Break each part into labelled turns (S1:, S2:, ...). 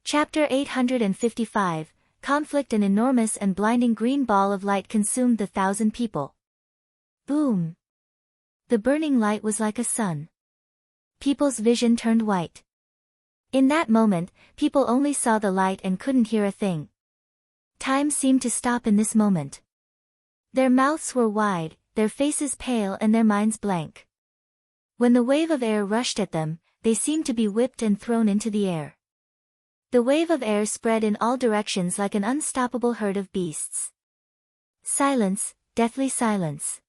S1: Chapter 855, Conflict. An enormous and blinding green ball of light consumed the 1,000 people. Boom! The burning light was like a sun. People's vision turned white. In that moment, people only saw the light and couldn't hear a thing. Time seemed to stop in this moment. Their mouths were wide, their faces pale and their minds blank. When the wave of air rushed at them, they seemed to be whipped and thrown into the air. The wave of air spread in all directions like an unstoppable herd of beasts. Silence, deathly silence.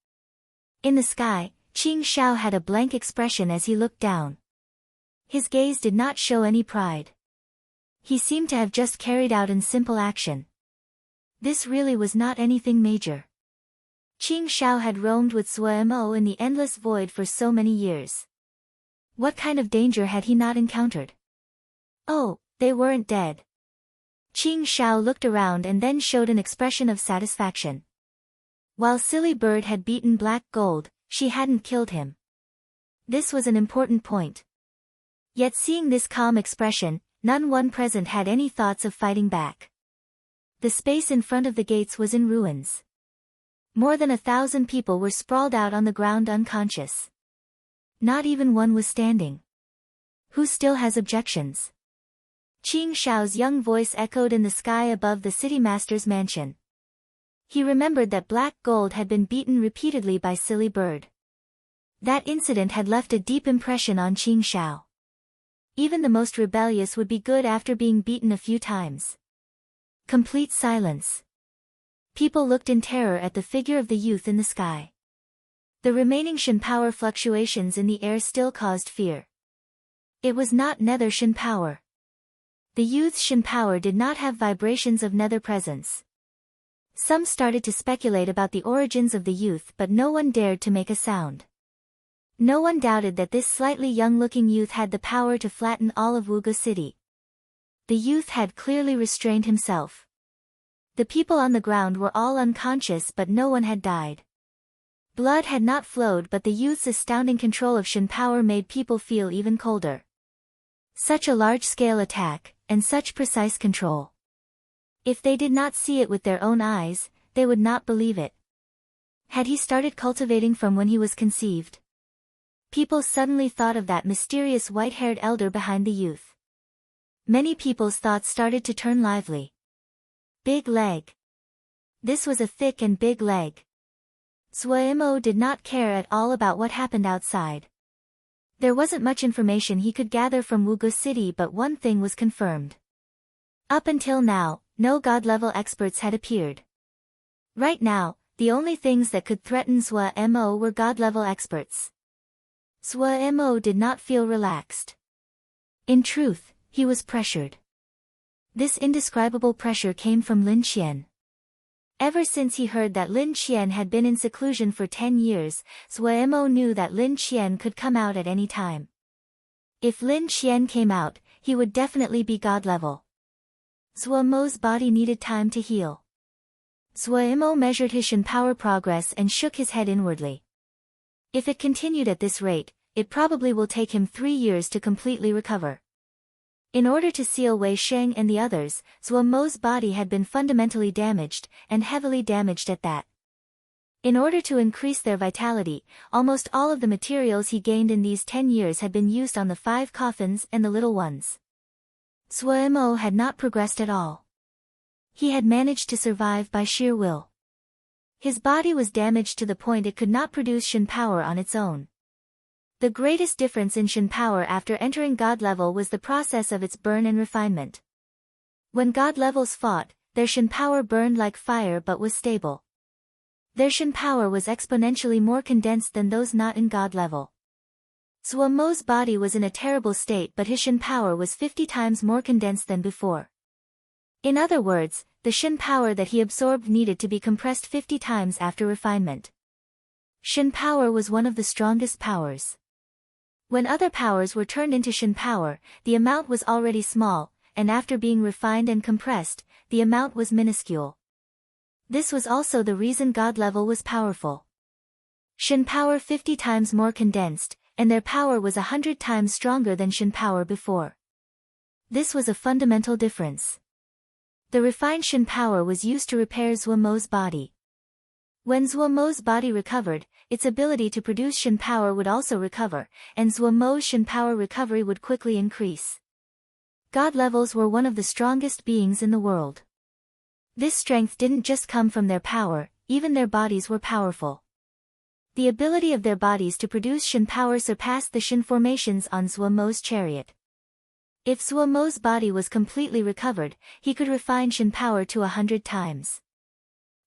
S1: In the sky, Qing Shao had a blank expression as he looked down. His gaze did not show any pride. He seemed to have just carried out in simple action. This really was not anything major. Qing Shao had roamed with Sui Mo in the endless void for so many years. What kind of danger had he not encountered? Oh, they weren't dead. Qing Shao looked around and then showed an expression of satisfaction. While Silly Bird had beaten Black Gold, she hadn't killed him. This was an important point. Yet seeing this calm expression, none one present had any thoughts of fighting back. The space in front of the gates was in ruins. More than 1,000 people were sprawled out on the ground unconscious. Not even one was standing. Who still has objections? Qing Shao's young voice echoed in the sky above the city master's mansion. He remembered that Black Gold had been beaten repeatedly by Silly Bird. That incident had left a deep impression on Qing Shao. Even the most rebellious would be good after being beaten a few times. Complete silence. People looked in terror at the figure of the youth in the sky. The remaining Shin power fluctuations in the air still caused fear. It was not nether Shin power. The youth's Shin power did not have vibrations of nether presence. Some started to speculate about the origins of the youth, but no one dared to make a sound. No one doubted that this slightly young-looking youth had the power to flatten all of Wuge City. The youth had clearly restrained himself. The people on the ground were all unconscious, but no one had died. Blood had not flowed, but the youth's astounding control of Shin power made people feel even colder. Such a large-scale attack, and such precise control. If they did not see it with their own eyes, they would not believe it. Had he started cultivating from when he was conceived? People suddenly thought of that mysterious white-haired elder behind the youth. Many people's thoughts started to turn lively. Big leg. This was a thick and big leg. Sui Mo did not care at all about what happened outside. There wasn't much information he could gather from Wuge City, but one thing was confirmed. Up until now, no god-level experts had appeared. Right now, the only things that could threaten Sui Mo were god-level experts. Sui Mo did not feel relaxed. In truth, he was pressured. This indescribable pressure came from Lin Qian. Ever since he heard that Lin Qian had been in seclusion for 10 years, Sui Mo knew that Lin Qian could come out at any time. If Lin Qian came out, he would definitely be god-level. Sui Mo's body needed time to heal. Sui Mo measured his Shin power progress and shook his head inwardly. If it continued at this rate, it probably will take him 3 years to completely recover. In order to seal Wei Sheng and the others, Sui Mo's body had been fundamentally damaged, and heavily damaged at that. In order to increase their vitality, almost all of the materials he gained in these 10 years had been used on the 5 coffins and the little ones. Sui Mo had not progressed at all. He had managed to survive by sheer will. His body was damaged to the point it could not produce Shin power on its own. The greatest difference in Shin power after entering God level was the process of its burn and refinement. When God levels fought, their Shin power burned like fire but was stable. Their Shin power was exponentially more condensed than those not in God level. Sui Mo's body was in a terrible state, but his Shin power was 50 times more condensed than before. In other words, the Shin power that he absorbed needed to be compressed 50 times after refinement. Shin power was one of the strongest powers. When other powers were turned into Shin power, the amount was already small, and after being refined and compressed, the amount was minuscule. This was also the reason God level was powerful. Shin power 50 times more condensed, and their power was 100 times stronger than Shin power before. This was a fundamental difference. The refined Shen power was used to repair Zuomo's body. When Zuomo's body recovered, its ability to produce Shen power would also recover, and Zuomo's Shen power recovery would quickly increase. God levels were one of the strongest beings in the world. This strength didn't just come from their power, even their bodies were powerful. The ability of their bodies to produce Shen power surpassed the Shen formations on Zuomo's chariot. If Zuomo's body was completely recovered, he could refine Shen power to 100 times.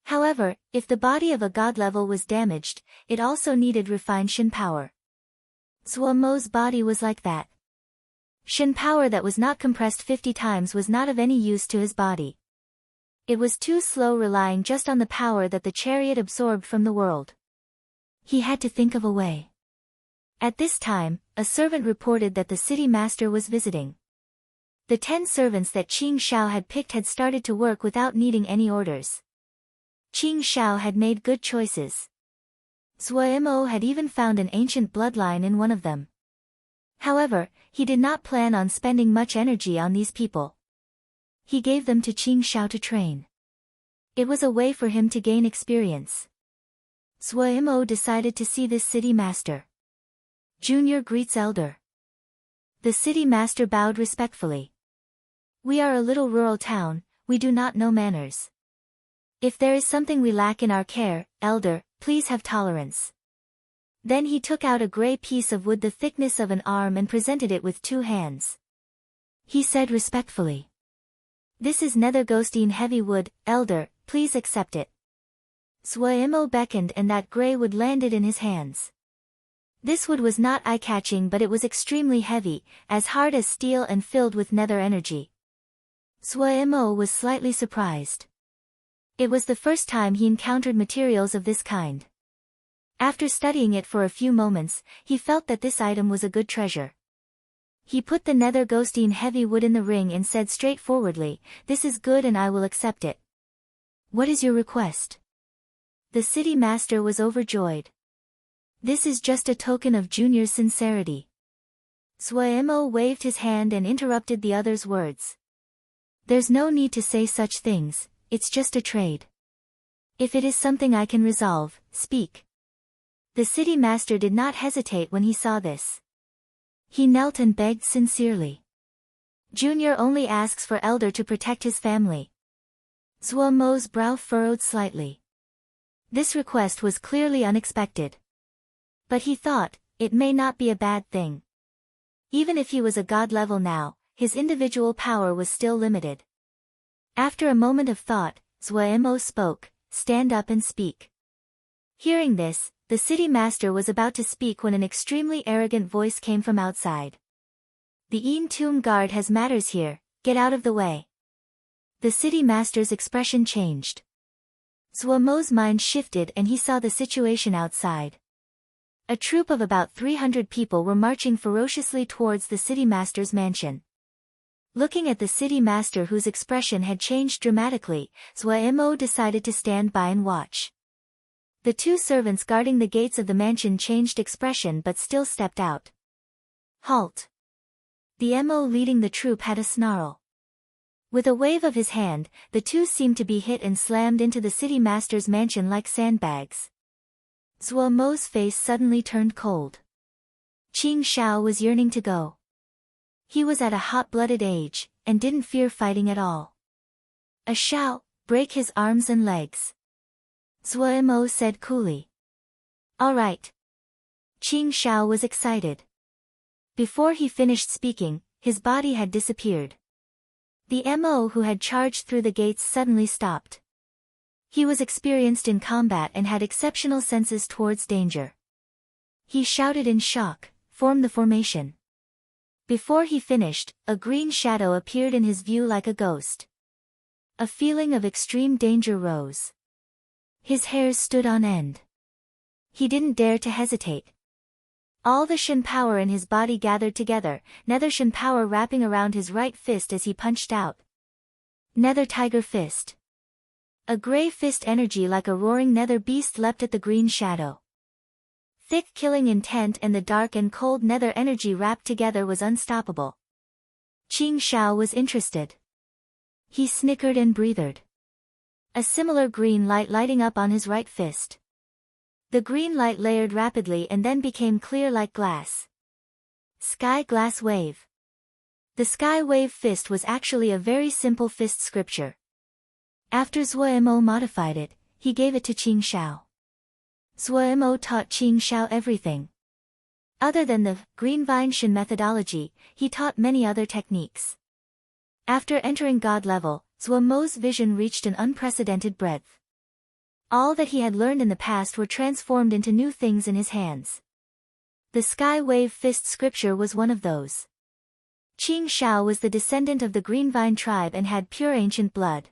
S1: However, if the body of a god level was damaged, it also needed refined Shen power. Zuomo's body was like that. Shen power that was not compressed 50 times was not of any use to his body. It was too slow, relying just on the power that the chariot absorbed from the world. He had to think of a way. At this time, a servant reported that the city master was visiting. The 10 servants that Qing Shao had picked had started to work without needing any orders. Qing Shao had made good choices. Zuomo had even found an ancient bloodline in one of them. However, he did not plan on spending much energy on these people. He gave them to Qing Shao to train. It was a way for him to gain experience. Zuomo decided to see this city master. Junior greets elder. The city master bowed respectfully. We are a little rural town, we do not know manners. If there is something we lack in our care, elder, please have tolerance. Then he took out a gray piece of wood the thickness of an arm and presented it with 2 hands. He said respectfully. This is nether ghostine heavy wood, elder, please accept it. Zuomo beckoned and that gray wood landed in his hands. This wood was not eye-catching, but it was extremely heavy, as hard as steel and filled with nether energy. Zuomo was slightly surprised. It was the first time he encountered materials of this kind. After studying it for a few moments, he felt that this item was a good treasure. He put the nether ghostine heavy wood in the ring and said straightforwardly, "This is good and I will accept it." "What is your request?" The city master was overjoyed. "This is just a token of Junior's sincerity." Zuomo waved his hand and interrupted the other's words. "There's no need to say such things, it's just a trade. If it is something I can resolve, speak." The city master did not hesitate when he saw this. He knelt and begged sincerely. Junior only asks for elder to protect his family. Zuomo's brow furrowed slightly. This request was clearly unexpected. But he thought, it may not be a bad thing. Even if he was a god level now, his individual power was still limited. After a moment of thought, Zuomo spoke, "Stand up and speak." Hearing this, the city master was about to speak when an extremely arrogant voice came from outside. "The Yin Tomb guard has matters here, get out of the way." The city master's expression changed. Zuomo's mind shifted and he saw the situation outside. A troop of about 300 people were marching ferociously towards the city master's mansion. Looking at the city master whose expression had changed dramatically, Zuomo decided to stand by and watch. The 2 servants guarding the gates of the mansion changed expression but still stepped out. "Halt!" The MO leading the troop had a snarl. With a wave of his hand, the 2 seemed to be hit and slammed into the city master's mansion like sandbags. Zuomo's face suddenly turned cold. Qing Shao was yearning to go. He was at a hot-blooded age, and didn't fear fighting at all. "A Shao, break his arms and legs." Zuomo said coolly. "All right." Qing Shao was excited. Before he finished speaking, his body had disappeared. The MO who had charged through the gates suddenly stopped. He was experienced in combat and had exceptional senses towards danger. He shouted in shock, "Form the formation." Before he finished, a green shadow appeared in his view like a ghost. A feeling of extreme danger rose. His hairs stood on end. He didn't dare to hesitate. All the Shen power in his body gathered together, nether Shen power wrapping around his right fist as he punched out. Nether Tiger Fist. A gray fist energy like a roaring nether beast leapt at the green shadow. Thick killing intent and the dark and cold nether energy wrapped together was unstoppable. Qing Shao was interested. He snickered and breathed. A similar green light lighting up on his right fist. The green light layered rapidly and then became clear like glass. Sky Glass Wave. The Sky Wave fist was actually a very simple fist scripture. After Zuo modified it, he gave it to Qing Shao. Zuo taught Qing Shao everything. Other than the Green Vine Shin methodology, he taught many other techniques. After entering God level, Zuo's vision reached an unprecedented breadth. All that he had learned in the past were transformed into new things in his hands. The Sky Wave Fist scripture was one of those. Qing Shao was the descendant of the Green Vine tribe and had pure ancient blood.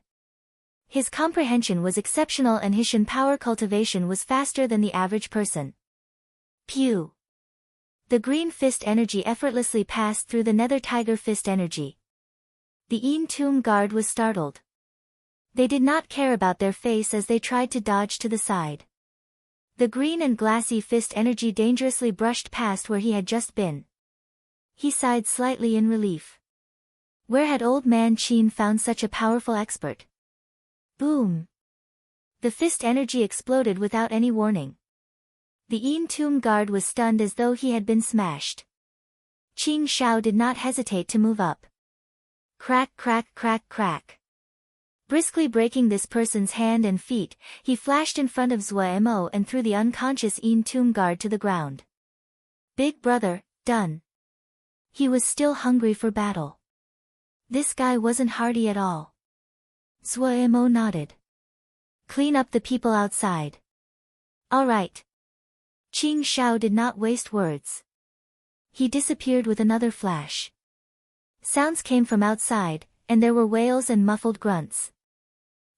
S1: His comprehension was exceptional and his Shin power cultivation was faster than the average person. Pew! The green fist energy effortlessly passed through the nether tiger fist energy. The Yin Tomb guard was startled. They did not care about their face as they tried to dodge to the side. The green and glassy fist energy dangerously brushed past where he had just been. He sighed slightly in relief. Where had old man Qin found such a powerful expert? Boom! The fist energy exploded without any warning. The Yin Tomb guard was stunned as though he had been smashed. Qing Shao did not hesitate to move up. Crack, crack, crack, crack. Briskly breaking this person's hand and feet, he flashed in front of Zuo and threw the unconscious Yin Tomb guard to the ground. Big brother, done. He was still hungry for battle. This guy wasn't hardy at all. Zuo nodded. Clean up the people outside. All right. Qing Shao did not waste words. He disappeared with another flash. Sounds came from outside, and there were wails and muffled grunts.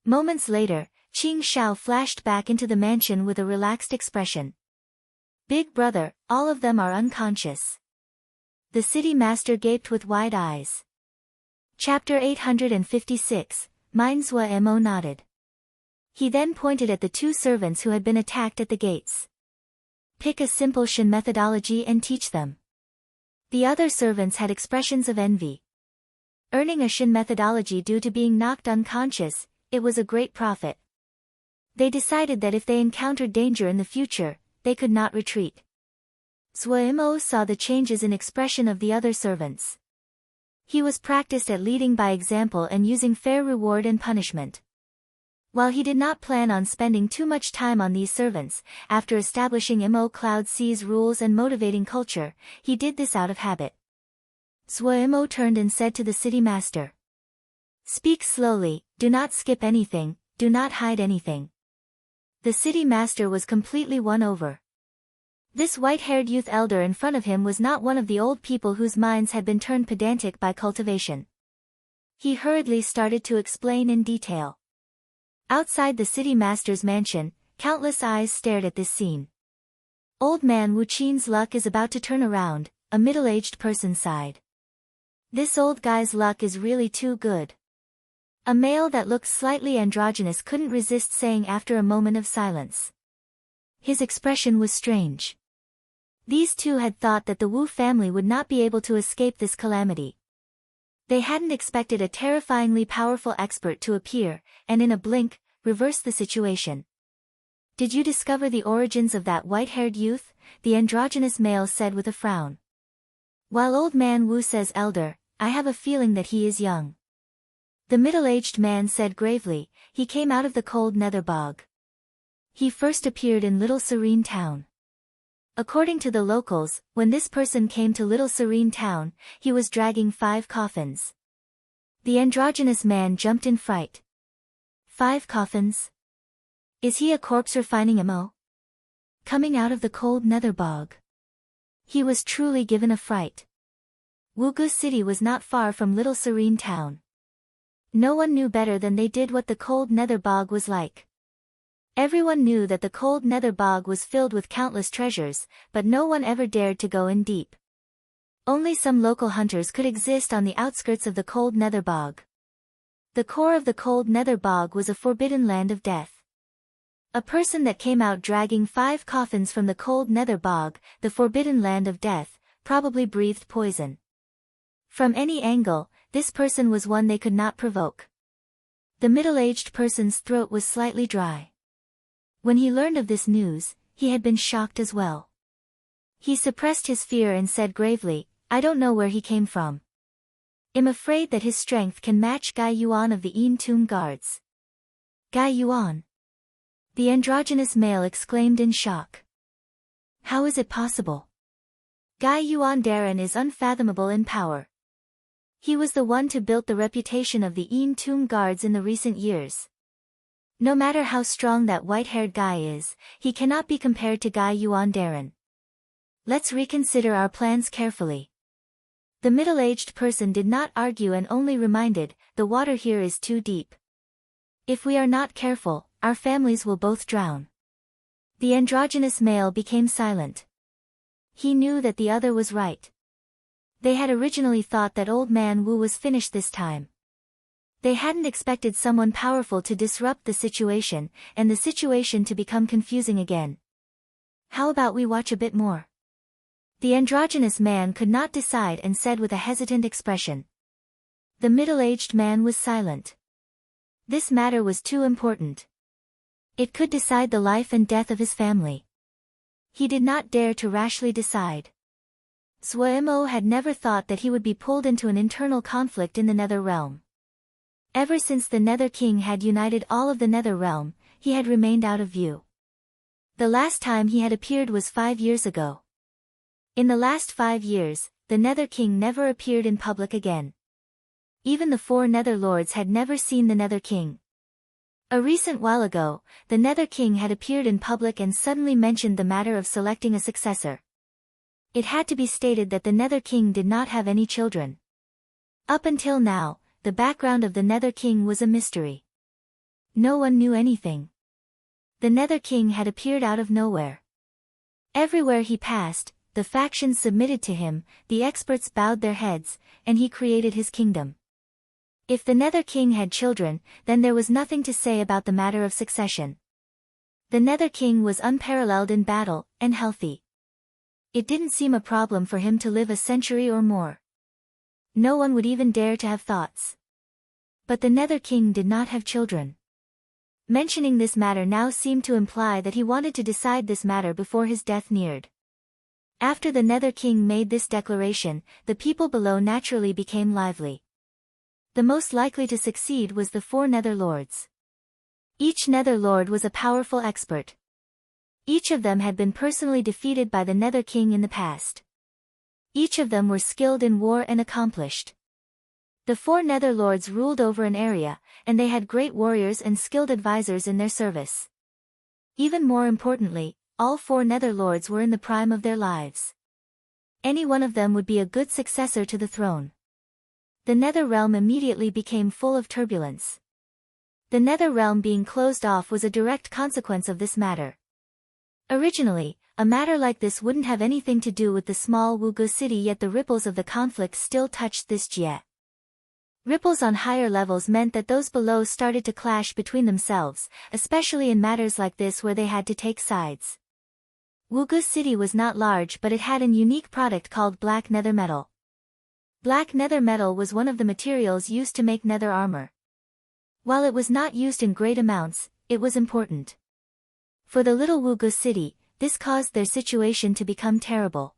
S1: Moments later, Qing Shao flashed back into the mansion with a relaxed expression. Big brother, all of them are unconscious. The city master gaped with wide eyes. Chapter 856, Zuo nodded. He then pointed at the two servants who had been attacked at the gates. Pick a simple Shin methodology and teach them. The other servants had expressions of envy. Earning a Shin methodology due to being knocked unconscious, it was a great profit. They decided that if they encountered danger in the future, they could not retreat. Zuo saw the changes in expression of the other servants. He was practiced at leading by example and using fair reward and punishment. While he did not plan on spending too much time on these servants, after establishing Mo Cloud C's rules and motivating culture, he did this out of habit. Zuo turned and said to the city master. Speak slowly, do not skip anything, do not hide anything. The city master was completely won over. This white-haired youth elder in front of him was not one of the old people whose minds had been turned pedantic by cultivation. He hurriedly started to explain in detail. Outside the city master's mansion, countless eyes stared at this scene. Old man Wu Qin's luck is about to turn around, a middle-aged person sighed. This old guy's luck is really too good. A male that looked slightly androgynous couldn't resist saying after a moment of silence. His expression was strange. These two had thought that the Wu family would not be able to escape this calamity. They hadn't expected a terrifyingly powerful expert to appear, and in a blink, reverse the situation. Did you discover the origins of that white-haired youth? The androgynous male said with a frown. While old man Wu says elder, I have a feeling that he is young. The middle-aged man said gravely, he came out of the cold nether bog. He first appeared in Little Serene Town. According to the locals, when this person came to Little Serene Town, he was dragging 5 coffins. The androgynous man jumped in fright. 5 coffins? Is he a corpse refining Mo? Coming out of the cold nether bog. He was truly given a fright. Wugu City was not far from Little Serene Town. No one knew better than they did what the cold nether bog was like. Everyone knew that the cold nether bog was filled with countless treasures, but no one ever dared to go in deep. Only some local hunters could exist on the outskirts of the cold nether bog. The core of the cold nether bog was a forbidden land of death. A person that came out dragging 5 coffins from the cold nether bog, the forbidden land of death, probably breathed poison. From any angle, this person was one they could not provoke. The middle-aged person's throat was slightly dry. When he learned of this news, he had been shocked as well. He suppressed his fear and said gravely, "I don't know where he came from. I'm afraid that his strength can match Gai Yuan of the Yin Tomb Guards." Gai Yuan? The androgynous male exclaimed in shock. How is it possible? Gai Yuan Darren is unfathomable in power. He was the one to build the reputation of the Yin Tomb Guards in the recent years. No matter how strong that white-haired guy is, he cannot be compared to Gai Yuan Darren. Let's reconsider our plans carefully. The middle-aged person did not argue and only reminded, the water here is too deep. If we are not careful, our families will both drown. The androgynous male became silent. He knew that the other was right. They had originally thought that old man Wu was finished this time. They hadn't expected someone powerful to disrupt the situation, and the situation to become confusing again. How about we watch a bit more? The androgynous man could not decide and said with a hesitant expression. The middle-aged man was silent. This matter was too important. It could decide the life and death of his family. He did not dare to rashly decide. Zhuo had never thought that he would be pulled into an internal conflict in the Nether Realm. Ever since the Nether King had united all of the Nether Realm, he had remained out of view. The last time he had appeared was 5 years ago. In the last 5 years, the Nether King never appeared in public again. Even the 4 Nether Lords had never seen the Nether King. A recent while ago, the Nether King had appeared in public and suddenly mentioned the matter of selecting a successor. It had to be stated that the Nether King did not have any children. Up until now, the background of the Nether King was a mystery. No one knew anything. The Nether King had appeared out of nowhere. Everywhere he passed, the factions submitted to him, the experts bowed their heads, and he created his kingdom. If the Nether King had children, then there was nothing to say about the matter of succession. The Nether King was unparalleled in battle, and healthy. It didn't seem a problem for him to live a century or more. No one would even dare to have thoughts. But the Nether King did not have children. Mentioning this matter now seemed to imply that he wanted to decide this matter before his death neared. After the Nether King made this declaration, the people below naturally became lively. The most likely to succeed was the 4 Nether Lords. Each Nether Lord was a powerful expert. Each of them had been personally defeated by the Nether King in the past. Each of them were skilled in war and accomplished. The 4 Nether Lords ruled over an area, and they had great warriors and skilled advisors in their service. Even more importantly, all 4 Nether Lords were in the prime of their lives. Any one of them would be a good successor to the throne. The Nether Realm immediately became full of turbulence. The Nether Realm being closed off was a direct consequence of this matter. Originally, a matter like this wouldn't have anything to do with the small Wuge city, yet the ripples of the conflict still touched this Jie. Ripples on higher levels meant that those below started to clash between themselves, especially in matters like this where they had to take sides. Wuge city was not large, but it had an unique product called black nether metal. Black nether metal was one of the materials used to make nether armor. While it was not used in great amounts, it was important. For the little Wuge city, this caused their situation to become terrible.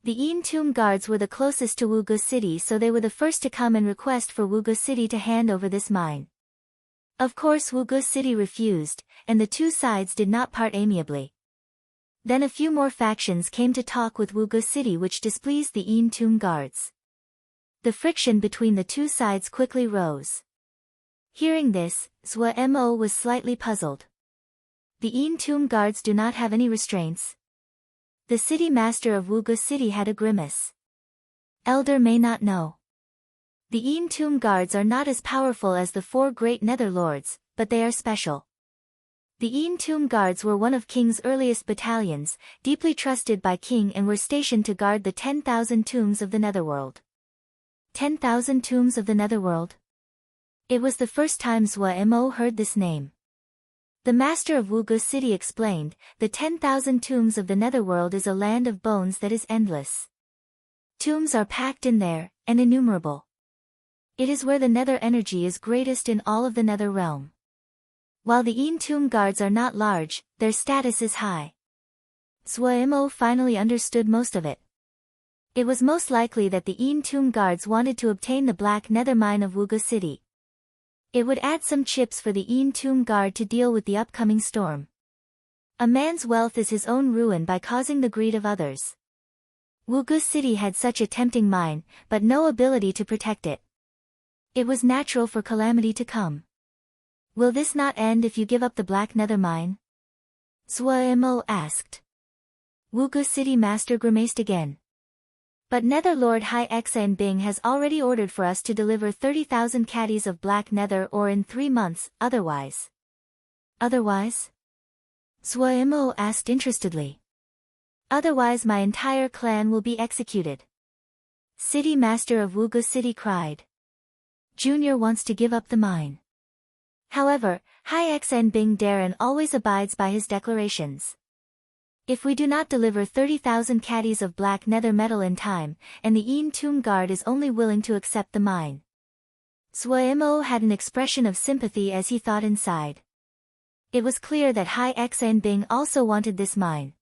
S1: The Yin Tomb Guards were the closest to Wuge city, so they were the first to come and request for Wuge city to hand over this mine. Of course Wuge city refused, and the 2 sides did not part amiably. Then a few more factions came to talk with Wuge city, which displeased the Yin Tomb Guards. The friction between the 2 sides quickly rose. Hearing this, Zhuo was slightly puzzled. The Yin Tomb Guards do not have any restraints. The city master of Wuge city had a grimace. Elder may not know. The Yin Tomb Guards are not as powerful as the 4 great Nether Lords, but they are special. The Yin Tomb Guards were one of King's earliest battalions, deeply trusted by King, and were stationed to guard the 10,000 tombs of the Netherworld. 10,000 tombs of the Netherworld? It was the first time Zhuo heard this name. The master of Wuge city explained, the 10,000 tombs of the Netherworld is a land of bones that is endless. Tombs are packed in there, and innumerable. It is where the nether energy is greatest in all of the nether realm. While the Een tomb guards are not large, their status is high. Suemo finally understood most of it. It was most likely that the Een tomb guards wanted to obtain the black nether mine of Wuga City. It would add some chips for the Een tomb guard to deal with the upcoming storm. A man's wealth is his own ruin by causing the greed of others. Wuga City had such a tempting mine, but no ability to protect it. It was natural for calamity to come. Will this not end if you give up the black nether mine? Suemo asked. Wuga City Master grimaced again. But Nether Lord Hai Bing has already ordered for us to deliver 30,000 caddies of black nether or in 3 months, otherwise. Otherwise? Suemo asked interestedly. Otherwise my entire clan will be executed. City Master of Wuga City cried. Junior wants to give up the mine. However, Hai Bing Darren always abides by his declarations. If we do not deliver 30,000 caddies of black nether metal in time, and the Een tomb guard is only willing to accept the mine. Suemo had an expression of sympathy as he thought inside. It was clear that Hai Bing also wanted this mine.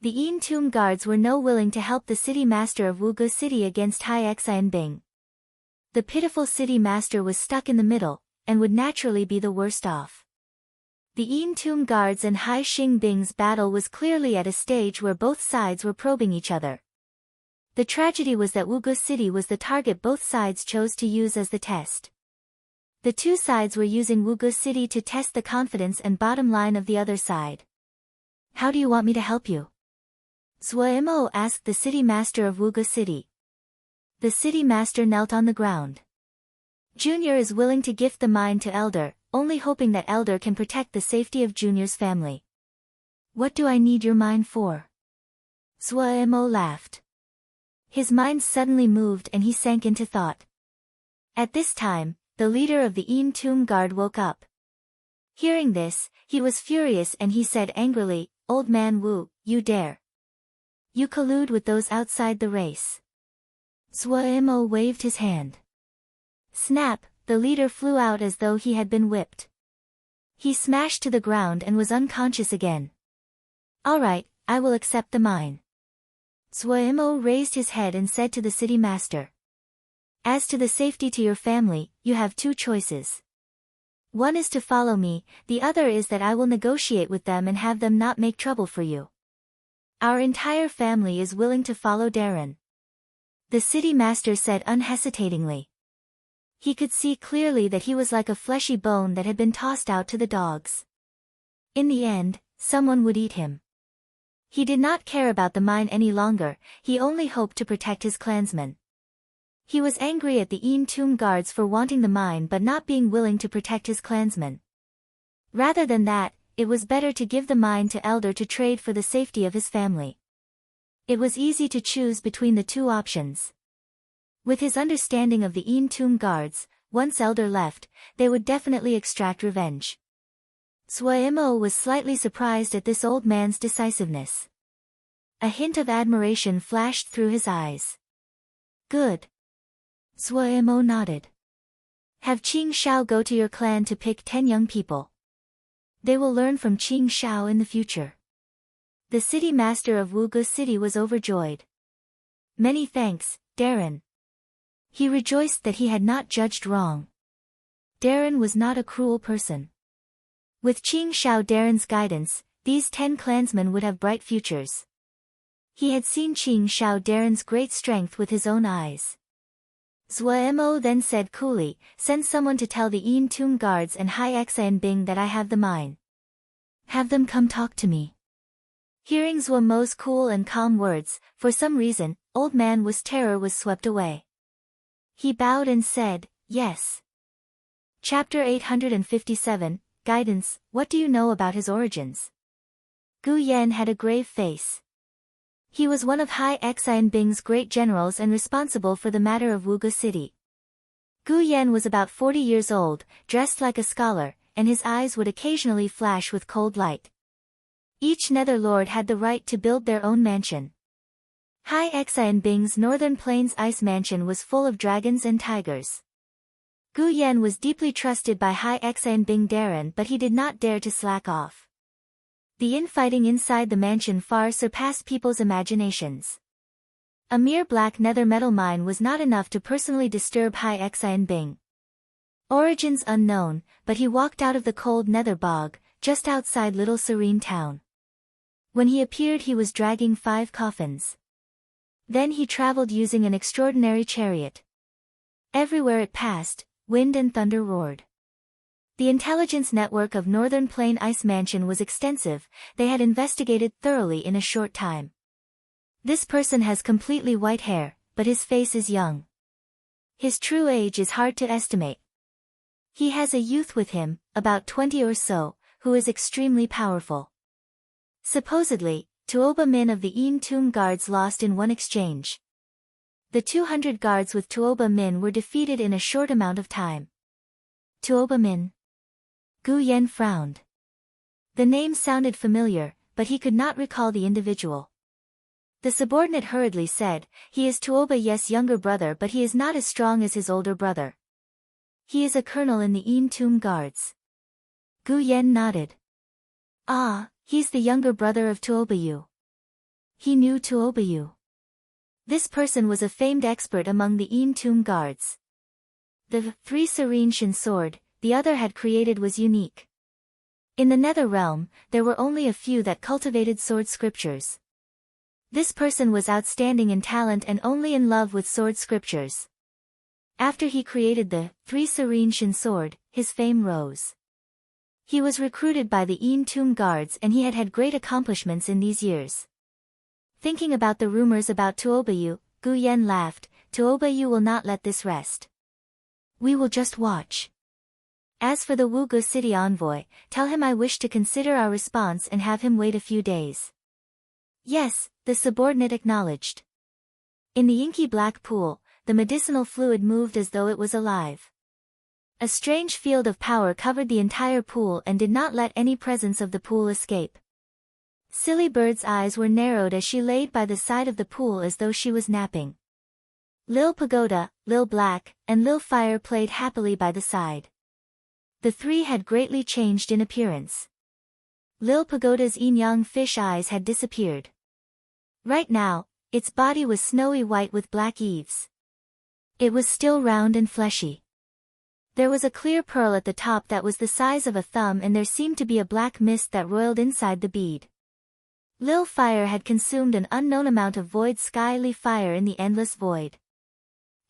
S1: The Een tomb guards were no willing to help the city master of Wuga City against Hai Bing. The pitiful city master was stuck in the middle, and would naturally be the worst off. The Een tomb guards and Hai Bing's battle was clearly at a stage where both sides were probing each other. The tragedy was that Wuga City was the target both sides chose to use as the test. The two sides were using Wuga City to test the confidence and bottom line of the other side. How do you want me to help you? Suemo asked the city master of Wuga City. The city master knelt on the ground. Junior is willing to gift the mine to Elder, only hoping that Elder can protect the safety of Junior's family. What do I need your mine for? Suemo laughed. His mind suddenly moved and he sank into thought. At this time, the leader of the Een tomb guard woke up. Hearing this, he was furious and he said angrily, Old man Wu, you dare. You collude with those outside the race. Suemo waved his hand. Snap, the leader flew out as though he had been whipped. He smashed to the ground and was unconscious again. All right, I will accept the mine. Suemo raised his head and said to the city master. As to the safety to your family, you have 2 choices. One is to follow me, the other is that I will negotiate with them and have them not make trouble for you. Our entire family is willing to follow Darren. The city master said unhesitatingly. He could see clearly that he was like a fleshy bone that had been tossed out to the dogs. In the end, someone would eat him. He did not care about the mine any longer, he only hoped to protect his clansmen. He was angry at the Een tomb guards for wanting the mine but not being willing to protect his clansmen. Rather than that, it was better to give the mine to Elder to trade for the safety of his family. It was easy to choose between the 2 options. With his understanding of the Een tomb guards, once Elder left, they would definitely extract revenge. Suemo was slightly surprised at this old man's decisiveness. A hint of admiration flashed through his eyes. Good. Suemo nodded. Have Qing Shao go to your clan to pick 10 young people. They will learn from Qing Shao in the future. The city master of Wuga City was overjoyed. Many thanks, Darren. He rejoiced that he had not judged wrong. Darren was not a cruel person. With Qing Shao Darren's guidance, these 10 clansmen would have bright futures. He had seen Qing Shao Darren's great strength with his own eyes. Suemo then said coolly, send someone to tell the Een tomb guards and Hai Bing that I have the mine. Have them come talk to me. Hearing Suemo's cool and calm words, for some reason, Old Man Wu's terror was swept away. He bowed and said, yes. Chapter 857, Guidance, what do you know about his origins? Gu Yan had a grave face. He was one of Hai Bing's great generals and responsible for the matter of Wuga City. Gu Yan was about 40 years old, dressed like a scholar, and his eyes would occasionally flash with cold light. Each Nether Lord had the right to build their own mansion. Hai Bing's Northern Plains Ice Mansion was full of dragons and tigers. Gu Yan was deeply trusted by Hai Exa and Bing Darren, but he did not dare to slack off. The infighting inside the mansion far surpassed people's imaginations. A mere black nether metal mine was not enough to personally disturb Hai Exa and Bing. Origins unknown, but he walked out of the cold nether bog, just outside Little Serene Town. When he appeared he was dragging 5 coffins. Then he traveled using an extraordinary chariot. Everywhere it passed, wind and thunder roared. The intelligence network of Northern Plain Ice Mansion was extensive, they had investigated thoroughly in a short time. This person has completely white hair, but his face is young. His true age is hard to estimate. He has a youth with him, about 20 or so, who is extremely powerful. Supposedly, Tuoba Min of the Een Tomb guards lost in one exchange. The 200 guards with Tuoba Min were defeated in a short amount of time. Tuoba Min. Gu Yan frowned. The name sounded familiar, but he could not recall the individual. The subordinate hurriedly said, "He is Tuoba Yes' younger brother, but he is not as strong as his older brother. He is a colonel in the Een Tomb guards." Gu Yan nodded. "Ah, he's the younger brother of Tuobayu." He knew Tuobayu. This person was a famed expert among the Een Tomb guards. The 3 Serene Shin sword the other had created was unique. In the Nether realm, there were only a few that cultivated sword scriptures. This person was outstanding in talent and only in love with sword scriptures. After he created the 3 Serene Shin sword, his fame rose. He was recruited by the Een Tomb guards and he had had great accomplishments in these years. Thinking about the rumors about Tuobayu, Gu Yan laughed, "Tuobayu will not let this rest. We will just watch. As for the Wugu city envoy, tell him I wish to consider our response and have him wait a few days." "Yes," the subordinate acknowledged. In the inky black pool, the medicinal fluid moved as though it was alive. A strange field of power covered the entire pool and did not let any presence of the pool escape. Silly Bird's eyes were narrowed as she laid by the side of the pool as though she was napping. Lil Pagoda, Lil Black, and Lil Fire played happily by the side. The 3 had greatly changed in appearance. Lil Pagoda's yin-yang fish eyes had disappeared. Right now, its body was snowy white with black eaves. It was still round and fleshy. There was a clear pearl at the top that was the size of a thumb and there seemed to be a black mist that roiled inside the bead. Lil Fire had consumed an unknown amount of void sky-ly fire in the endless void.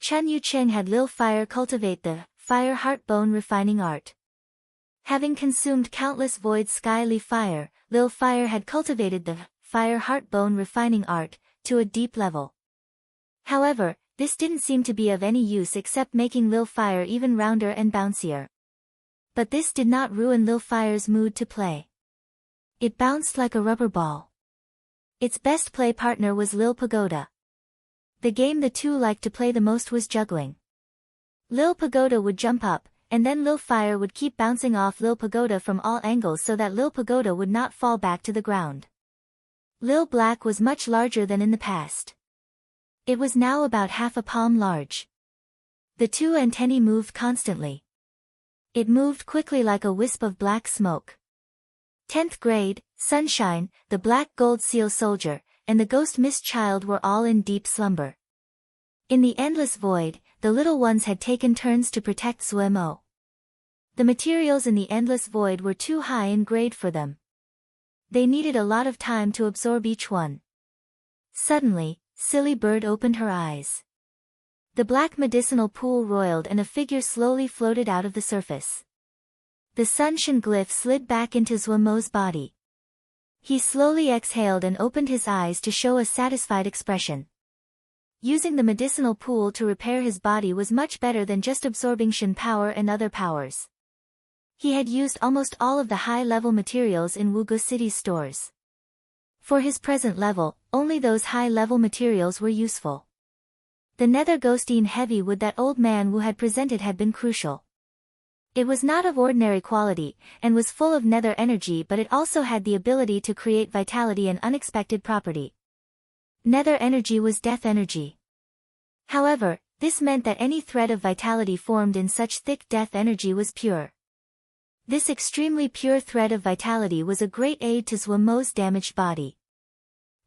S1: Chun Yu Cheng had Lil Fire cultivate the fire heart bone refining art. Having consumed countless void sky-ly fire, Lil Fire had cultivated the fire heart bone refining art to a deep level. However, this didn't seem to be of any use except making Lil Fire even rounder and bouncier. But this did not ruin Lil Fire's mood to play. It bounced like a rubber ball. Its best play partner was Lil Pagoda. The game the two liked to play the most was juggling. Lil Pagoda would jump up, and then Lil Fire would keep bouncing off Lil Pagoda from all angles so that Lil Pagoda would not fall back to the ground. Lil Black was much larger than in the past. It was now about half a palm large. The 2 antennae moved constantly. It moved quickly like a wisp of black smoke. 10th grade, Sunshine, the Black Gold Seal Soldier, and the Ghost Mist Child were all in deep slumber. In the endless void, the little ones had taken turns to protect Zuemo. The materials in the endless void were too high in grade for them. They needed a lot of time to absorb each one. Suddenly, Silly Bird opened her eyes. The black medicinal pool roiled and a figure slowly floated out of the surface. The Sunshin glyph slid back into Zuemo's body. He slowly exhaled and opened his eyes to show a satisfied expression. Using the medicinal pool to repair his body was much better than just absorbing Shin power and other powers. He had used almost all of the high-level materials in Wugu City's stores. For his present level, only those high-level materials were useful. The nether ghostine heavy wood that old man Wu had presented had been crucial. It was not of ordinary quality, and was full of nether energy, but it also had the ability to create vitality and unexpected property. Nether energy was death energy. However, This meant that any thread of vitality formed in such thick death energy was pure. This extremely pure thread of vitality was a great aid to Zhuemo's damaged body.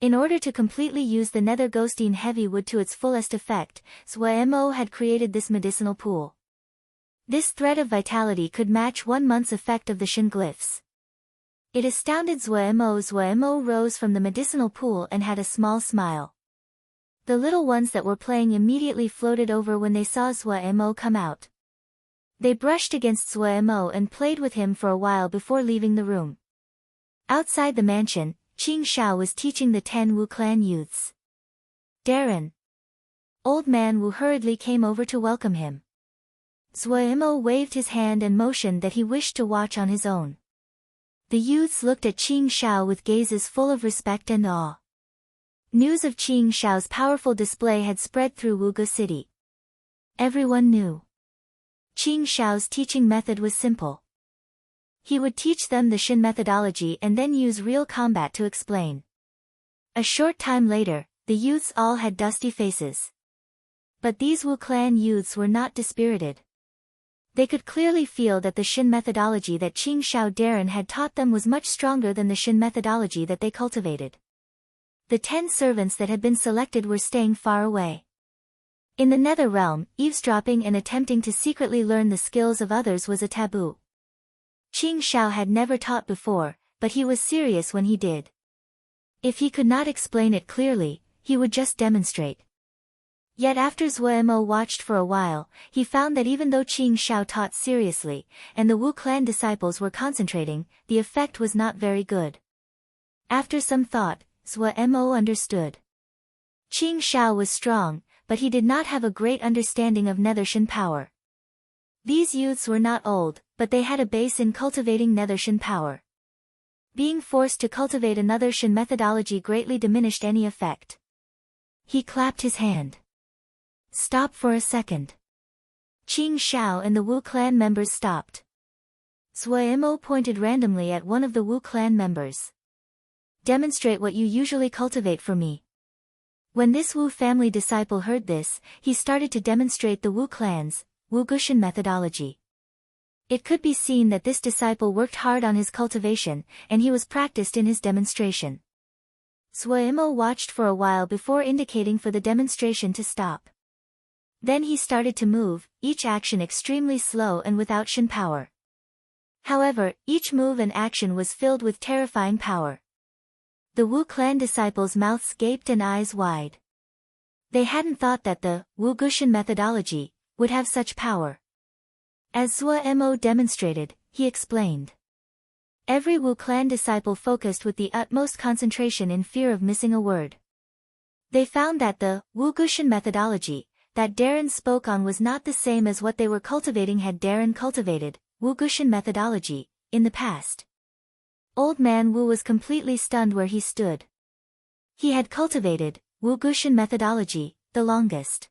S1: In order to completely use the nether ghostine heavy wood to its fullest effect, Zhuemo had created this medicinal pool. This thread of vitality could match 1 month's effect of the Shin glyphs. It astounded Zhuemo. Zhuemo rose from the medicinal pool and had a small smile. The little ones that were playing immediately floated over when they saw Zhuemo come out. They brushed against Zhuemo and played with him for a while before leaving the room. Outside the mansion, Qing Shao was teaching the 10 Wu clan youths. Darren. Old man Wu hurriedly came over to welcome him. Zhuemo waved his hand and motioned that he wished to watch on his own. The youths looked at Qing Shao with gazes full of respect and awe. News of Qing Shao's powerful display had spread through Wuge City. Everyone knew. Qing Shao's teaching method was simple. He would teach them the Shin methodology and then use real combat to explain. A short time later, the youths all had dusty faces. But these Wu clan youths were not dispirited. They could clearly feel that the Shin methodology that Qing Shao Darren had taught them was much stronger than the Shin methodology that they cultivated. The 10 servants that had been selected were staying far away. In the nether realm, eavesdropping and attempting to secretly learn the skills of others was a taboo. Qing Shao had never taught before, but he was serious when he did. If he could not explain it clearly, he would just demonstrate. Yet after Zhuemo watched for a while, he found that even though Qing Shao taught seriously, and the Wu clan disciples were concentrating, the effect was not very good. After some thought, Zhuemo understood. Qing Shao was strong, but he did not have a great understanding of nether Shin power. These youths were not old, but they had a base in cultivating nether Shin power. Being forced to cultivate another Shin methodology greatly diminished any effect. He clapped his hand. Stop for a second. Qing Shao and the Wu clan members stopped. Zhuemo pointed randomly at one of the Wu clan members. Demonstrate what you usually cultivate for me. When this Wu family disciple heard this, he started to demonstrate the Wu clan's Wu Gushin methodology. It could be seen that this disciple worked hard on his cultivation, and he was practiced in his demonstration. Zhuemo watched for a while before indicating for the demonstration to stop. Then he started to move, each action extremely slow and without Shin power. However, each move and action was filled with terrifying power. The Wu clan disciples' mouths gaped and eyes wide. They hadn't thought that the Wu Gushin methodology would have such power. As Zhuemo demonstrated, he explained. Every Wu clan disciple focused with the utmost concentration in fear of missing a word. They found that the Wu Gushin methodology that Darren spoke on was not the same as what they were cultivating had Darren cultivated Wu Gushin methodology in the past. Old man Wu was completely stunned where he stood. He had cultivated Wu Gushin methodology the longest.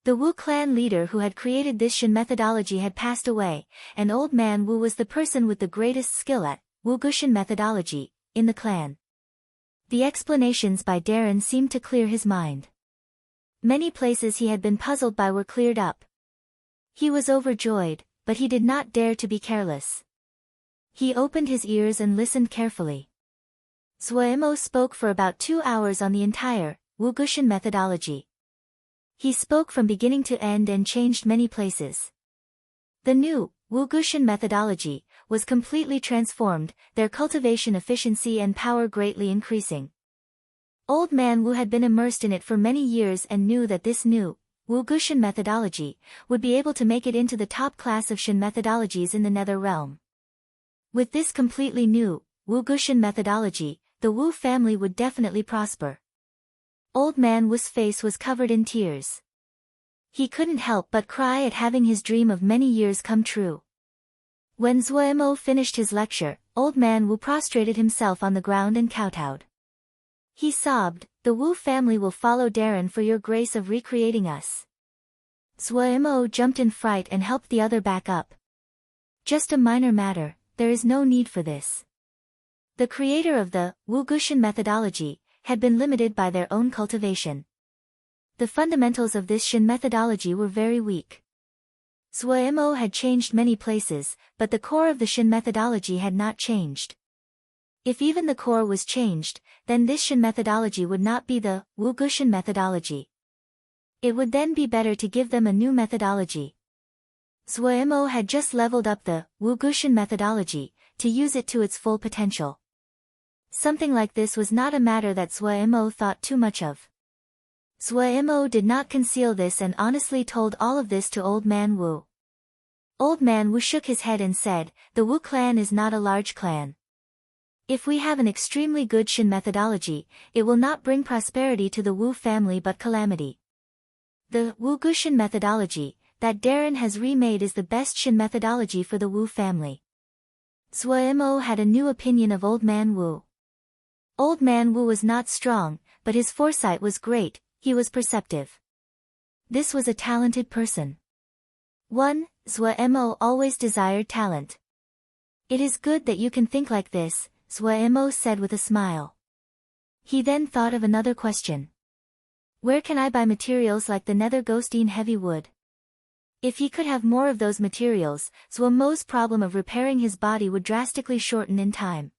S1: The Wu clan leader who had created this Shin methodology had passed away, and Old Man Wu was the person with the greatest skill at Wu Gushin methodology in the clan. The explanations by Darren seemed to clear his mind. Many places he had been puzzled by were cleared up. He was overjoyed, but he did not dare to be careless. He opened his ears and listened carefully. Zhuemo spoke for about 2 hours on the entire Wu Gushin methodology. He spoke from beginning to end and changed many places. The new Wu Gushin methodology was completely transformed, their cultivation efficiency and power greatly increasing. Old man Wu had been immersed in it for many years and knew that this new Wu Gushin methodology would be able to make it into the top class of Shin methodologies in the nether realm. With this completely new Wu Gushin methodology, the Wu family would definitely prosper. Old man Wu's face was covered in tears. He couldn't help but cry at having his dream of many years come true. When Zhuemo finished his lecture, Old man Wu prostrated himself on the ground and kowtowed. He sobbed, "The Wu family will follow Darren for your grace of recreating us." Zhuemo jumped in fright and helped the other back up. "Just a minor matter, there is no need for this." The creator of the Wu Gushin methodology had been limited by their own cultivation. The fundamentals of this Shin methodology were very weak. Zhuo had changed many places, but the core of the Shin methodology had not changed. If even the core was changed, then this Shin methodology would not be the Wugu Shin methodology. It would then be better to give them a new methodology. Zhuo had just leveled up the Wugu Shin methodology, to use it to its full potential. Something like this was not a matter that Zhuo thought too much of. Zhuo did not conceal this and honestly told all of this to Old Man Wu. Old Man Wu shook his head and said, "The Wu clan is not a large clan. If we have an extremely good Shin methodology, it will not bring prosperity to the Wu family but calamity. The Wugu Shin methodology that Darren has remade is the best Shin methodology for the Wu family." Zhuo had a new opinion of Old Man Wu. Old Man Wu was not strong, but his foresight was great, he was perceptive. This was a talented person. 1. Zhuo always desired talent. "It is good that you can think like this," Zhuo said with a smile. He then thought of another question. "Where can I buy materials like the nether ghostine heavy wood?" If he could have more of those materials, Zhuo's problem of repairing his body would drastically shorten in time.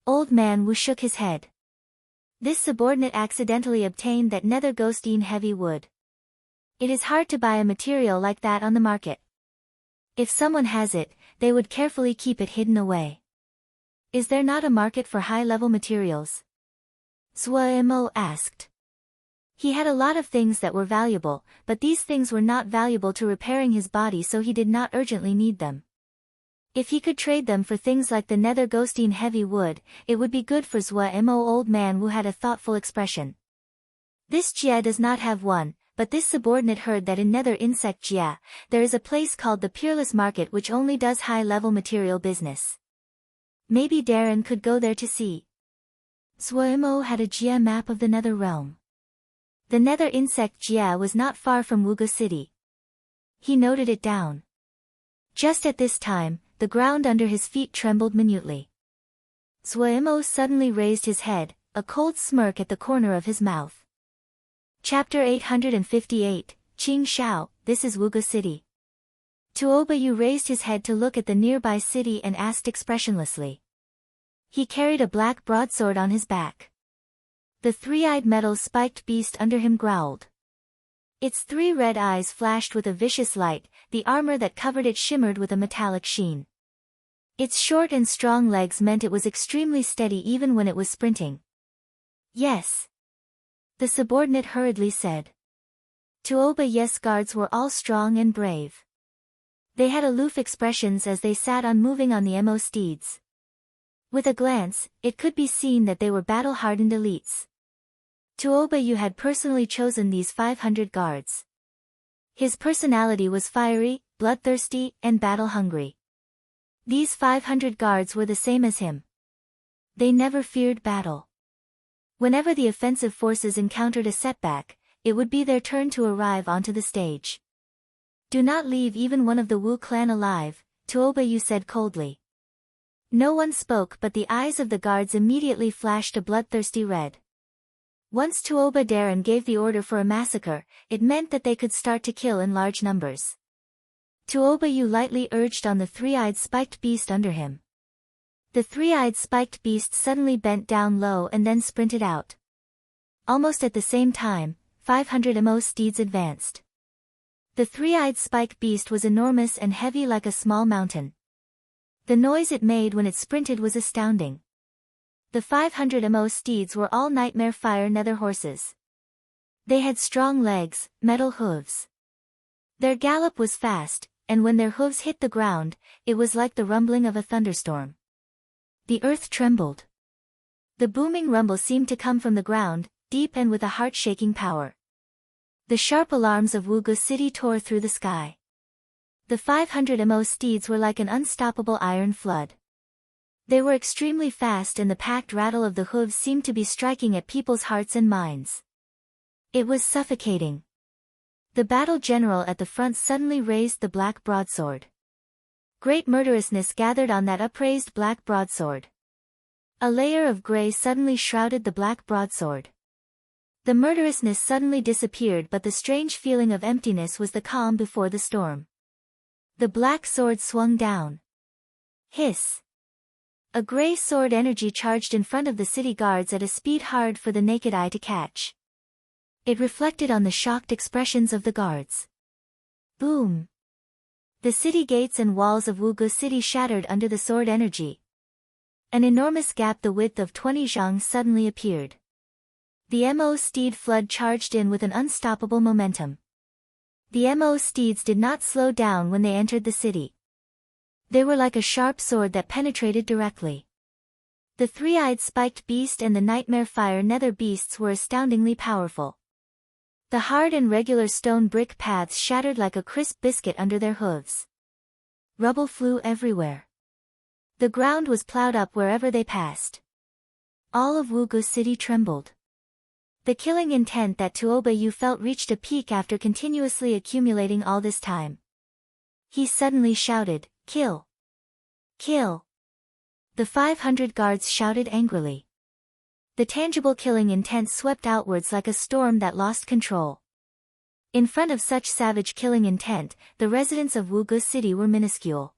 S1: Old Man Wu shook his head. This subordinate accidentally obtained that nether ghostine heavy wood. It is hard to buy a material like that on the market. If someone has it, they would carefully keep it hidden away. Is there not a market for high-level materials? Zhuo asked. He had a lot of things that were valuable, but these things were not valuable to repairing his body, so he did not urgently need them. If he could trade them for things like the nether ghostine heavy wood, it would be good for Zhuo. Old Man Wu had a thoughtful expression. This Jia does not have one, but this subordinate heard that in nether insect Jia, there is a place called the Peerless Market which only does high-level material business. Maybe Darren could go there to see. Zhuo had a Jia map of the nether realm. The nether insect Jia was not far from Wugu City. He noted it down. Just at this time, the ground under his feet trembled minutely. Zhuo suddenly raised his head, a cold smirk at the corner of his mouth. Chapter 858, Qing Shao, this is Wugu City. Tuobayu raised his head to look at the nearby city and asked expressionlessly. He carried a black broadsword on his back. The three-eyed metal-spiked beast under him growled. Its 3 red eyes flashed with a vicious light, the armor that covered it shimmered with a metallic sheen. Its short and strong legs meant it was extremely steady even when it was sprinting. "Yes," the subordinate hurriedly said. Tuoba's guards were all strong and brave. They had aloof expressions as they sat unmoving on the Mo steeds. With a glance, it could be seen that they were battle-hardened elites. Tuobayu had personally chosen these 500 guards. His personality was fiery, bloodthirsty, and battle-hungry. These 500 guards were the same as him. They never feared battle. Whenever the offensive forces encountered a setback, it would be their turn to arrive onto the stage. "Do not leave even one of the Wu clan alive," Tuobayu said coldly. No one spoke, but the eyes of the guards immediately flashed a bloodthirsty red. Once Tuoba Darren gave the order for a massacre, it meant that they could start to kill in large numbers. Tuobayu lightly urged on the three-eyed spiked beast under him. The three-eyed spiked beast suddenly bent down low and then sprinted out. Almost at the same time, 500 Mo steeds advanced. The three-eyed spiked beast was enormous and heavy like a small mountain. The noise it made when it sprinted was astounding. The 500 Mo steeds were all nightmare fire nether horses. They had strong legs, metal hooves. Their gallop was fast, and when their hooves hit the ground, it was like the rumbling of a thunderstorm. The earth trembled. The booming rumble seemed to come from the ground, deep and with a heart-shaking power. The sharp alarms of Wugu City tore through the sky. The 500 Mo steeds were like an unstoppable iron flood. They were extremely fast and the packed rattle of the hooves seemed to be striking at people's hearts and minds. It was suffocating. The battle general at the front suddenly raised the black broadsword. Great murderousness gathered on that upraised black broadsword. A layer of gray suddenly shrouded the black broadsword. The murderousness suddenly disappeared, but the strange feeling of emptiness was the calm before the storm. The black sword swung down. Hiss. A gray sword energy charged in front of the city guards at a speed hard for the naked eye to catch. It reflected on the shocked expressions of the guards. Boom. The city gates and walls of Wuge City shattered under the sword energy. An enormous gap the width of 20 zhang suddenly appeared. The Mo steed flood charged in with an unstoppable momentum. The Mo steeds did not slow down when they entered the city. They were like a sharp sword that penetrated directly. The three-eyed spiked beast and the nightmare fire nether beasts were astoundingly powerful. The hard and regular stone brick paths shattered like a crisp biscuit under their hooves. Rubble flew everywhere. The ground was plowed up wherever they passed. All of Wuge City trembled. The killing intent that Tuoba Yu felt reached a peak after continuously accumulating all this time. He suddenly shouted, "Kill! Kill!" The 500 guards shouted angrily. The tangible killing intent swept outwards like a storm that lost control. In front of such savage killing intent, the residents of Wuge City were minuscule.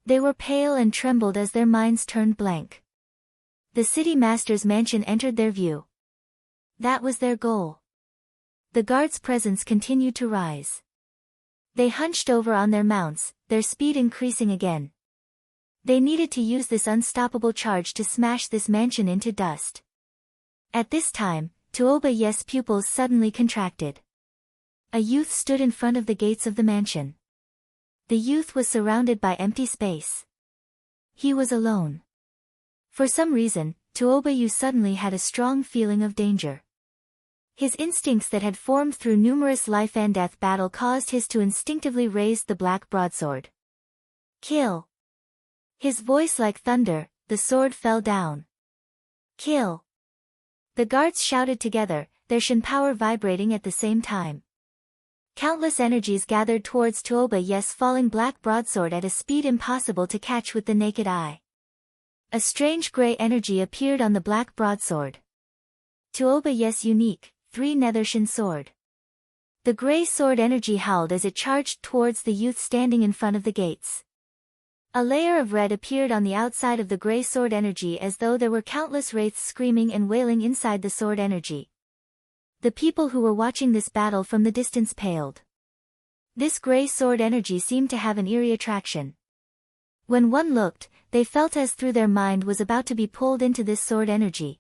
S1: They were pale and trembled as their minds turned blank. The city master's mansion entered their view. That was their goal. The guards' presence continued to rise. They hunched over on their mounts, their speed increasing again. They needed to use this unstoppable charge to smash this mansion into dust. At this time, Tuoba Yu's pupils suddenly contracted. A youth stood in front of the gates of the mansion. The youth was surrounded by empty space. He was alone. For some reason, Tuoba Yu suddenly had a strong feeling of danger. His instincts that had formed through numerous life and death battle caused his to instinctively raise the black broadsword. Kill! His voice like thunder, the sword fell down. Kill! The guards shouted together, their shin power vibrating at the same time. Countless energies gathered towards Tuoba Yu's falling black broadsword at a speed impossible to catch with the naked eye. A strange grey energy appeared on the black broadsword. Tuoba Yu's unique, 3 Nethershin sword. The grey sword energy howled as it charged towards the youth standing in front of the gates. A layer of red appeared on the outside of the grey sword energy as though there were countless wraiths screaming and wailing inside the sword energy. The people who were watching this battle from the distance paled. This grey sword energy seemed to have an eerie attraction. When one looked, they felt as though their mind was about to be pulled into this sword energy.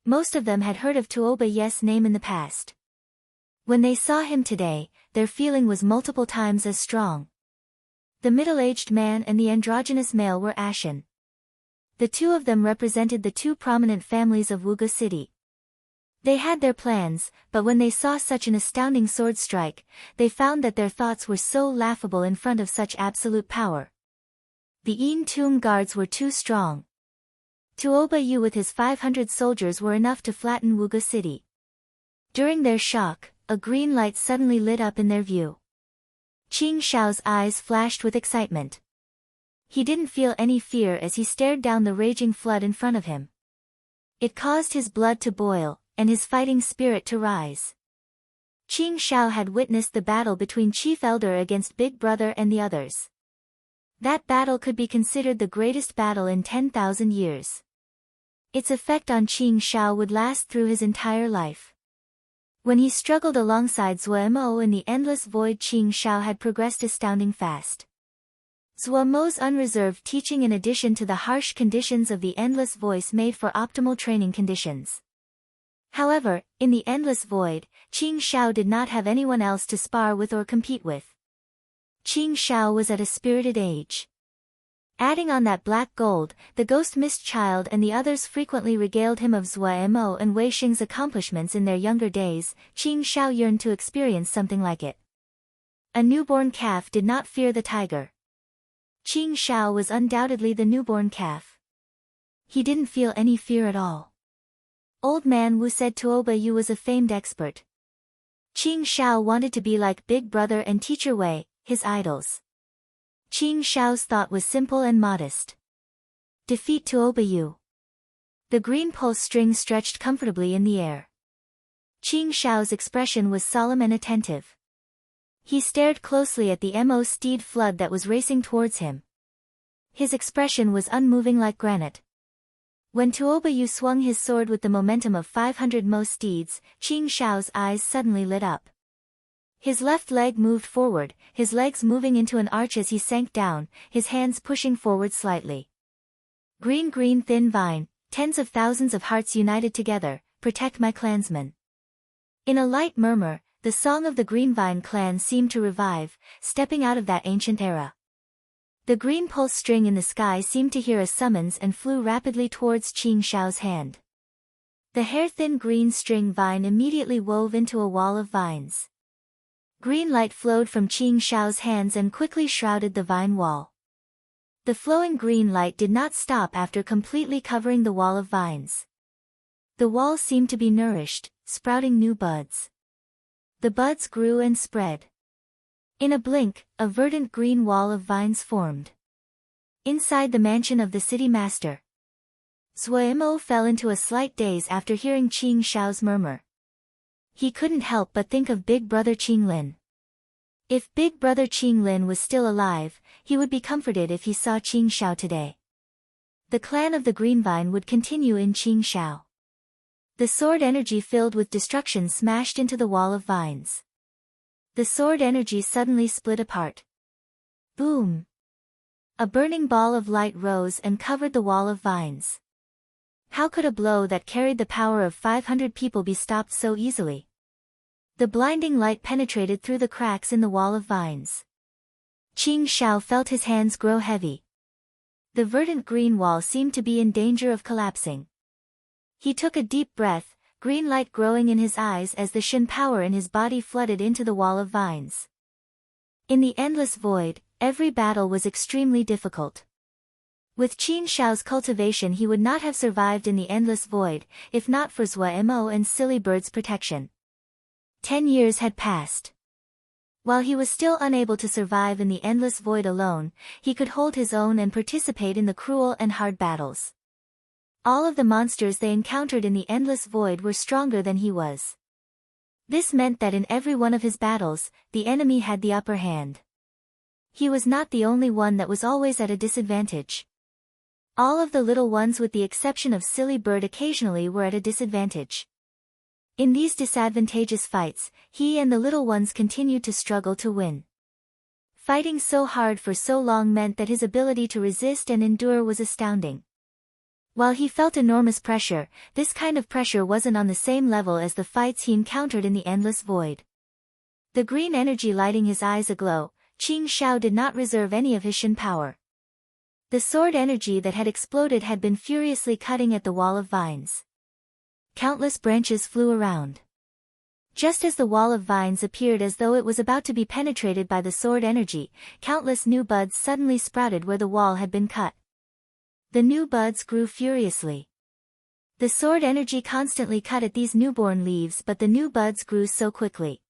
S1: Most of them had heard of Tuoba Yu's name in the past. When they saw him today, their feeling was multiple times as strong. The middle-aged man and the androgynous male were ashen. The two of them represented the two prominent families of Wuge City. They had their plans, but when they saw such an astounding sword strike, they found that their thoughts were so laughable in front of such absolute power. The Yin Tomb guards were too strong. Tuoba Yu with his 500 soldiers were enough to flatten Wuge City. During their shock, a green light suddenly lit up in their view. Qing Shao's eyes flashed with excitement. He didn't feel any fear as he stared down the raging flood in front of him. It caused his blood to boil, and his fighting spirit to rise. Qing Shao had witnessed the battle between Chief Elder against Big Brother and the others. That battle could be considered the greatest battle in 10,000 years. Its effect on Qing Shao would last through his entire life. When he struggled alongside Zhuo Mo in the endless void, Qing Shao had progressed astounding fast. Zhuo Mo's unreserved teaching in addition to the harsh conditions of the endless voice made for optimal training conditions. However, in the endless void, Qing Shao did not have anyone else to spar with or compete with. Qing Shao was at a spirited age. Adding on that black gold, the ghost mist child and the others frequently regaled him of Zhuo Mo and Wei Xing's accomplishments in their younger days. Qing Shao yearned to experience something like it. A newborn calf did not fear the tiger. Qing Shao was undoubtedly the newborn calf. He didn't feel any fear at all. Old Man Wu said Tuoba Yu was a famed expert. Qing Shao wanted to be like Big Brother and Teacher Wei, his idols. Qing Shao's thought was simple and modest. Defeat Tuoba Yu. The green pulse string stretched comfortably in the air. Qing Shao's expression was solemn and attentive. He stared closely at the Mo steed flood that was racing towards him. His expression was unmoving like granite. When Tuobayu swung his sword with the momentum of 500 Mo steeds, Qing Shao's eyes suddenly lit up. His left leg moved forward, his legs moving into an arch as he sank down, his hands pushing forward slightly. Green, green, thin vine, tens of thousands of hearts united together, protect my clansmen. In a light murmur, the song of the Greenvine clan seemed to revive, stepping out of that ancient era. The green pulse string in the sky seemed to hear a summons and flew rapidly towards Qing Shao's hand. The hair-thin green string vine immediately wove into a wall of vines. Green light flowed from Qing Shao's hands and quickly shrouded the vine wall. The flowing green light did not stop after completely covering the wall of vines. The wall seemed to be nourished, sprouting new buds. The buds grew and spread. In a blink, a verdant green wall of vines formed. Inside the mansion of the city master, Zuo fell into a slight daze after hearing Qing Shao's murmur. He couldn't help but think of Big Brother Qing Lin. If Big Brother Qing Lin was still alive, he would be comforted if he saw Qing Shao today. The clan of the Greenvine would continue in Qing Shao. The sword energy filled with destruction smashed into the wall of vines. The sword energy suddenly split apart. Boom! A burning ball of light rose and covered the wall of vines. How could a blow that carried the power of 500 people be stopped so easily? The blinding light penetrated through the cracks in the wall of vines. Qing Shao felt his hands grow heavy. The verdant green wall seemed to be in danger of collapsing. He took a deep breath, green light growing in his eyes as the Shin power in his body flooded into the wall of vines. In the endless void, every battle was extremely difficult. With Qin Shao's cultivation he would not have survived in the endless void, if not for Zuo and Silly Bird's protection. 10 years had passed. While he was still unable to survive in the endless void alone, he could hold his own and participate in the cruel and hard battles. All of the monsters they encountered in the endless void were stronger than he was. This meant that in every one of his battles, the enemy had the upper hand. He was not the only one that was always at a disadvantage. All of the little ones with the exception of Silly Bird occasionally were at a disadvantage. In these disadvantageous fights, he and the little ones continued to struggle to win. Fighting so hard for so long meant that his ability to resist and endure was astounding. While he felt enormous pressure, this kind of pressure wasn't on the same level as the fights he encountered in the endless void. The green energy lighting his eyes aglow, Qing Shao did not reserve any of his Shin power. The sword energy that had exploded had been furiously cutting at the wall of vines. Countless branches flew around. Just as the wall of vines appeared as though it was about to be penetrated by the sword energy, countless new buds suddenly sprouted where the wall had been cut. The new buds grew furiously. The sword energy constantly cut at these newborn leaves, but the new buds grew so quickly.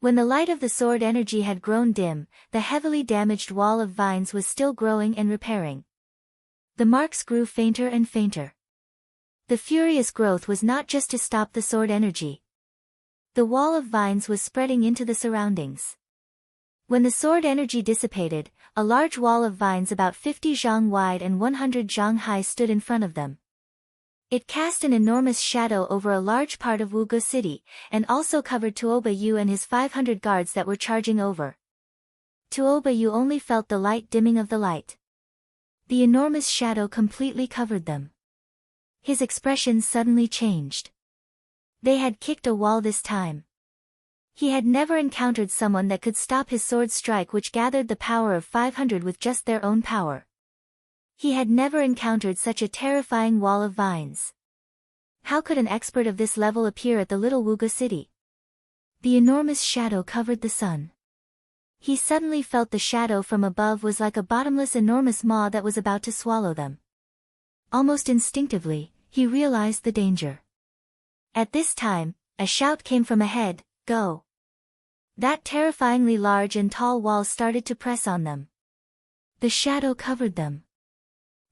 S1: When the light of the sword energy had grown dim, the heavily damaged wall of vines was still growing and repairing. The marks grew fainter and fainter. The furious growth was not just to stop the sword energy. The wall of vines was spreading into the surroundings. When the sword energy dissipated, a large wall of vines about 50 zhang wide and 100 zhang high stood in front of them. It cast an enormous shadow over a large part of Wuge City, and also covered Tuobayu and his 500 guards that were charging over. Tuobayu only felt the light dimming of the light. The enormous shadow completely covered them. His expression suddenly changed. They had kicked a wall this time. He had never encountered someone that could stop his sword strike, which gathered the power of 500 with just their own power. He had never encountered such a terrifying wall of vines. How could an expert of this level appear at the little Wuge city? The enormous shadow covered the sun. He suddenly felt the shadow from above was like a bottomless enormous maw that was about to swallow them. Almost instinctively, he realized the danger. At this time, a shout came from ahead, "Go!" That terrifyingly large and tall wall started to press on them. The shadow covered them.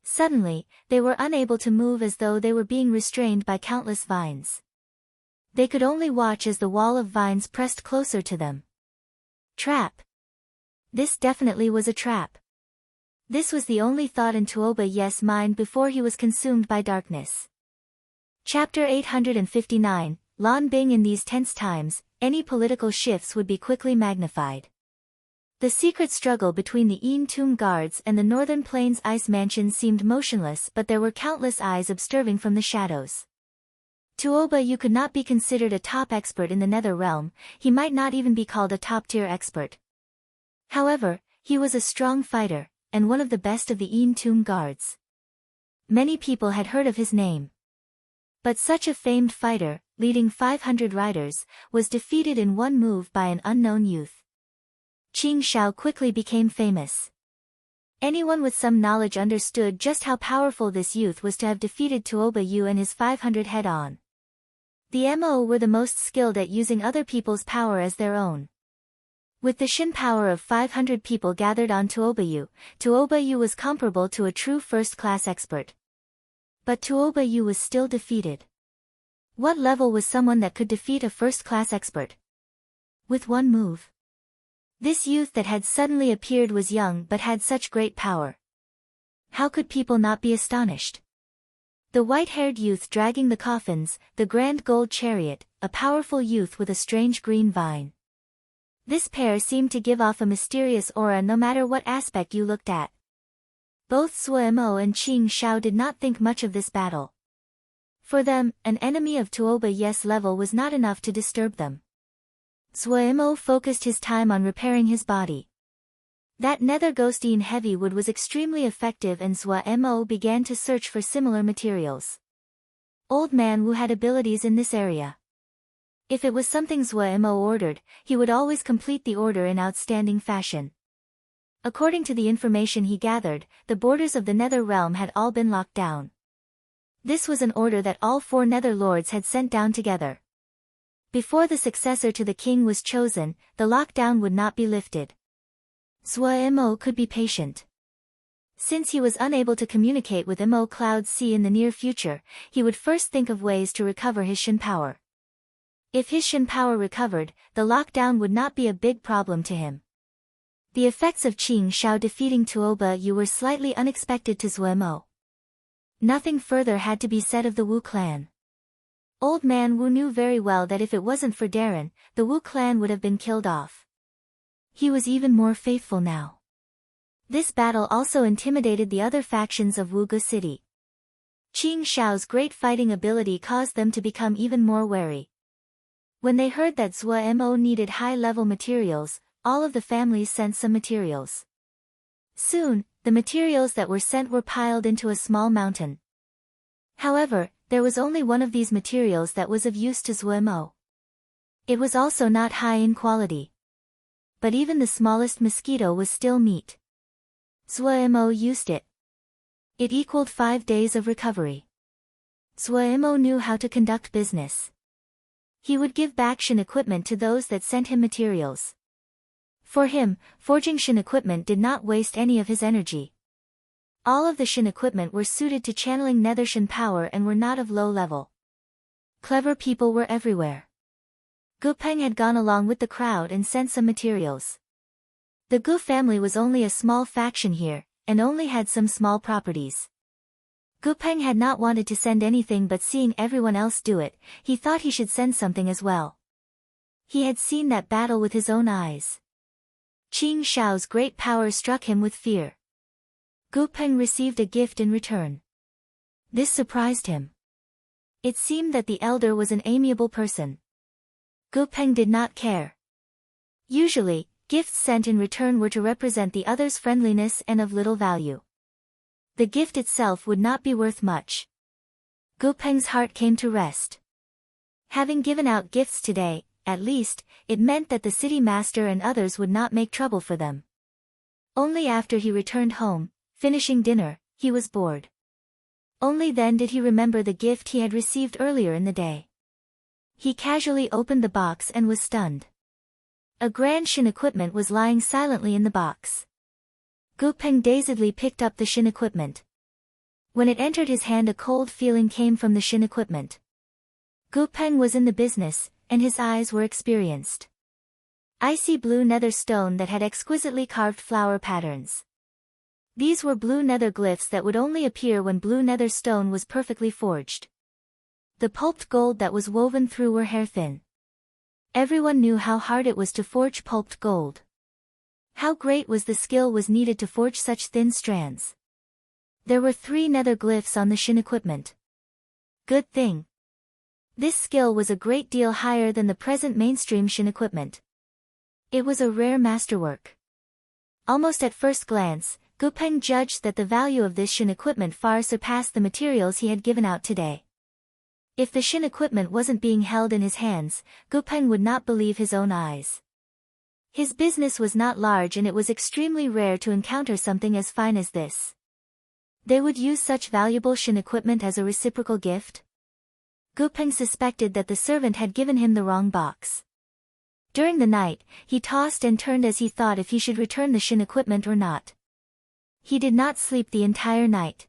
S1: Suddenly, they were unable to move as though they were being restrained by countless vines. They could only watch as the wall of vines pressed closer to them. Trap. This definitely was a trap. This was the only thought in Tuoba-Ye's mind before he was consumed by darkness. Chapter 859, Lan Bing. In these tense times, any political shifts would be quickly magnified. The secret struggle between the Yin Tomb guards and the Northern Plains Ice Mansion seemed motionless, but there were countless eyes observing from the shadows. Tuoba-Yu could not be considered a top expert in the Nether Realm, he might not even be called a top-tier expert. However, he was a strong fighter, and one of the best of the Yin Tomb guards. Many people had heard of his name. But such a famed fighter, leading 500 riders, was defeated in one move by an unknown youth. Qing Shao quickly became famous. Anyone with some knowledge understood just how powerful this youth was to have defeated Tuoba-Yu and his 500 head-on. The Mo were the most skilled at using other people's power as their own. With the Shin power of 500 people gathered on Tuoba-Yu, Tuoba-Yu was comparable to a true first-class expert. But Tuoba-Yu was still defeated. What level was someone that could defeat a first-class expert? With one move. This youth that had suddenly appeared was young but had such great power. How could people not be astonished? The white-haired youth dragging the coffins, the grand gold chariot, a powerful youth with a strange green vine. This pair seemed to give off a mysterious aura no matter what aspect you looked at. Both Sui Mo and Qing Shao did not think much of this battle. For them, an enemy of Tuoba-Ye's level was not enough to disturb them. Sui Mo focused his time on repairing his body. That nether ghostine heavy wood was extremely effective, and Sui Mo began to search for similar materials. Old Man Wu had abilities in this area. If it was something Sui Mo ordered, he would always complete the order in outstanding fashion. According to the information he gathered, the borders of the Nether Realm had all been locked down. This was an order that all 4 Nether Lords had sent down together. Before the successor to the king was chosen, the lockdown would not be lifted. Sui Mo could be patient. Since he was unable to communicate with Mo Cloud Sea in the near future, he would first think of ways to recover his Shin power. If his Shin power recovered, the lockdown would not be a big problem to him. The effects of Qing Shao defeating Tuoba-Yu were slightly unexpected to Sui Mo. Nothing further had to be said of the Wu clan. Old Man Wu knew very well that if it wasn't for Darren, the Wu clan would have been killed off. He was even more faithful now. This battle also intimidated the other factions of Wuge City. Qing Shao's great fighting ability caused them to become even more wary. When they heard that Sui Mo needed high-level materials, all of the families sent some materials. Soon, the materials that were sent were piled into a small mountain. However, there was only one of these materials that was of use to Sui Mo. It was also not high in quality. But even the smallest mosquito was still meat. Sui Mo used it. It equaled 5 days of recovery. Sui Mo knew how to conduct business. He would give back Shin equipment to those that sent him materials. For him, forging Shin equipment did not waste any of his energy. All of the Shin equipment were suited to channeling Nether Shin power and were not of low level. Clever people were everywhere. Gu Peng had gone along with the crowd and sent some materials. The Gu family was only a small faction here, and only had some small properties. Gu Peng had not wanted to send anything, but seeing everyone else do it, he thought he should send something as well. He had seen that battle with his own eyes. Qing Shao's great power struck him with fear. Gu Peng received a gift in return. This surprised him. It seemed that the elder was an amiable person. Gu Peng did not care. Usually, gifts sent in return were to represent the other's friendliness and of little value. The gift itself would not be worth much. Gu Peng's heart came to rest. Having given out gifts today, at least, it meant that the city master and others would not make trouble for them. Only after he returned home, finishing dinner, he was bored. Only then did he remember the gift he had received earlier in the day. He casually opened the box and was stunned. A grand Shin equipment was lying silently in the box. Gu Peng dazedly picked up the Shin equipment. When it entered his hand, a cold feeling came from the Shin equipment. Gupeng was in the business, and his eyes were experienced. Icy blue nether stone that had exquisitely carved flower patterns. These were blue nether glyphs that would only appear when blue nether stone was perfectly forged. The pulped gold that was woven through were hair-thin. Everyone knew how hard it was to forge pulped gold. How great was the skill was needed to forge such thin strands. There were 3 nether glyphs on the shin equipment. Good thing. This skill was a great deal higher than the present mainstream shin equipment. It was a rare masterwork. Almost at first glance, Gupeng judged that the value of this shin equipment far surpassed the materials he had given out today. If the shin equipment wasn't being held in his hands, Gupeng would not believe his own eyes. His business was not large and it was extremely rare to encounter something as fine as this. They would use such valuable shin equipment as a reciprocal gift? Gupeng suspected that the servant had given him the wrong box. During the night, he tossed and turned as he thought if he should return the shin equipment or not. He did not sleep the entire night.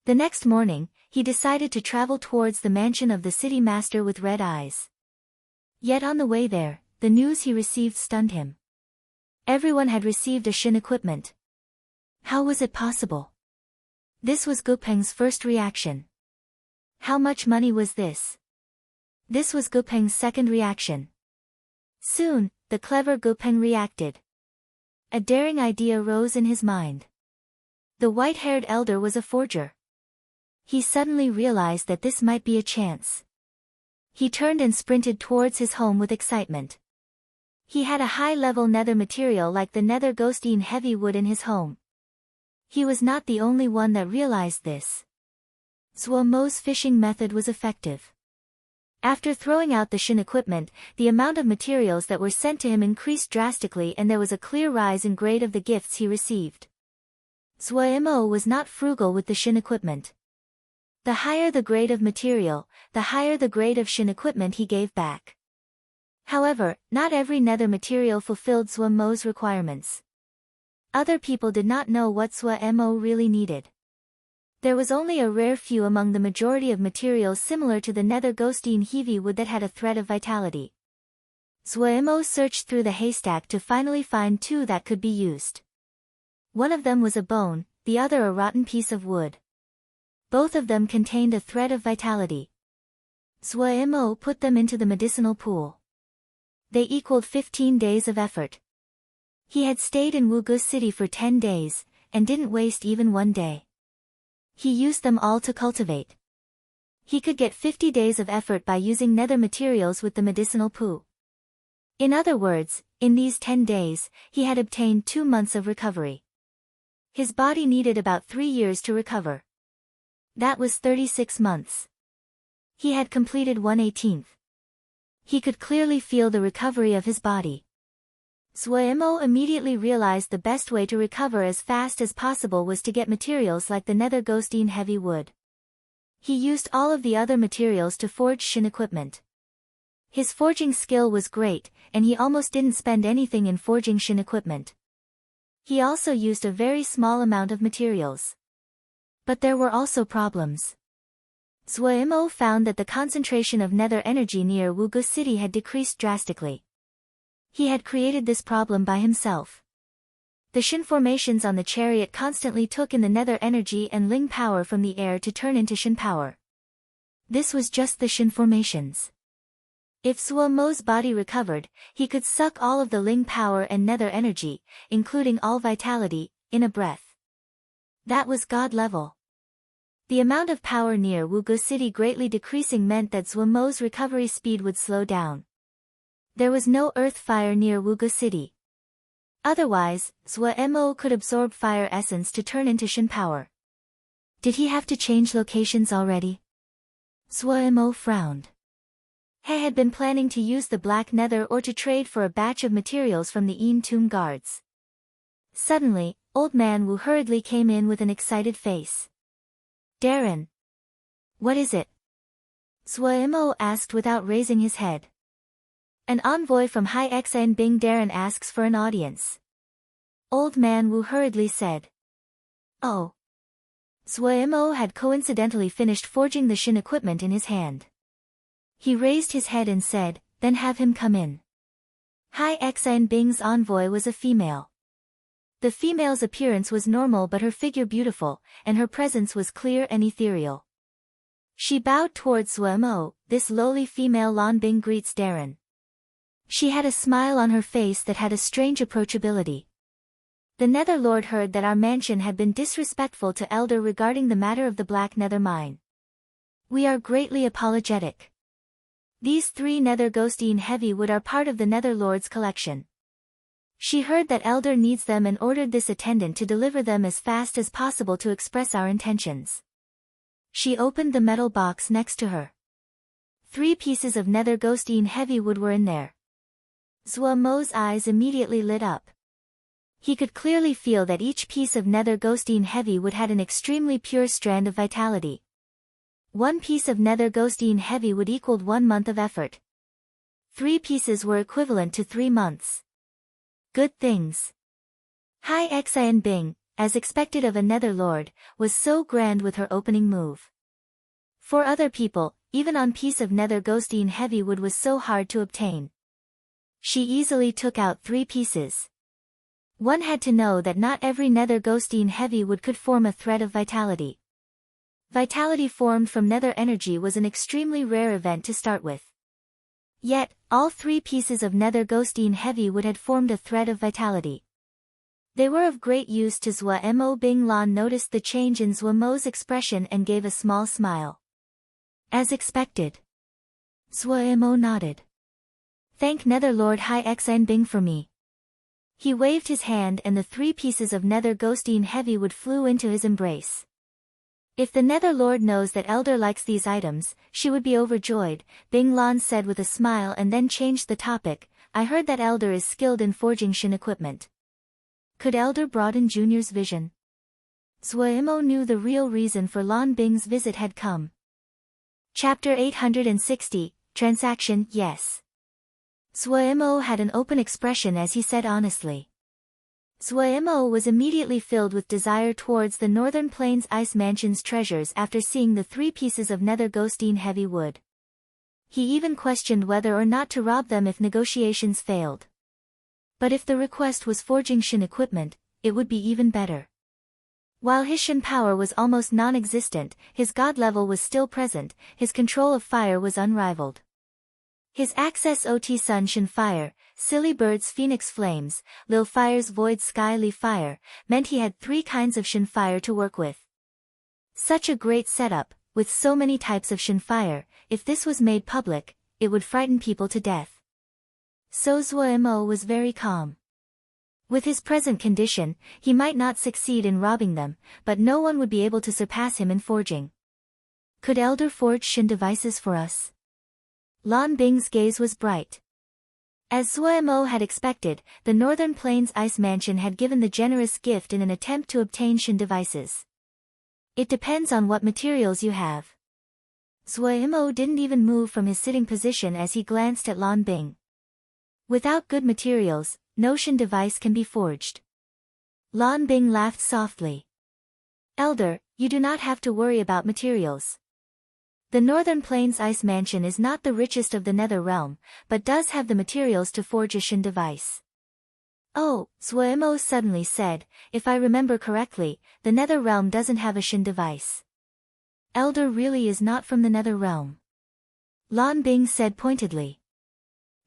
S1: The next morning, he decided to travel towards the mansion of the city master with red eyes. Yet on the way there, the news he received stunned him. Everyone had received a shin equipment. How was it possible? This was Gupeng's first reaction. How much money was this? This was Gupeng's second reaction. Soon, the clever Gupeng reacted. A daring idea rose in his mind. The white-haired elder was a forger. He suddenly realized that this might be a chance. He turned and sprinted towards his home with excitement. He had a high-level nether material like the nether ghostine heavy wood in his home. He was not the only one that realized this. Zhuo-Mo's fishing method was effective. After throwing out the shin equipment, the amount of materials that were sent to him increased drastically and there was a clear rise in grade of the gifts he received. Zhuo-Mo was not frugal with the shin equipment. The higher the grade of material, the higher the grade of shin equipment he gave back. However, not every nether material fulfilled Zhuo-Mo's requirements. Other people did not know what Zhuo-Mo really needed. There was only a rare few among the majority of materials similar to the nether ghostine heavy wood that had a thread of vitality. Zhuo-Mo searched through the haystack to finally find 2 that could be used. One of them was a bone, the other a rotten piece of wood. Both of them contained a thread of vitality. Zhuo-Mo put them into the medicinal pool. They equaled 15 days of effort. He had stayed in Wuge City for 10 days, and didn't waste even one day. He used them all to cultivate. He could get 50 days of effort by using nether materials with the medicinal poo. In other words, in these 10 days, he had obtained 2 months of recovery. His body needed about 3 years to recover. That was 36 months. He had completed 1/18. He could clearly feel the recovery of his body. Zhuo-Mo immediately realized the best way to recover as fast as possible was to get materials like the nether ghostine heavy wood. He used all of the other materials to forge shin equipment. His forging skill was great, and he almost didn't spend anything in forging shin equipment. He also used a very small amount of materials. But there were also problems. Zhuo-Mo found that the concentration of nether energy near Wuge City had decreased drastically. He had created this problem by himself. The shin formations on the chariot constantly took in the nether energy and ling power from the air to turn into shin power. This was just the shin formations. If Zhuo-Mo's body recovered, he could suck all of the ling power and nether energy, including all vitality, in a breath. That was God level. The amount of power near Wuge City greatly decreasing meant that Zhuo-Mo's recovery speed would slow down. There was no earth fire near Wuge City. Otherwise, Zhuo-Mo could absorb fire essence to turn into shin power. Did he have to change locations already? Zhuo-Mo frowned. He had been planning to use the black nether or to trade for a batch of materials from the Yin Tomb guards. Suddenly, old man Wu hurriedly came in with an excited face. Darren. What is it? Zhuo-Mo asked without raising his head. An envoy from Hai Xan Bing Darren asks for an audience. Old man Wu hurriedly said. Oh. Zhuo-Mo had coincidentally finished forging the shin equipment in his hand. He raised his head and said, "Then have him come in." Hai Xian Bing's envoy was a female. The female's appearance was normal but her figure beautiful, and her presence was clear and ethereal. She bowed towards Zuo. "This lowly female Lan Bing greets Darren." She had a smile on her face that had a strange approachability. "The Nether Lord heard that our mansion had been disrespectful to Elder regarding the matter of the Black Nether Mine. We are greatly apologetic. These 3 Nether Ghostine Heavy Wood are part of the Nether Lord's collection. She heard that Elder needs them and ordered this attendant to deliver them as fast as possible to express our intentions." She opened the metal box next to her. 3 pieces of Nether Ghostine Heavy Wood were in there. Zuo's eyes immediately lit up. He could clearly feel that each piece of Nether Ghostine Heavy Wood had an extremely pure strand of vitality. 1 piece of Nether Ghostine Heavy Wood equaled 1 month of effort. 3 pieces were equivalent to 3 months. Good things. Hai Xian Bing, as expected of a Nether Lord, was so grand with her opening move. For other people, even on piece of Nether Ghostine Heavy Wood was so hard to obtain. She easily took out 3 pieces. One had to know that not every Nether Ghostine Heavy Wood could form a thread of vitality. Vitality formed from nether energy was an extremely rare event to start with. Yet, all 3 pieces of Nether Ghostine Heavy Wood had formed a thread of vitality. They were of great use to Zuo. Bing Lan noticed the change in Zuo's expression and gave a small smile. As expected. Zuo nodded. "Thank Nether Lord Hai Xian Bing for me." He waved his hand and the 3 pieces of Nether Ghostine Heavy Wood flew into his embrace. "If the Nether Lord knows that Elder likes these items, she would be overjoyed," Bing Lan said with a smile and then changed the topic. "I heard that Elder is skilled in forging Shin equipment. Could Elder broaden Junior's vision?" Zuo knew the real reason for Lan Bing's visit had come. Chapter 860, Transaction, Yes. Zuo had an open expression as he said honestly. Zuo was immediately filled with desire towards the Northern Plains Ice Mansion's treasures after seeing the 3 pieces of Nether Ghostine Heavy Wood. He even questioned whether or not to rob them if negotiations failed. But if the request was forging Shin equipment, it would be even better. While his Shin power was almost non-existent, his god level was still present, his control of fire was unrivaled. His access Ot Sun Shin Fire, Silly Bird's Phoenix Flames, Lil Fire's Void Sky Lee Fire, meant he had 3 kinds of Shin Fire to work with. Such a great setup, with so many types of Shin Fire, if this was made public, it would frighten people to death. So Zuo was very calm. With his present condition, he might not succeed in robbing them, but no one would be able to surpass him in forging. Could Elder forge Shin devices for us? Lan Bing's gaze was bright. As Zuo had expected, the Northern Plains Ice Mansion had given the generous gift in an attempt to obtain Shin devices. It depends on what materials you have. Zuo didn't even move from his sitting position as he glanced at Lan Bing. Without good materials, no Shin device can be forged. Lan Bing laughed softly. Elder, you do not have to worry about materials. The Northern Plains Ice Mansion is not the richest of the Nether Realm, but does have the materials to forge a Shin device. Oh, Zuo suddenly said, if I remember correctly, the Nether Realm doesn't have a Shin device. Elder really is not from the Nether Realm. Lan Bing said pointedly.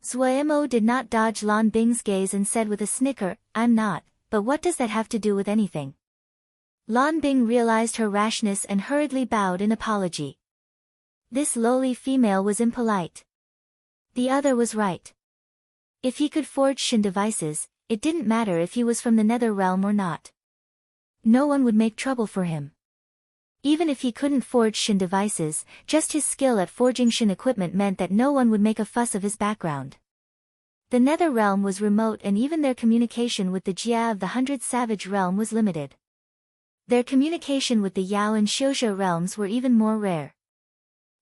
S1: Zuo did not dodge Lan Bing's gaze and said with a snicker, I'm not, but what does that have to do with anything? Lan Bing realized her rashness and hurriedly bowed in apology. This lowly female was impolite. The other was right. If he could forge Shin devices, it didn't matter if he was from the Nether Realm or not. No one would make trouble for him. Even if he couldn't forge Shin devices, just his skill at forging Shin equipment meant that no one would make a fuss of his background. The Nether Realm was remote and even their communication with the Jia of the 100 Savage Realm was limited. Their communication with the Yao and Xiuzhou realms were even more rare.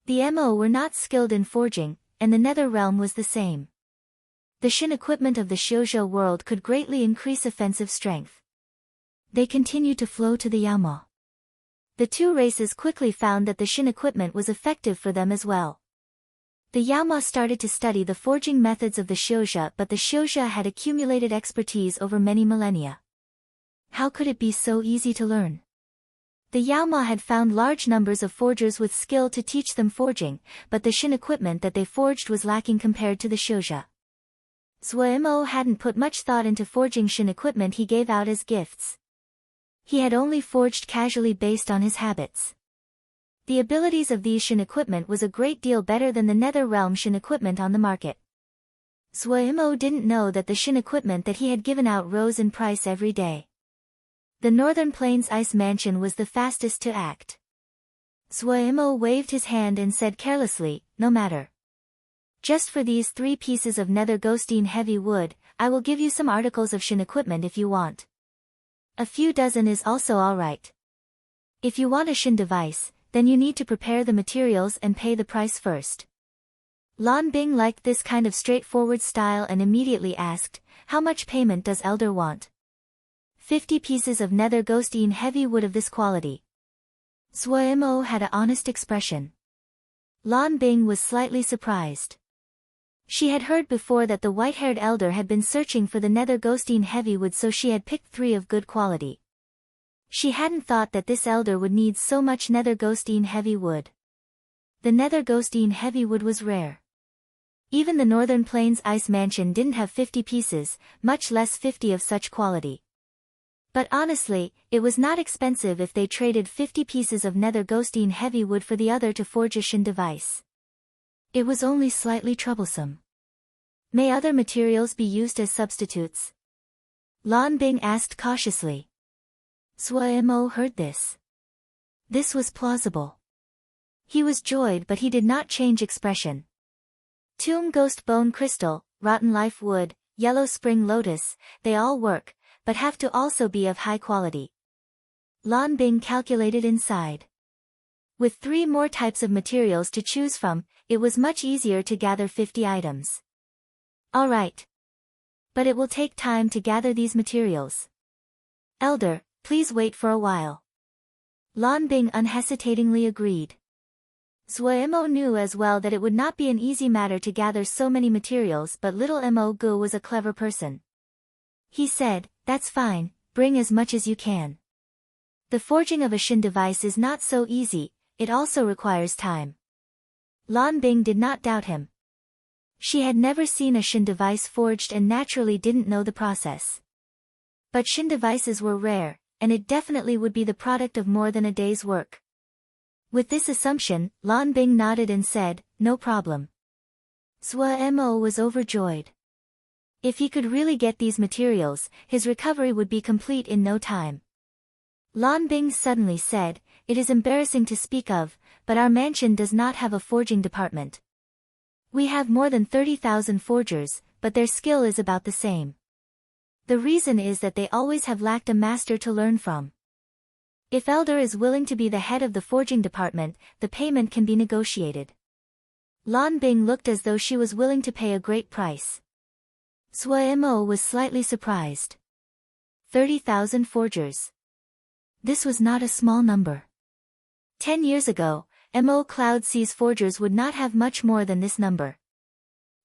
S1: The Mo were not skilled in forging, and the Nether Realm was the same. The Shin equipment of the Xiuzhou world could greatly increase offensive strength. They continued to flow to the Yaoma. The 2 races quickly found that the Shin equipment was effective for them as well. The Yaoma started to study the forging methods of the Xiuzha, but the Xiuzha had accumulated expertise over many millennia. How could it be so easy to learn? The Yaoma had found large numbers of forgers with skill to teach them forging, but the Shin equipment that they forged was lacking compared to the Xiuzha. Zuomo hadn't put much thought into forging Shin equipment he gave out as gifts. He had only forged casually based on his habits. The abilities of these Shin equipment was a great deal better than the Nether Realm Shin equipment on the market. Zuomo didn't know that the Shin equipment that he had given out rose in price every day. The Northern Plains Ice Mansion was the fastest to act. Zuomo waved his hand and said carelessly, "No matter. Just for these 3 pieces of nether ghostine heavy wood, I will give you some articles of Shin equipment if you want. A few dozen is also alright. If you want a Shin device, then you need to prepare the materials and pay the price first." Lan Bing liked this kind of straightforward style and immediately asked, "How much payment does Elder want?" 50 pieces of nether ghostine heavy wood of this quality. Zuomo had an honest expression. Lan Bing was slightly surprised. She had heard before that the white-haired elder had been searching for the nether ghostine heavy wood, so she had picked 3 of good quality. She hadn't thought that this elder would need so much nether ghostine heavy wood. The nether ghostine heavy wood was rare. Even the Northern Plains Ice Mansion didn't have 50 pieces, much less 50 of such quality. But honestly, it was not expensive if they traded 50 pieces of nether ghostine heavy wood for the other to forge a Shin device. It was only slightly troublesome. May other materials be used as substitutes? Lan Bing asked cautiously. Zuomo heard this. This was plausible. He was joyed, but he did not change expression. Tomb Ghost Bone Crystal, Rotten Life Wood, Yellow Spring Lotus, they all work, but have to also be of high quality. Lan Bing calculated inside. With 3 more types of materials to choose from, it was much easier to gather 50 items. Alright. But it will take time to gather these materials. Elder, please wait for a while. Lan Bing unhesitatingly agreed. Zuomo knew as well that it would not be an easy matter to gather so many materials, but little Mo Gu was a clever person. He said, "That's fine, bring as much as you can. The forging of a Shin device is not so easy, it also requires time." Lan Bing did not doubt him. She had never seen a Shin device forged and naturally didn't know the process. But Shin devices were rare, and it definitely would be the product of more than a day's work. With this assumption, Lan Bing nodded and said, "No problem." Zuomo was overjoyed. If he could really get these materials, his recovery would be complete in no time. Lan Bing suddenly said, "It is embarrassing to speak of, but our mansion does not have a forging department. We have more than 30,000 forgers, but their skill is about the same. The reason is that they always have lacked a master to learn from. If Elder is willing to be the head of the forging department, the payment can be negotiated." Lan Bing looked as though she was willing to pay a great price. Zuomo was slightly surprised. 30,000 forgers. This was not a small number. 10 years ago, Mo Cloud C's forgers would not have much more than this number.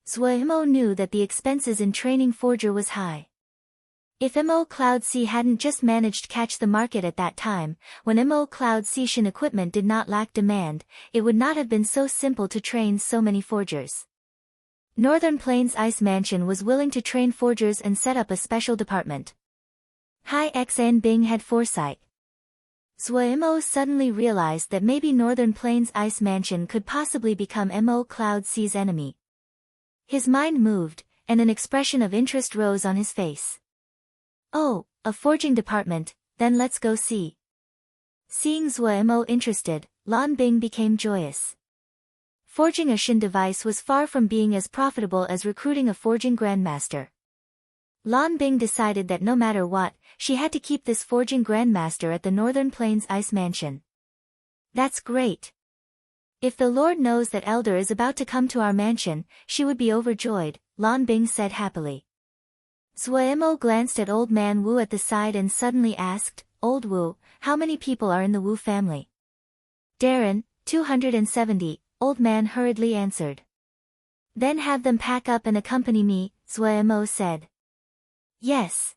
S1: Zuomo knew that the expenses in training forger was high. If Mo Cloud C hadn't just managed to catch the market at that time, when Mo Cloud C Shin equipment did not lack demand, it would not have been so simple to train so many forgers. Northern Plains Ice Mansion was willing to train forgers and set up a special department. Hai Xan Bing had foresight. Zuomo suddenly realized that maybe Northern Plains Ice Mansion could possibly become Mo Cloud C's enemy. His mind moved, and an expression of interest rose on his face. "Oh, a forging department, then let's go see." Seeing Zuomo interested, Lan Bing became joyous. Forging a Shin device was far from being as profitable as recruiting a forging grandmaster. Lan Bing decided that no matter what, she had to keep this forging grandmaster at the Northern Plains Ice Mansion. "That's great. If the Lord knows that Elder is about to come to our mansion, she would be overjoyed," Lan Bing said happily. Zuomo glanced at Old Man Wu at the side and suddenly asked, "Old Wu, how many people are in the Wu family?" "Darren, 270, Old Man hurriedly answered. Then have them pack up and accompany me, Zuemo said. Yes.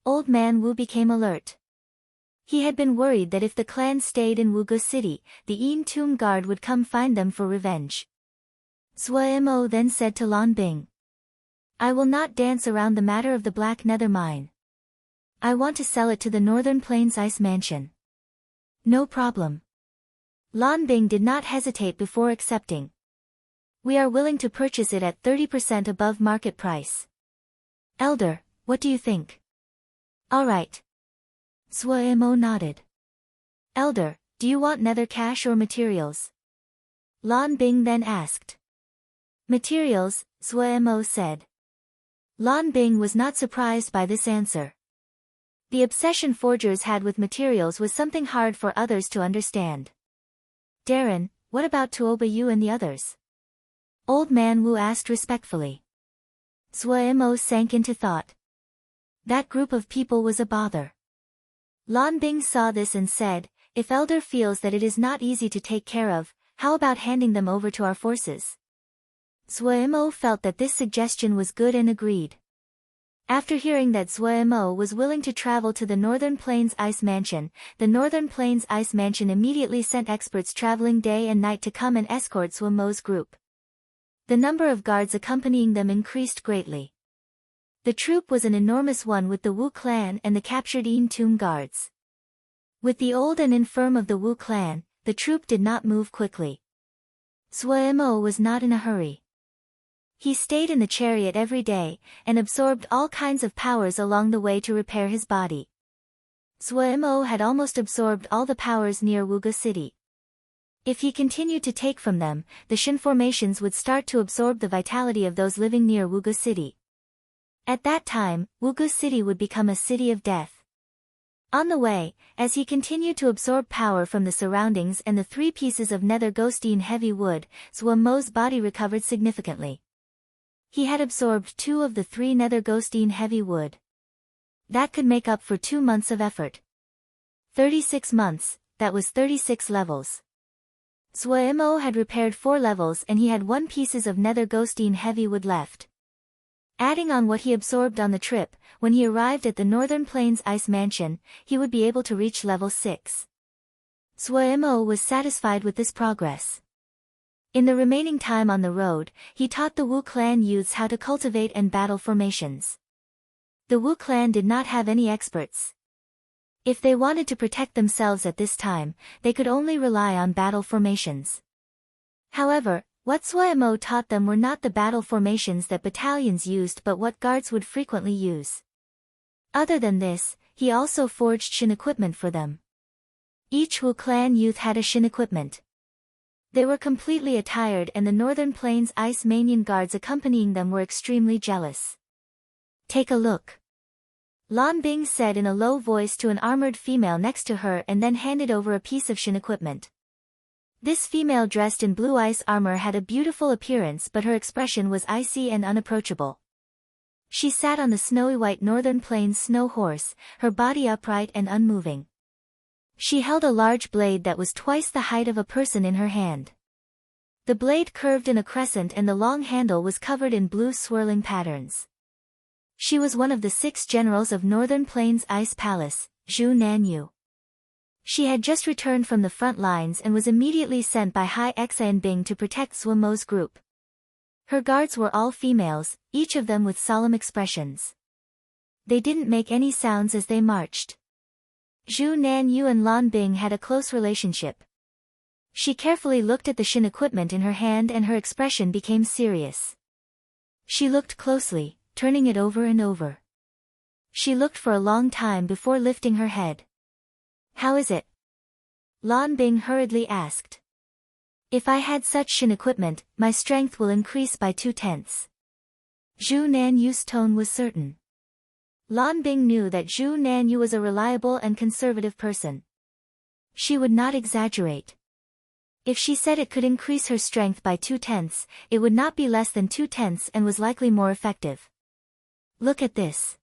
S1: Old Man Wu became alert. He had been worried that if the clan stayed in Wugo City, the Yin Tomb Guard would come find them for revenge. Zuemo then said to Lan Bing, I will not dance around the matter of the Black Nether Mine. I want to sell it to the Northern Plains Ice Mansion. No problem. Lan Bing did not hesitate before accepting. We are willing to purchase it at 30% above market price. Elder, what do you think? All right. Zuemo nodded. Elder, do you want nether cash or materials? Lan Bing then asked. Materials, Zuemo said. Lan Bing was not surprised by this answer. The obsession forgers had with materials was something hard for others to understand. Darren, what about Tuoba Yu and the others? Old Man Wu asked respectfully. Zuemo sank into thought. That group of people was a bother. Lan Bing saw this and said, if Elder feels that it is not easy to take care of, how about handing them over to our forces? Zuemo felt that this suggestion was good and agreed. After hearing that Zuemo was willing to travel to the Northern Plains Ice Mansion, the Northern Plains Ice Mansion immediately sent experts traveling day and night to come and escort Zuemo's group. The number of guards accompanying them increased greatly. The troop was an enormous one with the Wu clan and the captured Yin Tomb guards. With the old and infirm of the Wu clan, the troop did not move quickly. Zuemo was not in a hurry. He stayed in the chariot every day, and absorbed all kinds of powers along the way to repair his body. Zuemo had almost absorbed all the powers near Wugo City. If he continued to take from them, the Shin formations would start to absorb the vitality of those living near Wugo City. At that time, Wugo City would become a city of death. On the way, as he continued to absorb power from the surroundings and the 3 pieces of nether ghostine heavy wood, Zuemo's body recovered significantly. He had absorbed 2 of the 3 nether ghostine heavy wood. That could make up for 2 months of effort. 36 months, that was 36 levels. Zuemo had repaired 4 levels and he had 1 pieces of nether ghostine heavy wood left. Adding on what he absorbed on the trip, when he arrived at the Northern Plains Ice Mansion, he would be able to reach level 6. Zuemo was satisfied with this progress. In the remaining time on the road, he taught the Wu clan youths how to cultivate and battle formations. The Wu clan did not have any experts. If they wanted to protect themselves at this time, they could only rely on battle formations. However, what Zuemo taught them were not the battle formations that battalions used but what guards would frequently use. Other than this, he also forged Shin equipment for them. Each Wu clan youth had a Shin equipment. They were completely attired and the Northern Plains Ice Manian guards accompanying them were extremely jealous. Take a look. Lan Bing said in a low voice to an armored female next to her and then handed over a piece of Shin equipment. This female dressed in blue ice armor had a beautiful appearance but her expression was icy and unapproachable. She sat on the snowy white Northern Plains snow horse, her body upright and unmoving. She held a large blade that was twice the height of a person in her hand. The blade curved in a crescent and the long handle was covered in blue swirling patterns. She was one of the 6 generals of Northern Plains Ice Palace, Zhu Nanyu. She had just returned from the front lines and was immediately sent by Hai Xan Bing to protect Zuemo's group. Her guards were all females, each of them with solemn expressions. They didn't make any sounds as they marched. Zhu Nanyu and Lan Bing had a close relationship. She carefully looked at the Shin equipment in her hand and her expression became serious. She looked closely, turning it over and over. She looked for a long time before lifting her head. How is it? Lan Bing hurriedly asked. If I had such Shin equipment, my strength will increase by 2/10. Zhu Nanyu's tone was certain. Lan Bing knew that Zhu Nanyu was a reliable and conservative person. She would not exaggerate. If she said it could increase her strength by 2/10, it would not be less than 2/10 and was likely more effective. Look at this.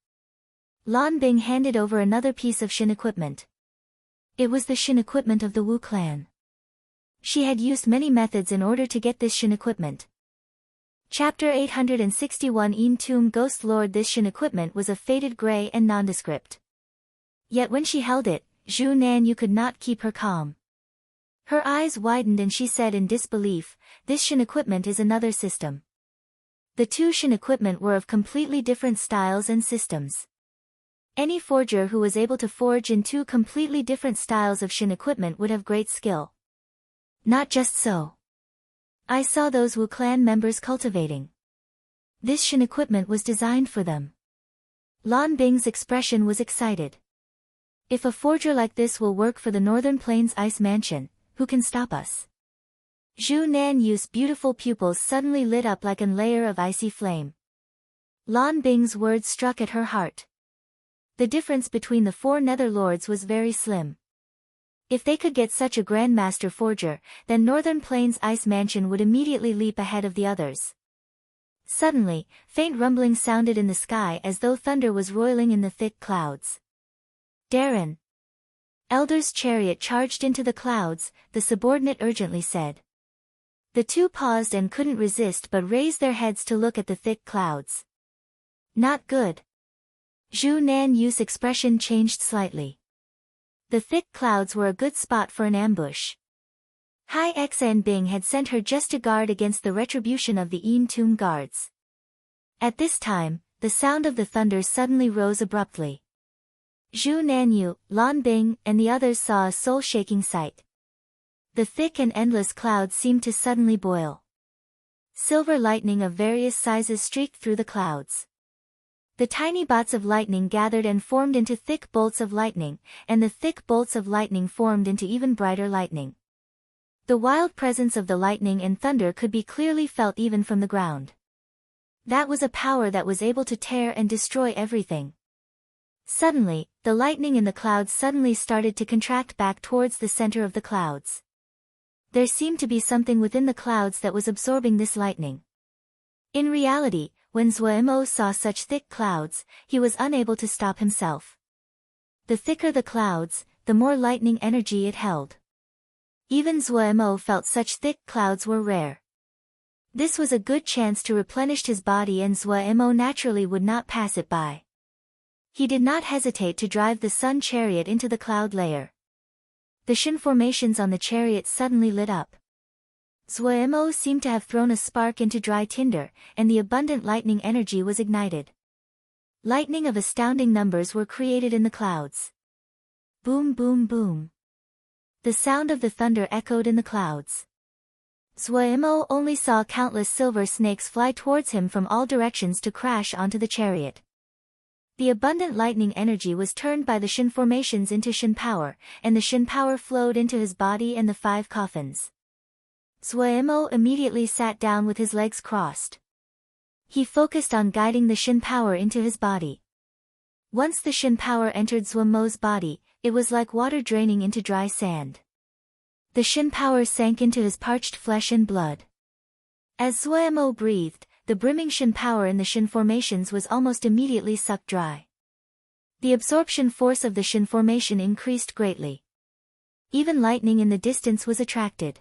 S1: Lan Bing handed over another piece of Shin equipment. It was the Shin equipment of the Wu clan. She had used many methods in order to get this Shin equipment. Chapter 861 Een Tomb Ghost Lord. This Shin equipment was of faded gray and nondescript. Yet when she held it, Zhu Nanyu could not keep her calm. Her eyes widened and she said in disbelief, "This Shin equipment is another system." The two Shin equipment were of completely different styles and systems. Any forger who was able to forge in two completely different styles of Shin equipment would have great skill. Not just so. I saw those Wu clan members cultivating. This Shin equipment was designed for them. Lan Bing's expression was excited. If a forger like this will work for the Northern Plains Ice Mansion, who can stop us? Zhu Nanyu's beautiful pupils suddenly lit up like an layer of icy flame. Lan Bing's words struck at her heart. The difference between the four Nether Lords was very slim. If they could get such a Grandmaster forger, then Northern Plains Ice Mansion would immediately leap ahead of the others. Suddenly, faint rumbling sounded in the sky as though thunder was roiling in the thick clouds. Darren. Elder's chariot charged into the clouds, the subordinate urgently said. The two paused and couldn't resist but raised their heads to look at the thick clouds. Not good. Zhu Nanyu's expression changed slightly. The thick clouds were a good spot for an ambush. Hai Xan Bing had sent her just to guard against the retribution of the Een Tomb guards. At this time, the sound of the thunder suddenly rose abruptly. Zhu Nanyu, Lan Bing, and the others saw a soul-shaking sight. The thick and endless clouds seemed to suddenly boil. Silver lightning of various sizes streaked through the clouds. The tiny bots of lightning gathered and formed into thick bolts of lightning, and the thick bolts of lightning formed into even brighter lightning. The wild presence of the lightning and thunder could be clearly felt even from the ground. That was a power that was able to tear and destroy everything. Suddenly, the lightning in the clouds suddenly started to contract back towards the center of the clouds. There seemed to be something within the clouds that was absorbing this lightning. In reality, when Zuemo saw such thick clouds, he was unable to stop himself. The thicker the clouds, the more lightning energy it held. Even Zuemo felt such thick clouds were rare. This was a good chance to replenish his body and Zuemo naturally would not pass it by. He did not hesitate to drive the sun chariot into the cloud layer. The Shin formations on the chariot suddenly lit up. Zuemo seemed to have thrown a spark into dry tinder, and the abundant lightning energy was ignited. Lightning of astounding numbers were created in the clouds. Boom boom boom. The sound of the thunder echoed in the clouds. Zuemo only saw countless silver snakes fly towards him from all directions to crash onto the chariot. The abundant lightning energy was turned by the Shin formations into Shin power, and the Shin power flowed into his body and the 5 coffins. Zuemo immediately sat down with his legs crossed. He focused on guiding the Shin power into his body. Once the Shin power entered Zuemo's body, it was like water draining into dry sand. The Shin power sank into his parched flesh and blood. As Zuemo breathed, the brimming Shin power in the Shin formations was almost immediately sucked dry. The absorption force of the Shin formation increased greatly. Even lightning in the distance was attracted.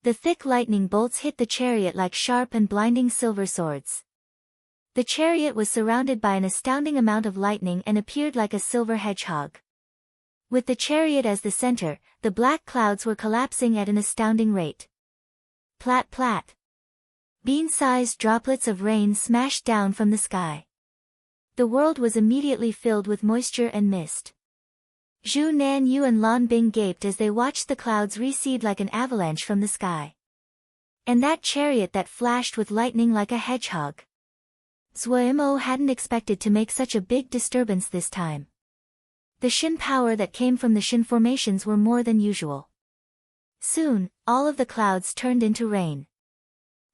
S1: The thick lightning bolts hit the chariot like sharp and blinding silver swords. The chariot was surrounded by an astounding amount of lightning and appeared like a silver hedgehog. With the chariot as the center, the black clouds were collapsing at an astounding rate. Plat plat. Bean-sized droplets of rain smashed down from the sky. The world was immediately filled with moisture and mist. Zhu Nanyu and Lan Bing gaped as they watched the clouds recede like an avalanche from the sky. And that chariot that flashed with lightning like a hedgehog. Zuemo hadn't expected to make such a big disturbance this time. The Shin power that came from the Shin formations were more than usual. Soon, all of the clouds turned into rain.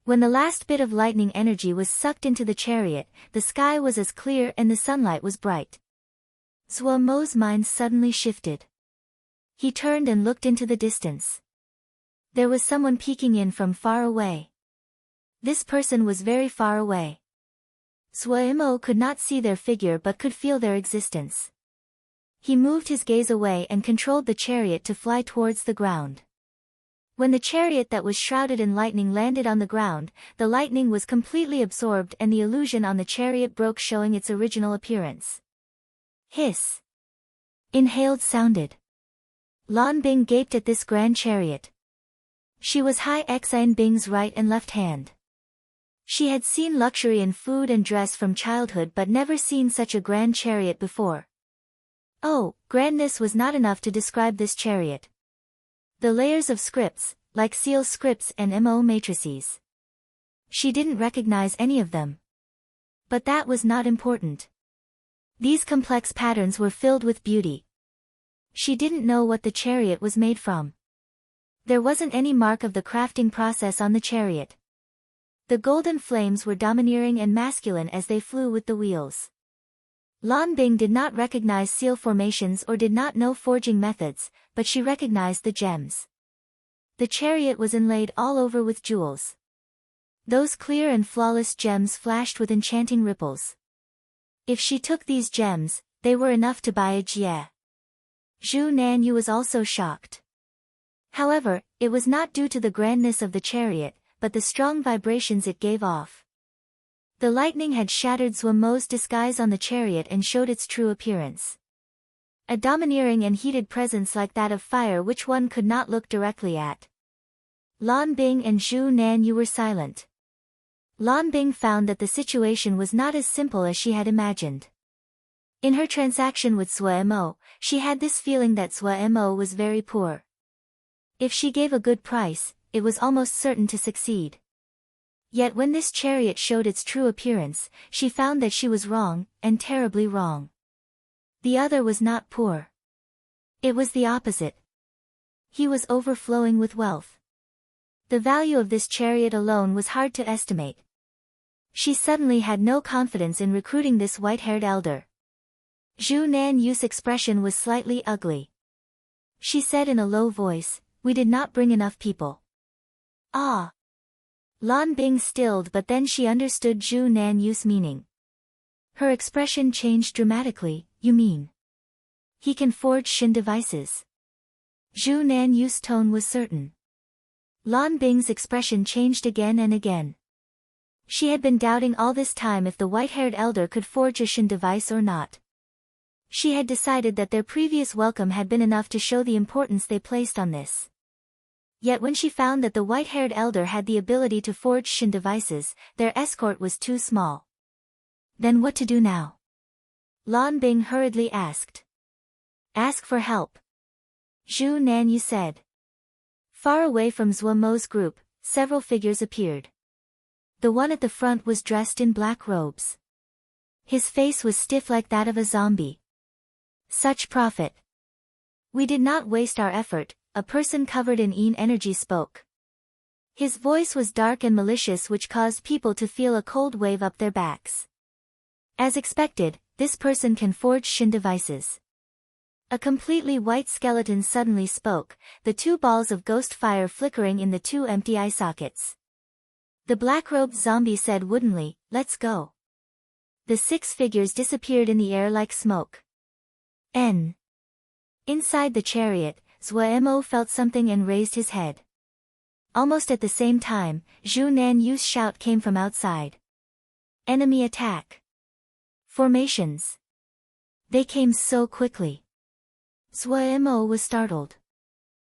S1: When the last bit of lightning energy was sucked into the chariot, the sky was as clear and the sunlight was bright. Zuemo's mind suddenly shifted. He turned and looked into the distance. There was someone peeking in from far away. This person was very far away. Zuemo could not see their figure but could feel their existence. He moved his gaze away and controlled the chariot to fly towards the ground. When the chariot that was shrouded in lightning landed on the ground, the lightning was completely absorbed and the illusion on the chariot broke, showing its original appearance. Hiss! Inhaled sounded. Lan Bing gaped at this grand chariot. She was Hai Xin Bing's right and left hand. She had seen luxury in food and dress from childhood but never seen such a grand chariot before. Oh, grandness was not enough to describe this chariot. The layers of scripts, like seal scripts and MO matrices. She didn't recognize any of them. But that was not important. These complex patterns were filled with beauty. She didn't know what the chariot was made from. There wasn't any mark of the crafting process on the chariot. The golden flames were domineering and masculine as they flew with the wheels. Lan Bing did not recognize seal formations or did not know forging methods, but she recognized the gems. The chariot was inlaid all over with jewels. Those clear and flawless gems flashed with enchanting ripples. If she took these gems, they were enough to buy a jie. Zhu Nanyu was also shocked. However, it was not due to the grandness of the chariot, but the strong vibrations it gave off. The lightning had shattered Zuomo's disguise on the chariot and showed its true appearance. A domineering and heated presence like that of fire which one could not look directly at. Lan Bing and Zhu Nanyu were silent. Lan Bing found that the situation was not as simple as she had imagined. In her transaction with Zuo, she had this feeling that Zuo was very poor. If she gave a good price, it was almost certain to succeed. Yet when this chariot showed its true appearance, she found that she was wrong, and terribly wrong. The other was not poor. It was the opposite. He was overflowing with wealth. The value of this chariot alone was hard to estimate. She suddenly had no confidence in recruiting this white-haired elder. Zhu Nanyu's expression was slightly ugly. She said in a low voice, "We did not bring enough people." Ah! Lan Bing stilled, but then she understood Zhu Nanyu's meaning. Her expression changed dramatically. "You mean he can forge Shin devices?" Zhu Nanyu's tone was certain. Lan Bing's expression changed again and again. She had been doubting all this time if the white-haired elder could forge a Shin device or not. She had decided that their previous welcome had been enough to show the importance they placed on this. Yet when she found that the white-haired elder had the ability to forge Shin devices, their escort was too small. Then what to do now? Lan Bing hurriedly asked. "Ask for help," Zhu Nanyu said. Far away from Zuomo's group, several figures appeared. The one at the front was dressed in black robes. His face was stiff like that of a zombie. "Such profit. We did not waste our effort," a person covered in Yin energy spoke. His voice was dark and malicious, which caused people to feel a cold wave up their backs. As expected, this person can forge Shin devices. A completely white skeleton suddenly spoke, the two balls of ghost fire flickering in the two empty eye sockets. The black-robed zombie said woodenly, "Let's go." The 6 figures disappeared in the air like smoke. Inside the chariot, Zuo felt something and raised his head. Almost at the same time, Zhu Nanyu's shout came from outside. "Enemy attack! Formations!" They came so quickly. Zuo was startled.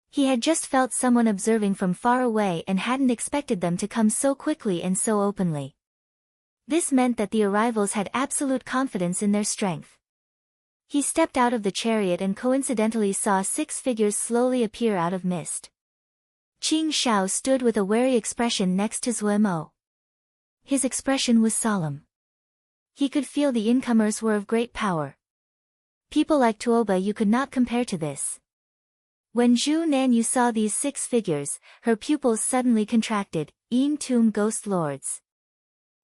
S1: He had just felt someone observing from far away and hadn't expected them to come so quickly and so openly. This meant that the arrivals had absolute confidence in their strength. He stepped out of the chariot and coincidentally saw 6 figures slowly appear out of mist. Qing Shao stood with a wary expression next to Zuo. His expression was solemn. He could feel the incomers were of great power. People like Tuoba you could not compare to this. When Zhu Nanyu saw these 6 figures, her pupils suddenly contracted, "Yin Tomb Ghost Lords."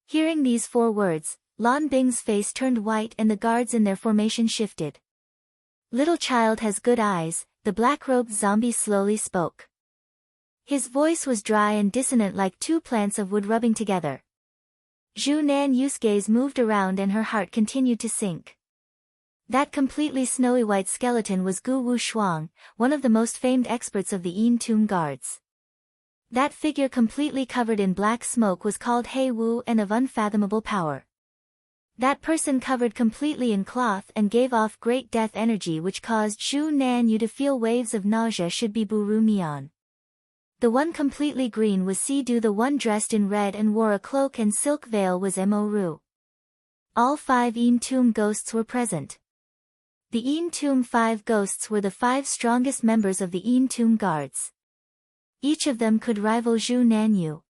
S1: Hearing these 4 words, Lan Bing's face turned white and the guards in their formation shifted. "Little child has good eyes," the black-robed zombie slowly spoke. His voice was dry and dissonant like 2 plants of wood rubbing together. Zhu Nanyu's gaze moved around and her heart continued to sink. That completely snowy white skeleton was Gu Wu Shuang, one of the most famed experts of the Yin Tomb guards. That figure completely covered in black smoke was called He Wu and of unfathomable power. That person covered completely in cloth and gave off great death energy which caused Zhu Nanyu to feel waves of nausea should be Buru Mian. The one completely green was Si Du, the one dressed in red and wore a cloak and silk veil was Mo Ru. All 5 Yin Tomb ghosts were present. The Yin Tomb 5 ghosts were the 5 strongest members of the Yin Tomb guards. Each of them could rival Zhu Nanyu.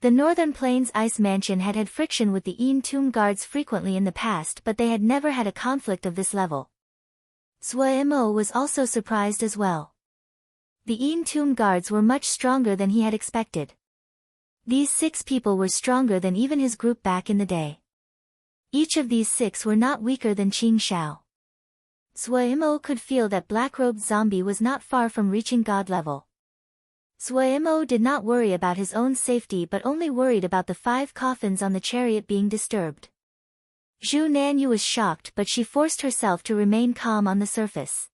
S1: The Northern Plains Ice Mansion had had friction with the Yin Tomb guards frequently in the past, but they had never had a conflict of this level. Zhuo Mo was also surprised as well. The Yin Tomb guards were much stronger than he had expected. These 6 people were stronger than even his group back in the day. Each of these 6 were not weaker than Qing Shao. Zhuo Mo could feel that black-robed zombie was not far from reaching god level. Zhuo Mo did not worry about his own safety but only worried about the 5 coffins on the chariot being disturbed. Zhu Nanyu was shocked but she forced herself to remain calm on the surface.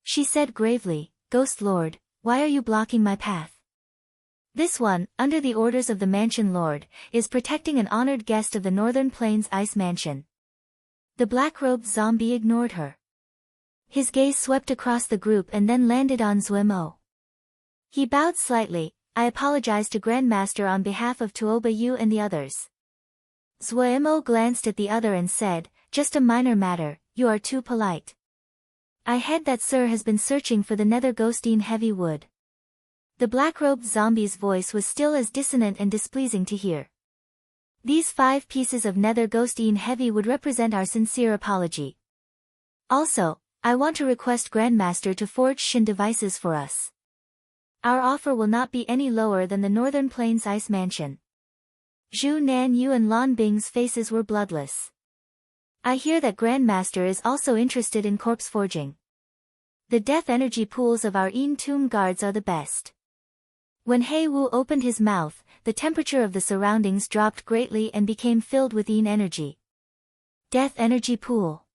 S1: She said gravely, "Ghost Lord, why are you blocking my path? This one, under the orders of the Mansion Lord, is protecting an honored guest of the Northern Plains Ice Mansion." The black-robed zombie ignored her. His gaze swept across the group and then landed on Zhuo Mo. He bowed slightly. "I apologize to Grandmaster on behalf of Tuoba Yu and the others." Zhuo Mo glanced at the other and said, "Just a minor matter, you are too polite. I heard that Sir has been searching for the nether ghostine heavy wood." The black-robed zombie's voice was still as dissonant and displeasing to hear. "These 5 pieces of nether ghostine heavy would represent our sincere apology. Also, I want to request Grandmaster to forge Shin devices for us. Our offer will not be any lower than the Northern Plains Ice Mansion." Zhu Nanyu and Lan Bing's faces were bloodless. "I hear that Grandmaster is also interested in corpse forging. The death energy pools of our Yin Tomb guards are the best." When He Wu opened his mouth, the temperature of the surroundings dropped greatly and became filled with Yin energy. Death energy pool.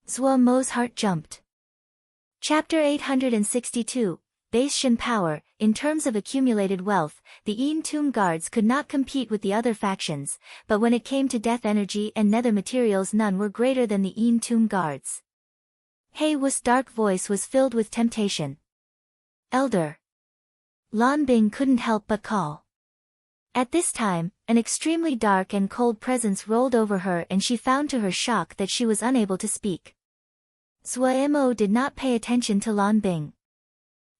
S1: Zhuo Mo's heart jumped. Chapter 862, Base Shin Power. In terms of accumulated wealth, the Yin Tomb guards could not compete with the other factions, but when it came to death energy and nether materials none were greater than the Yin Tomb guards. He Wu's dark voice was filled with temptation. "Elder." Lan Bing couldn't help but call. At this time, an extremely dark and cold presence rolled over her and she found to her shock that she was unable to speak. Zhuo Mo did not pay attention to Lan Bing.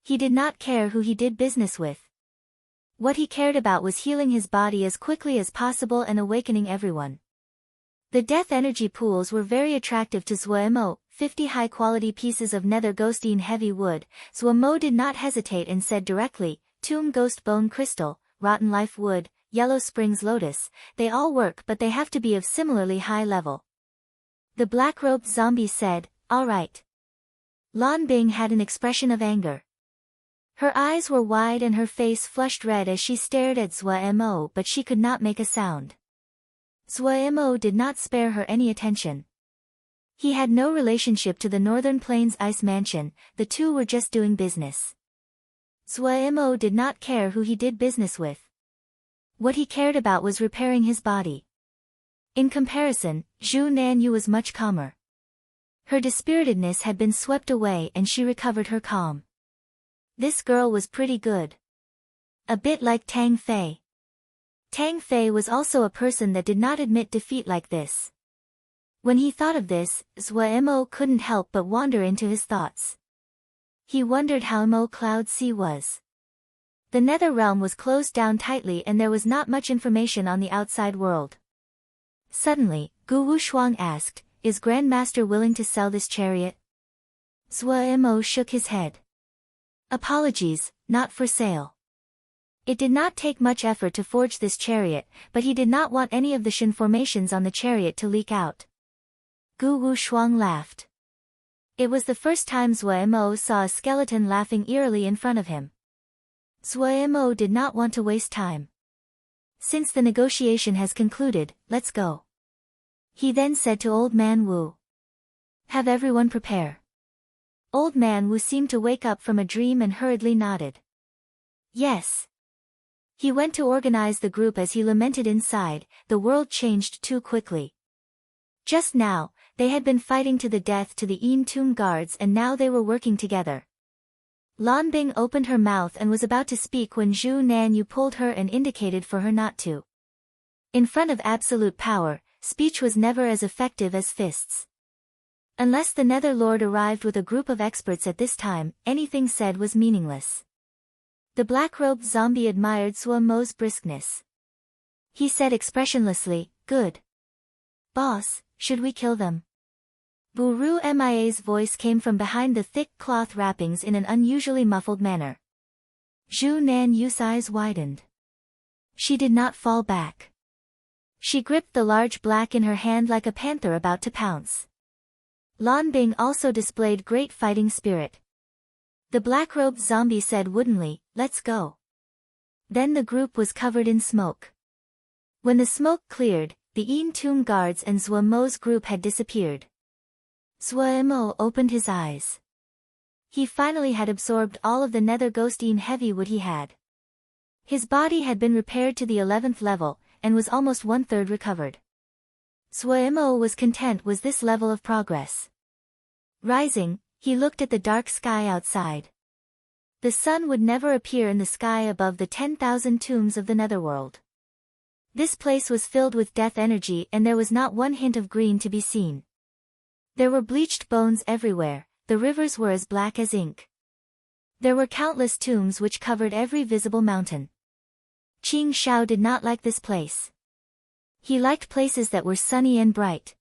S1: He did not care who he did business with. What he cared about was healing his body as quickly as possible and awakening everyone. The death energy pools were very attractive to Zhuo Mo, 50 high-quality pieces of nether ghostine heavy wood. Zhuo Mo did not hesitate and said directly, "Tomb ghost bone crystal, rotten life wood, yellow springs lotus, they all work but they have to be of similarly high level." The black-robed zombie said, "All right." Lan Bing had an expression of anger. Her eyes were wide and her face flushed red as she stared at Zhuo Mo but she could not make a sound. Zhuo Mo did not spare her any attention. He had no relationship to the Northern Plains Ice Mansion, the two were just doing business. Zhuo Mo did not care who he did business with. What he cared about was repairing his body. In comparison, Zhu Nanyu was much calmer. Her dispiritedness had been swept away and she recovered her calm. This girl was pretty good. A bit like Tang Fei. Tang Fei was also a person that did not admit defeat like this. When he thought of this, Zhuo Mo couldn't help but wander into his thoughts. He wondered how Mo Cloud Sea was. The nether realm was closed down tightly and there was not much information on the outside world. Suddenly, Gu Wushuang asked, "Is Grandmaster willing to sell this chariot?" Zhuo Mo shook his head. "Apologies, not for sale." It did not take much effort to forge this chariot, but he did not want any of the Shin formations on the chariot to leak out. Gu Wushuang laughed. It was the first time Zhuo Mo saw a skeleton laughing eerily in front of him. Zhuo Mo did not want to waste time. "Since the negotiation has concluded, let's go." He then said to Old Man Wu. "Have everyone prepare." Old Man Wu seemed to wake up from a dream and hurriedly nodded. Yes. He went to organize the group as he lamented inside, the world changed too quickly. Just now, they had been fighting to the death to the Tomb guards and now they were working together. Lan Bing opened her mouth and was about to speak when Zhu Nanyu pulled her and indicated for her not to. In front of absolute power, speech was never as effective as fists. Unless the Nether Lord arrived with a group of experts at this time, anything said was meaningless. The black-robed zombie admired Sua Mo's briskness. He said expressionlessly, "Good. Boss, should we kill them?" Buru Mia's voice came from behind the thick cloth wrappings in an unusually muffled manner. Zhu Nanyu's eyes widened. She did not fall back. She gripped the large black in her hand like a panther about to pounce. Lan Bing also displayed great fighting spirit. The black-robed zombie said woodenly, "Let's go." Then the group was covered in smoke. When the smoke cleared, the Tomb guards and Zua Mo's group had disappeared. Zua Mo opened his eyes. He finally had absorbed all of the nether ghostine heavy wood he had. His body had been repaired to the 11th level, and was almost 1/3 recovered. Zua Mo was content with this level of progress. Rising, he looked at the dark sky outside. The sun would never appear in the sky above the 10,000 tombs of the netherworld. This place was filled with death energy and there was not one hint of green to be seen. There were bleached bones everywhere, the rivers were as black as ink. There were countless tombs which covered every visible mountain. Qing Shao did not like this place. He liked places that were sunny and bright.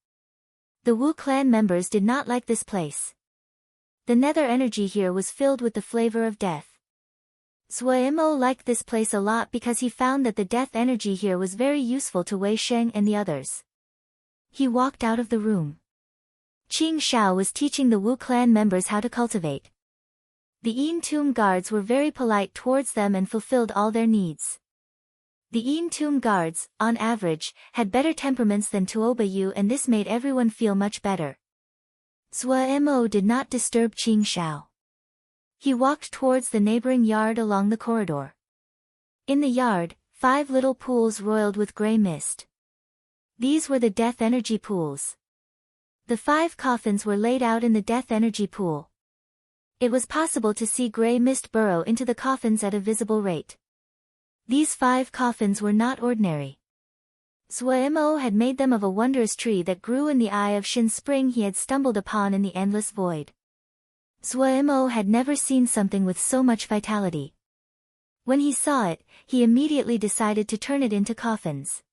S1: The Wu clan members did not like this place. The nether energy here was filled with the flavor of death. Zua Mo liked this place a lot because he found that the death energy here was very useful to Wei Sheng and the others. He walked out of the room. Qing Shao was teaching the Wu clan members how to cultivate. The Tomb guards were very polite towards them and fulfilled all their needs. The Tomb guards, on average, had better temperaments than Tuoba Yu and this made everyone feel much better. Zua Mo did not disturb Qing Shao. He walked towards the neighboring yard along the corridor. In the yard, 5 little pools roiled with grey mist. These were the death energy pools. The 5 coffins were laid out in the death energy pool. It was possible to see grey mist burrow into the coffins at a visible rate. These 5 coffins were not ordinary. Zua Mo had made them of a wondrous tree that grew in the eye of Shin Spring he had stumbled upon in the endless void. Zua Mo had never seen something with so much vitality. When he saw it, he immediately decided to turn it into coffins.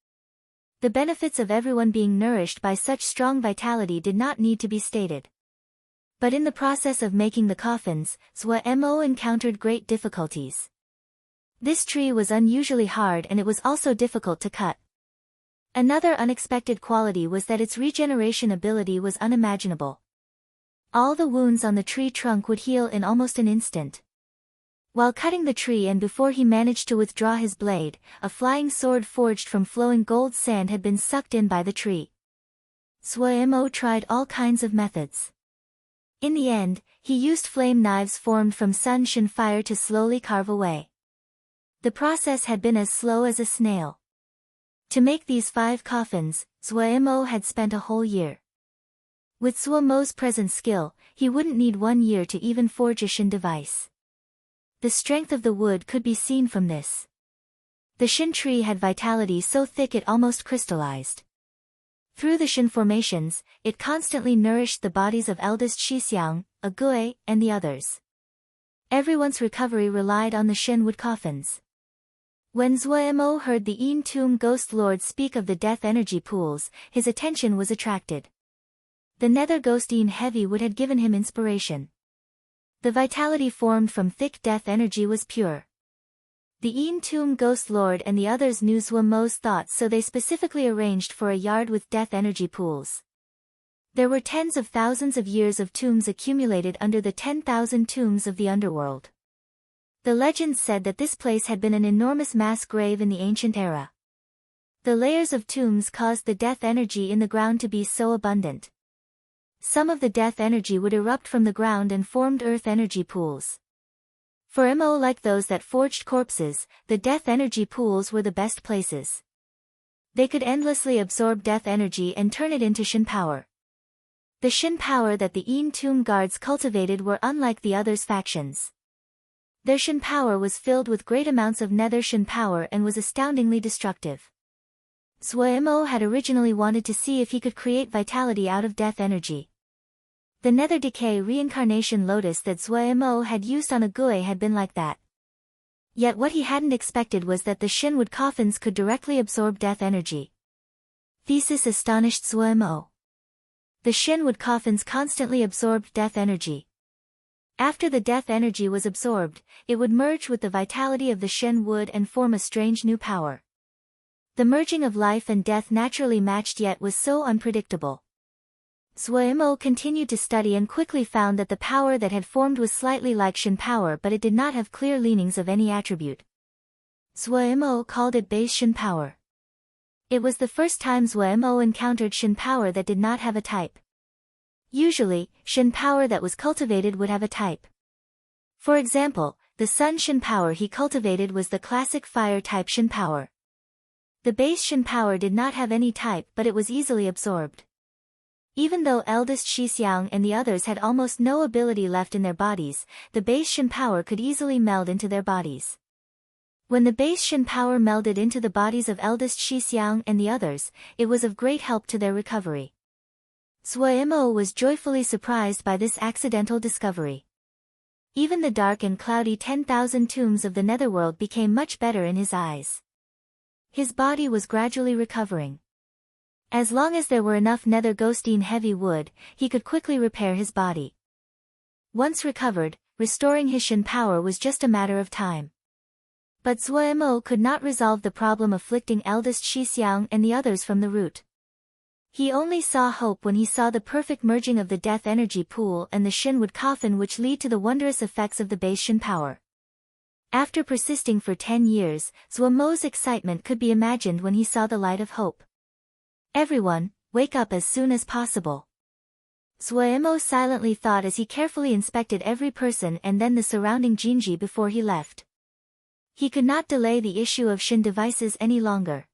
S1: The benefits of everyone being nourished by such strong vitality did not need to be stated. But in the process of making the coffins, Zua Mo encountered great difficulties. This tree was unusually hard and it was also difficult to cut. Another unexpected quality was that its regeneration ability was unimaginable. All the wounds on the tree trunk would heal in almost an instant. While cutting the tree and before he managed to withdraw his blade, a flying sword forged from flowing gold sand had been sucked in by the tree. Zua Mo tried all kinds of methods. In the end, he used flame knives formed from sun shin fire to slowly carve away. The process had been as slow as a snail. To make these 5 coffins, Zua Mo had spent a whole year. With Zua Mo's present skill, he wouldn't need 1 year to even forge a shin device. The strength of the wood could be seen from this. The shin tree had vitality so thick it almost crystallized. Through the shin formations, it constantly nourished the bodies of eldest Shixiang, Agui, and the others. Everyone's recovery relied on the shin wood coffins. When Zua Mo heard the Tomb Ghost Lord speak of the death energy pools, his attention was attracted. The nether ghostine heavy wood had given him inspiration. The vitality formed from thick death energy was pure. The Tomb Ghost Lord and the others knew Zua Mo's thoughts so they specifically arranged for a yard with death energy pools. There were tens of thousands of years of tombs accumulated under the 10,000 tombs of the underworld. The legends said that this place had been an enormous mass grave in the ancient era. The layers of tombs caused the death energy in the ground to be so abundant. Some of the death energy would erupt from the ground and formed earth energy pools. For MO like those that forged corpses, the death energy pools were the best places. They could endlessly absorb death energy and turn it into Shin power. The Shin power that the Een Tomb guards cultivated were unlike the others' factions. Their Shin power was filled with great amounts of nether Shin power and was astoundingly destructive. Mo had originally wanted to see if he could create vitality out of death energy. The nether decay reincarnation lotus that Mo had used on a Gui had been like that. Yet what he hadn't expected was that the Shinwood coffins could directly absorb death energy. Thesis astonished Mo. The Shinwood coffins constantly absorbed death energy. After the death energy was absorbed, it would merge with the vitality of the Shin wood and form a strange new power. The merging of life and death naturally matched yet was so unpredictable. Mo continued to study and quickly found that the power that had formed was slightly like Shin power, but it did not have clear leanings of any attribute. Mo called it base Shin power. It was the first time Mo encountered Shin power that did not have a type. Usually, Shin power that was cultivated would have a type. For example, the Sun Shin power he cultivated was the classic fire type Shin power. The base Shin power did not have any type, but it was easily absorbed. Even though eldest Shixiang and the others had almost no ability left in their bodies, the base Shin power could easily meld into their bodies. When the base Shin power melded into the bodies of eldest Shixiang and the others, it was of great help to their recovery. Mo was joyfully surprised by this accidental discovery. Even the dark and cloudy 10,000 tombs of the netherworld became much better in his eyes. His body was gradually recovering. As long as there were enough nether ghostine heavy wood, he could quickly repair his body. Once recovered, restoring his Shin power was just a matter of time. But Mo could not resolve the problem afflicting eldest Shixiang and the others from the root. He only saw hope when he saw the perfect merging of the death energy pool and the Shinwood coffin, which lead to the wondrous effects of the base Shin power. After persisting for 10 years, Mo's excitement could be imagined when he saw the light of hope. Everyone, wake up as soon as possible. Mo silently thought as he carefully inspected every person and then the surrounding Jinji before he left. He could not delay the issue of Shin devices any longer.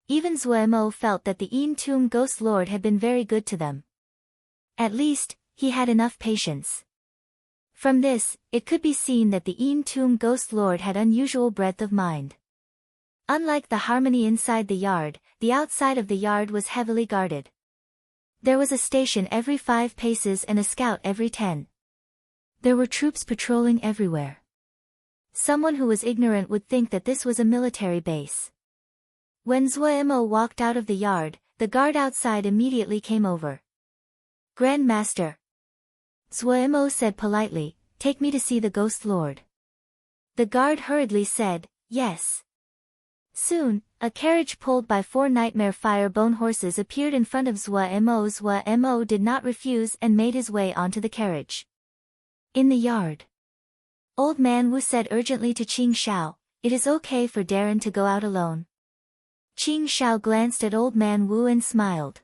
S1: Even Mo felt that the Een Tomb Ghost Lord had been very good to them. At least, he had enough patience. From this, it could be seen that the Een Tomb Ghost Lord had unusual breadth of mind. Unlike the harmony inside the yard, the outside of the yard was heavily guarded. There was a station every 5 paces and a scout every 10. There were troops patrolling everywhere. Someone who was ignorant would think that this was a military base. When Mo walked out of the yard, the guard outside immediately came over. Grand Master. Mo said politely, take me to see the Ghost Lord. The guard hurriedly said, yes. Soon, a carriage pulled by 4 nightmare fire-bone horses appeared in front of Mo. Mo did not refuse and made his way onto the carriage. In the yard, Old Man Wu said urgently to Qing Shao, it is okay for Darren to go out alone. Qing Shao glanced at Old Man Wu and smiled.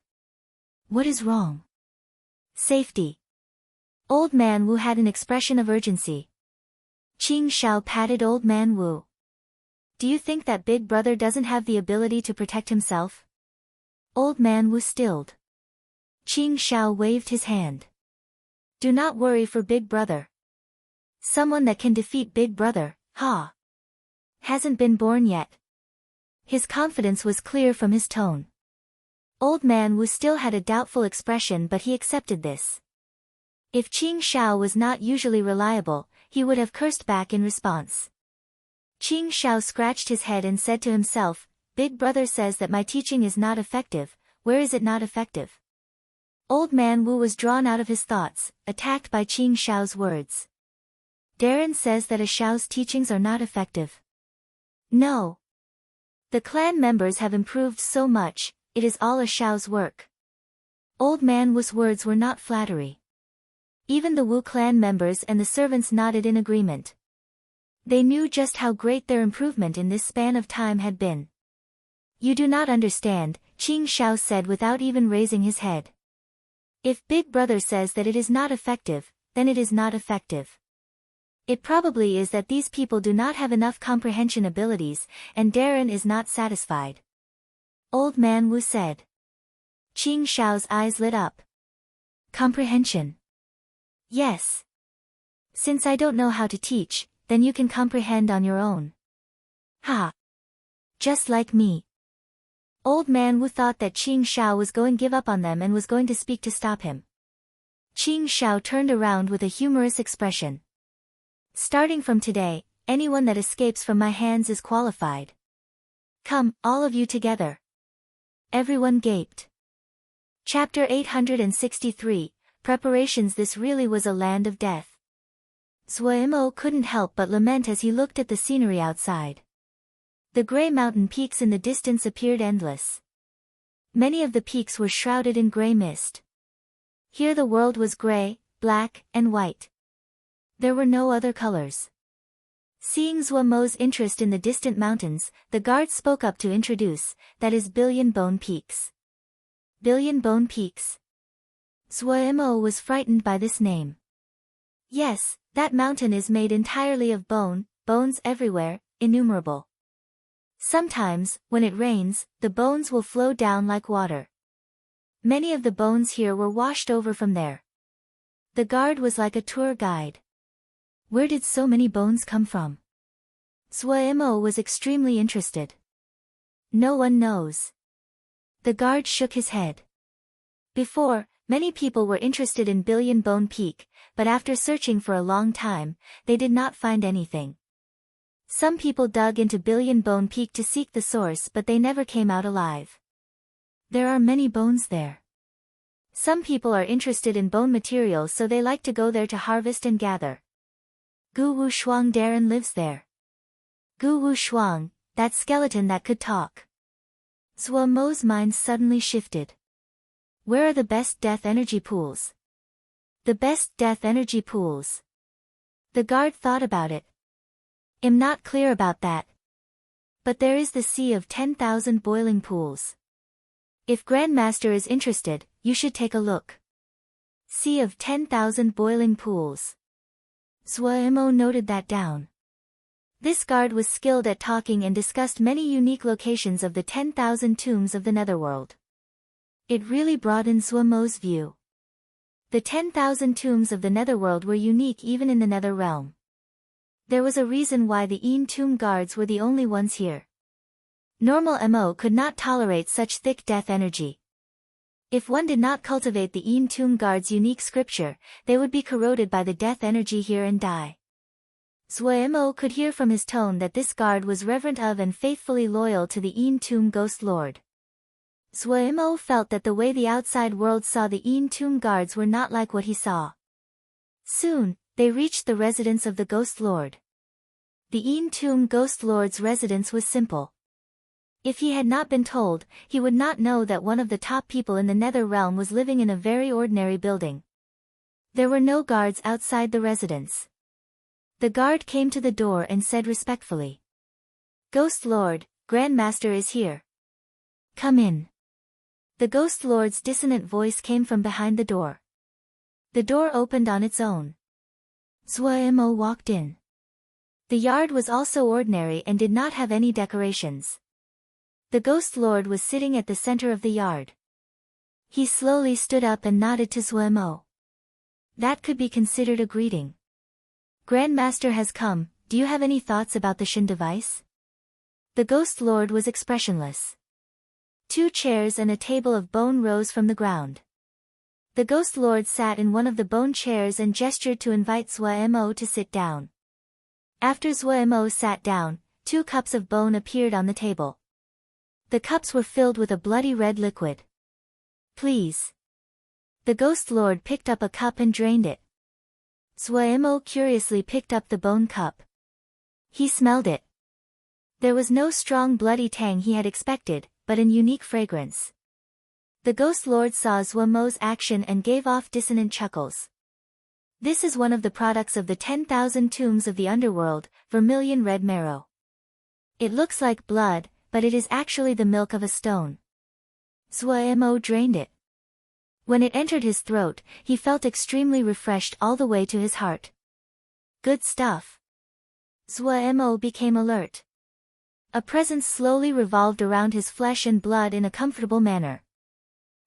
S1: What is wrong? Safety. Old Man Wu had an expression of urgency. Qing Shao patted Old Man Wu. Do you think that Big Brother doesn't have the ability to protect himself? Old Man Wu stilled. Qing Shao waved his hand. Do not worry for Big Brother. Someone that can defeat Big Brother, hasn't been born yet. His confidence was clear from his tone. Old Man Wu still had a doubtful expression, but he accepted this. If Qing Shao was not usually reliable, he would have cursed back in response. Qing Shao scratched his head and said to himself, Big Brother says that my teaching is not effective, where is it not effective? Old Man Wu was drawn out of his thoughts, attacked by Qing Shao's words. Darren says that a Shao's teachings are not effective. No. The clan members have improved so much, it is all a Shao's work. Old Man Wu's words were not flattery. Even the Wu clan members and the servants nodded in agreement. They knew just how great their improvement in this span of time had been. You do not understand, Qing Shao said without even raising his head. If Big Brother says that it is not effective, then it is not effective. It probably is that these people do not have enough comprehension abilities, and Darren is not satisfied. Old Man Wu said. Qing Shao's eyes lit up. Comprehension. Yes. Since I don't know how to teach, then you can comprehend on your own. Ha. Just like me. Old Man Wu thought that Qing Shao was going to give up on them and was going to speak to stop him. Qing Shao turned around with a humorous expression. Starting from today, anyone that escapes from my hands is qualified. Come, all of you together. Everyone gaped. Chapter 863, Preparations. This really was a land of death. Zuo couldn't help but lament as he looked at the scenery outside. The gray mountain peaks in the distance appeared endless. Many of the peaks were shrouded in gray mist. Here the world was gray, black, and white. There were no other colors. Seeing Zuo's interest in the distant mountains, the guard spoke up to introduce, that is Billion Bone Peaks. Billion Bone Peaks. Zuo was frightened by this name. Yes, that mountain is made entirely of bone, bones everywhere, innumerable. Sometimes, when it rains, the bones will flow down like water. Many of the bones here were washed over from there. The guard was like a tour guide. Where did so many bones come from? Zuo was extremely interested. No one knows. The guard shook his head. Before, many people were interested in Billion Bone Peak, but after searching for a long time, they did not find anything. Some people dug into Billion Bone Peak to seek the source, but they never came out alive. There are many bones there. Some people are interested in bone materials, so they like to go there to harvest and gather. Gu Wu Shuang. Darren lives there. Gu Wu Shuang, that skeleton that could talk. Zuo's mind suddenly shifted. Where are the best death energy pools? The best death energy pools. The guard thought about it. I'm not clear about that. But there is the Sea of 10,000 boiling pools. If Grandmaster is interested, you should take a look. Sea of 10,000 boiling pools. Zuo noted that down. This guard was skilled at talking and discussed many unique locations of the 10,000 tombs of the Netherworld. It really broadened Zuo's view. The 10,000 tombs of the Netherworld were unique even in the Nether realm. There was a reason why the Yin tomb guards were the only ones here. Normal Mo could not tolerate such thick death energy. If one did not cultivate the Yin tomb guard's unique scripture, they would be corroded by the death energy here and die. Zuo could hear from his tone that this guard was reverent of and faithfully loyal to the Yin tomb ghost lord. Zuo felt that the way the outside world saw the Yin tomb guards were not like what he saw. Soon, they reached the residence of the ghost lord. The Yin tomb ghost lord's residence was simple. If he had not been told, he would not know that one of the top people in the Nether realm was living in a very ordinary building. There were no guards outside the residence. The guard came to the door and said respectfully, "Ghost Lord, Grandmaster is here. Come in." The Ghost Lord's dissonant voice came from behind the door. The door opened on its own. Zuo walked in. The yard was also ordinary and did not have any decorations. The Ghost Lord was sitting at the center of the yard. He slowly stood up and nodded to Zuo. That could be considered a greeting. "Grandmaster has come, do you have any thoughts about the Shin device?" The Ghost Lord was expressionless. 2 chairs and a table of bone rose from the ground. The Ghost Lord sat in one of the bone chairs and gestured to invite Zuo to sit down. After Zuo sat down, 2 cups of bone appeared on the table. The cups were filled with a bloody red liquid. "Please." The Ghost Lord picked up a cup and drained it. Zuo curiously picked up the bone cup. He smelled it. There was no strong bloody tang he had expected, but an unique fragrance. The Ghost Lord saw Zuo's action and gave off dissonant chuckles. "This is one of the products of the 10,000 tombs of the underworld, vermilion red marrow. It looks like blood, but it is actually the milk of a stone." Zuo drained it. When it entered his throat, he felt extremely refreshed all the way to his heart. Good stuff. Zhuo became alert. A presence slowly revolved around his flesh and blood in a comfortable manner.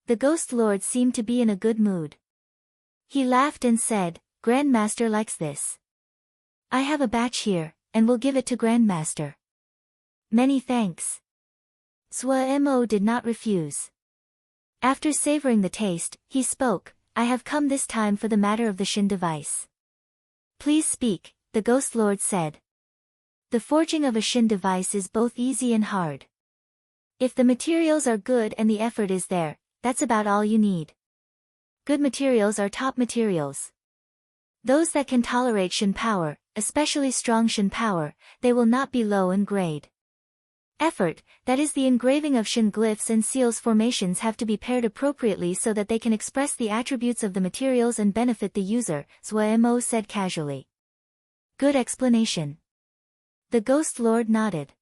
S1: The Ghost Lord seemed to be in a good mood. He laughed and said, Grandmaster likes this. I have a batch here, and will give it to Grandmaster. Many thanks. Zhuo did not refuse. After savoring the taste, he spoke, I have come this time for the matter of the Shin device. Please speak, the Ghost Lord said. The forging of a Shin device is both easy and hard. If the materials are good and the effort is there, that's about all you need. Good materials are top materials. Those that can tolerate Shin power, especially strong Shin power, they will not be low in grade. Effort, that is the engraving of Shin glyphs and seals formations, have to be paired appropriately so that they can express the attributes of the materials and benefit the user, Zhuo said casually. Good explanation. The Ghost Lord nodded.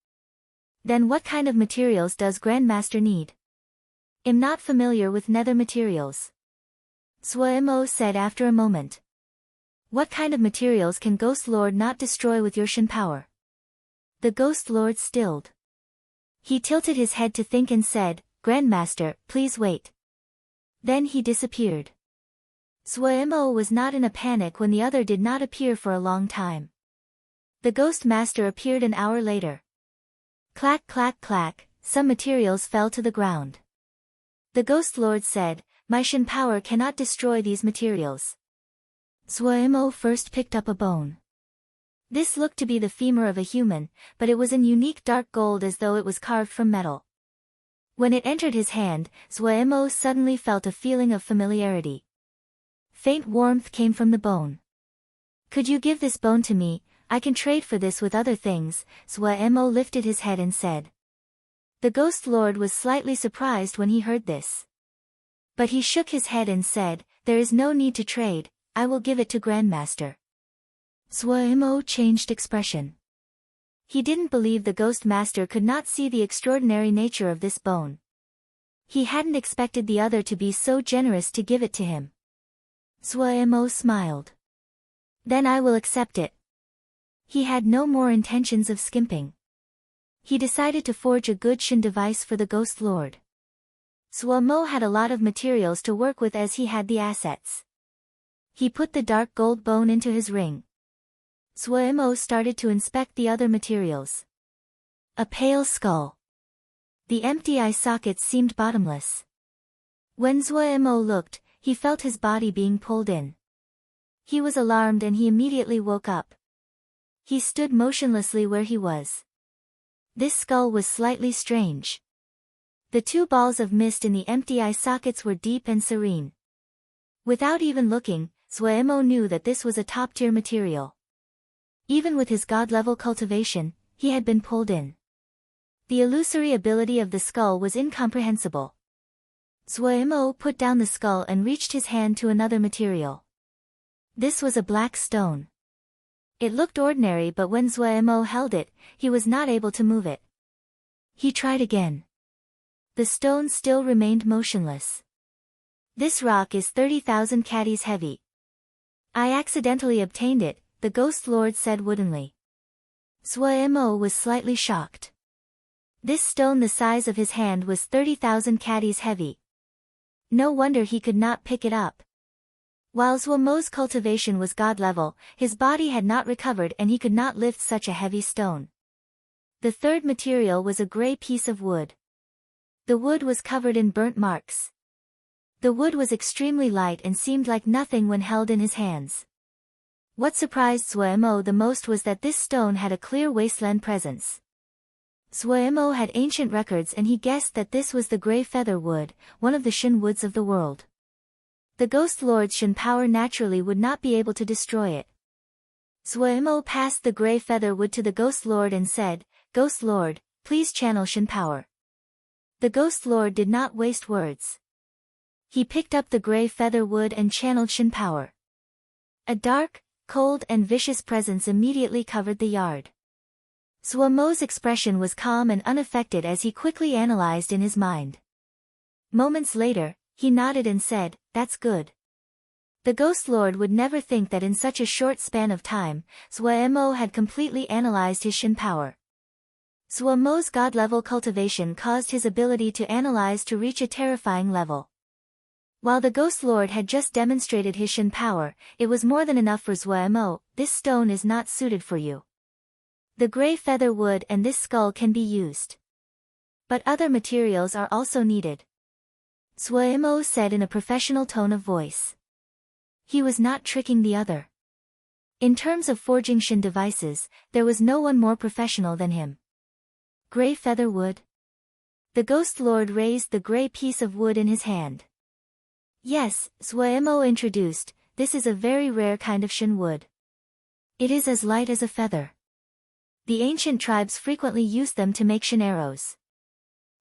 S1: Then what kind of materials does Grandmaster need? Am not familiar with nether materials. Zhuo said after a moment. What kind of materials can Ghost Lord not destroy with your Shin power? The Ghost Lord stilled. He tilted his head to think and said, Grandmaster, please wait. Then he disappeared. Zhuo was not in a panic when the other did not appear for a long time. The Ghost Master appeared an hour later. Clack clack clack, some materials fell to the ground. The Ghost Lord said, My Shin power cannot destroy these materials. Zhuo first picked up a bone. This looked to be the femur of a human, but it was in unique dark gold as though it was carved from metal. When it entered his hand, Zhuo suddenly felt a feeling of familiarity. Faint warmth came from the bone. Could you give this bone to me? I can trade for this with other things. Zhuo lifted his head and said. The Ghost Lord was slightly surprised when he heard this. But he shook his head and said, There is no need to trade, I will give it to Grandmaster. Zhuo changed expression. He didn't believe the Ghost Master could not see the extraordinary nature of this bone. He hadn't expected the other to be so generous to give it to him. Zhuo smiled. Then I will accept it. He had no more intentions of skimping. He decided to forge a good Shin device for the Ghost Lord. Zhuo had a lot of materials to work with as he had the assets. He put the dark gold bone into his ring. Zhuo started to inspect the other materials. A pale skull. The empty eye sockets seemed bottomless. When Zhuo looked, he felt his body being pulled in. He was alarmed and he immediately woke up. He stood motionlessly where he was. This skull was slightly strange. The two balls of mist in the empty eye sockets were deep and serene. Without even looking, Zhuo knew that this was a top-tier material. Even with his god-level cultivation, he had been pulled in. The illusory ability of the skull was incomprehensible. Zhuo put down the skull and reached his hand to another material. This was a black stone. It looked ordinary, but when Zhuo held it, he was not able to move it. He tried again. The stone still remained motionless. This rock is 30,000 caddies heavy. I accidentally obtained it, the Ghost Lord said woodenly. Zhuo was slightly shocked. This stone the size of his hand was 30,000 caddies heavy. No wonder he could not pick it up. While Zhuo's cultivation was god level, his body had not recovered and he could not lift such a heavy stone. The third material was a gray piece of wood. The wood was covered in burnt marks. The wood was extremely light and seemed like nothing when held in his hands. What surprised Zhuo the most was that this stone had a clear wasteland presence. Zhuo had ancient records and he guessed that this was the gray feather wood, one of the Shin woods of the world. The Ghost Lord's Shin power naturally would not be able to destroy it. Zhuo passed the gray feather wood to the Ghost Lord and said, Ghost Lord, please channel Shin power. The Ghost Lord did not waste words. He picked up the gray feather wood and channeled Shin power. A dark, cold and vicious presence immediately covered the yard. Zhuo's expression was calm and unaffected as he quickly analyzed in his mind. Moments later, he nodded and said, That's good. The Ghost Lord would never think that in such a short span of time, Zhuemo had completely analyzed his Shin power. Zhuemo's god-level cultivation caused his ability to analyze to reach a terrifying level. While the Ghost Lord had just demonstrated his Shin power, it was more than enough for Zhuemo. This stone is not suited for you. The gray feather wood and this skull can be used. But other materials are also needed. Zhuemo said in a professional tone of voice. He was not tricking the other. In terms of forging Shin devices, there was no one more professional than him. Gray feather wood? The Ghost Lord raised the gray piece of wood in his hand. Yes, Zhuemo introduced, this is a very rare kind of Shin wood. It is as light as a feather. The ancient tribes frequently used them to make Shin arrows.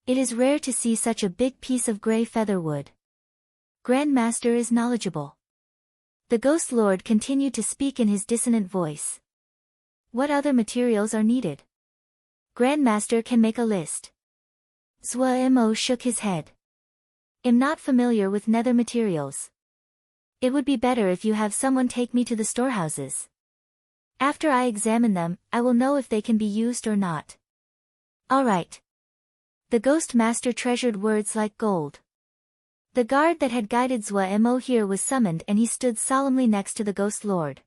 S1: It is rare to see such a big piece of gray feather wood. Grandmaster is knowledgeable. The Ghost Lord continued to speak in his dissonant voice. What other materials are needed? Grandmaster can make a list. Zhuemo shook his head. Am not familiar with nether materials. It would be better if you have someone take me to the storehouses. After I examine them, I will know if they can be used or not. All right. The Ghost Master treasured words like gold. The guard that had guided Zhuemo here was summoned and he stood solemnly next to the Ghost Lord.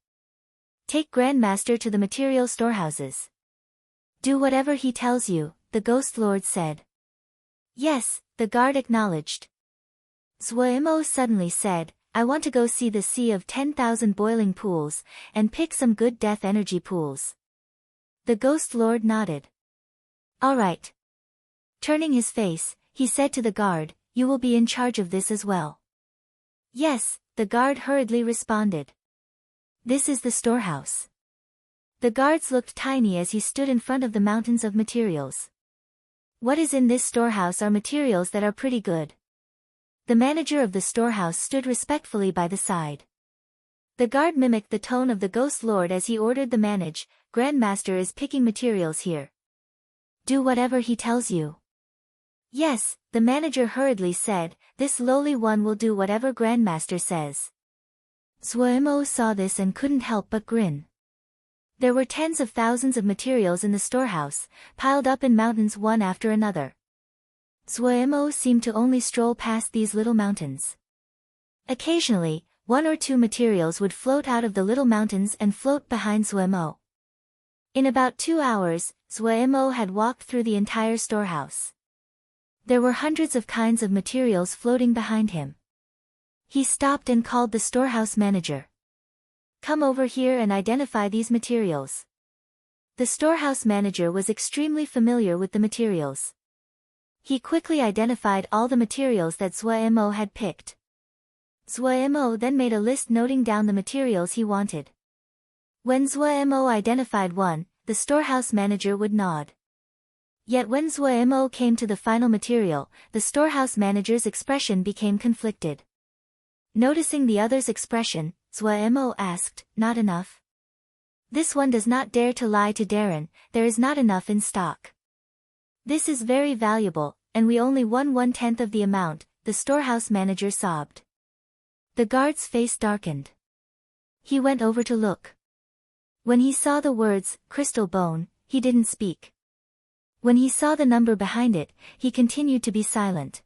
S1: Take Grandmaster to the material storehouses. Do whatever he tells you, the Ghost Lord said. Yes, the guard acknowledged. Zhuemo suddenly said, I want to go see the sea of 10,000 boiling pools, and pick some good death energy pools. The Ghost Lord nodded. All right. Turning his face, he said to the guard, you will be in charge of this as well. Yes, the guard hurriedly responded. This is the storehouse. The guards looked tiny as he stood in front of the mountains of materials. What is in this storehouse are materials that are pretty good. The manager of the storehouse stood respectfully by the side. The guard mimicked the tone of the Ghost Lord as he ordered the Grandmaster is picking materials here. Do whatever he tells you. Yes, the manager hurriedly said, this lowly one will do whatever Grandmaster says. Zhuemo saw this and couldn't help but grin. There were tens of thousands of materials in the storehouse, piled up in mountains one after another. Zhuemo seemed to only stroll past these little mountains. Occasionally, one or two materials would float out of the little mountains and float behind Zhuemo. In about 2 hours, Zhuemo had walked through the entire storehouse. There were hundreds of kinds of materials floating behind him. He stopped and called the storehouse manager. Come over here and identify these materials. The storehouse manager was extremely familiar with the materials. He quickly identified all the materials that Zhuemo had picked. Zhuemo then made a list noting down the materials he wanted. When Zhuemo identified one, the storehouse manager would nod. Yet when Zhuemo came to the final material, the storehouse manager's expression became conflicted. Noticing the other's expression, Zhuemo asked, not enough? This one does not dare to lie to Darren, there is not enough in stock. This is very valuable, and we only won 1/10 of the amount, the storehouse manager sobbed. The guard's face darkened. He went over to look. When he saw the words, crystal bone, he didn't speak. When he saw the number behind it, he continued to be silent.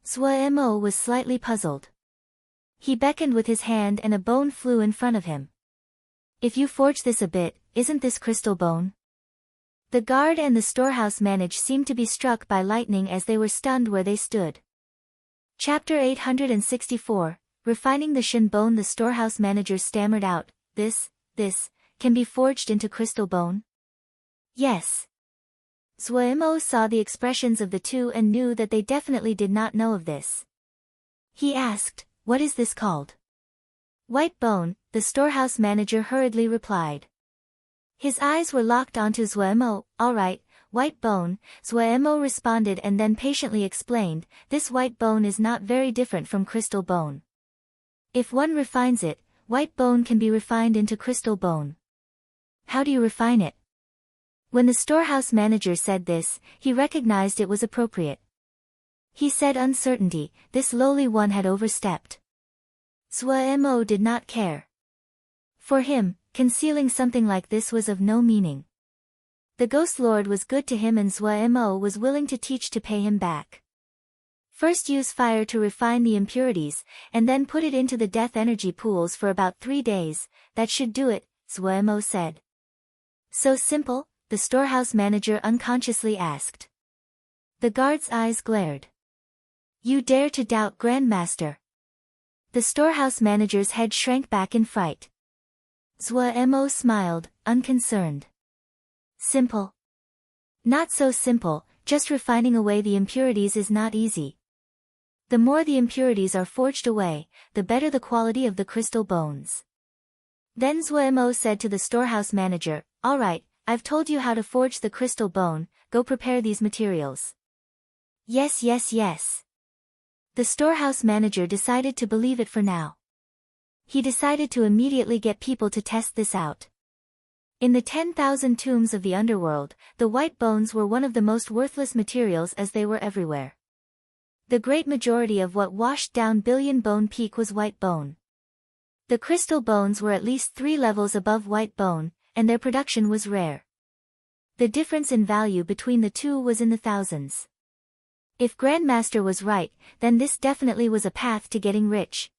S1: Zhuemo was slightly puzzled. He beckoned with his hand and a bone flew in front of him. If you forge this a bit, isn't this crystal bone? The guard and the storehouse manager seemed to be struck by lightning as they were stunned where they stood. Chapter 864, Refining the Shin Bone. The storehouse manager stammered out, this, can be forged into crystal bone? Yes. Zhuemo saw the expressions of the two and knew that they definitely did not know of this. He asked, what is this called? White bone, the storehouse manager hurriedly replied. His eyes were locked onto Zhuemo. All right, white bone, Zhuemo responded and then patiently explained, this white bone is not very different from crystal bone. If one refines it, white bone can be refined into crystal bone. How do you refine it? When the storehouse manager said this, he recognized it was appropriate. He said uncertainty, this lowly one had overstepped. Zhuo did not care. For him, concealing something like this was of no meaning. The Ghost Lord was good to him and Zhuo was willing to teach to pay him back. First use fire to refine the impurities, and then put it into the death energy pools for about 3 days, that should do it, Zhuo said. So simple? The storehouse manager unconsciously asked. The guard's eyes glared. You dare to doubt Grandmaster? The storehouse manager's head shrank back in fright. Zhuo smiled, unconcerned. Simple? Not so simple, just refining away the impurities is not easy. The more the impurities are forged away, the better the quality of the crystal bones. Then Zhuo said to the storehouse manager, all right, I've told you how to forge the crystal bone, go prepare these materials. Yes. The storehouse manager decided to believe it for now. He decided to immediately get people to test this out. In the 10,000 tombs of the underworld, the white bones were one of the most worthless materials as they were everywhere. The great majority of what washed down Billion Bone Peak was white bone. The crystal bones were at least 3 levels above white bone, and their production was rare. The difference in value between the two was in the thousands. If Grandmaster was right, then this definitely was a path to getting rich.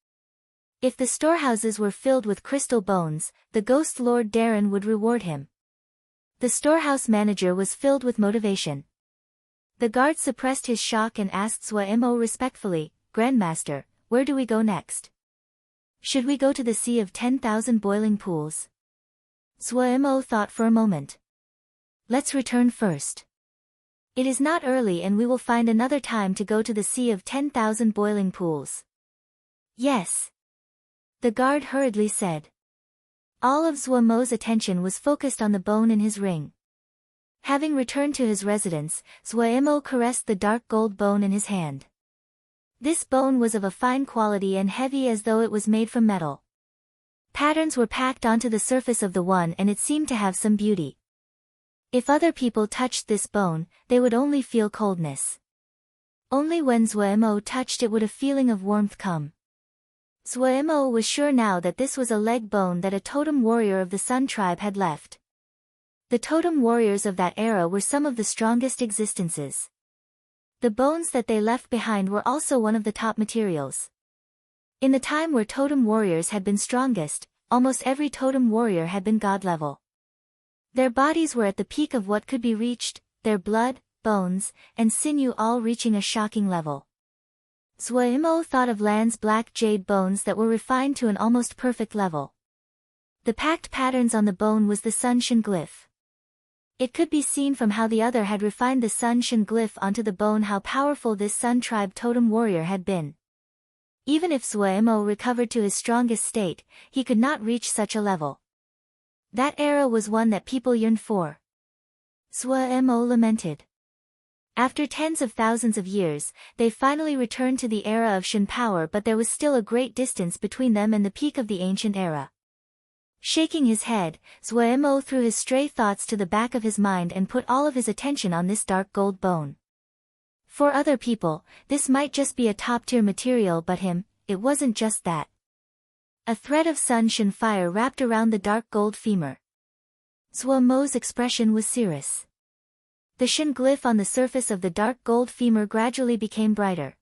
S1: If the storehouses were filled with crystal bones, the Ghost Lord Darren would reward him. The storehouse manager was filled with motivation. The guard suppressed his shock and asked Zhuo respectfully, Grandmaster, where do we go next? Should we go to the Sea of 10,000 Boiling Pools? Zhuo thought for a moment. Let's return first. It is not early and we will find another time to go to the Sea of 10,000 Boiling Pools. Yes. The guard hurriedly said. All of Zhuo's attention was focused on the bone in his ring. Having returned to his residence, Zhuo caressed the dark gold bone in his hand. This bone was of a fine quality and heavy as though it was made from metal. Patterns were packed onto the surface of the one and it seemed to have some beauty. If other people touched this bone, they would only feel coldness. Only when Zhuo touched it would a feeling of warmth come. Zhuo was sure now that this was a leg bone that a totem warrior of the Sun tribe had left. The totem warriors of that era were some of the strongest existences. The bones that they left behind were also one of the top materials. In the time where totem warriors had been strongest, almost every totem warrior had been god level. Their bodies were at the peak of what could be reached, their blood, bones, and sinew all reaching a shocking level. Zhuo thought of Lan's black jade bones that were refined to an almost perfect level. The packed patterns on the bone was the Sun Shin glyph. It could be seen from how the other had refined the Sun Shin glyph onto the bone how powerful this Sun tribe totem warrior had been. Even if Zhuo recovered to his strongest state, he could not reach such a level. That era was one that people yearned for. Zhuo lamented. After tens of thousands of years, they finally returned to the era of Shin power, but there was still a great distance between them and the peak of the ancient era. Shaking his head, Zhuo threw his stray thoughts to the back of his mind and put all of his attention on this dark gold bone. For other people, this might just be a top-tier material, but him, it wasn't just that. A thread of Sun Shin fire wrapped around the dark gold femur. Zhuo's expression was serious. The Shin glyph on the surface of the dark gold femur gradually became brighter.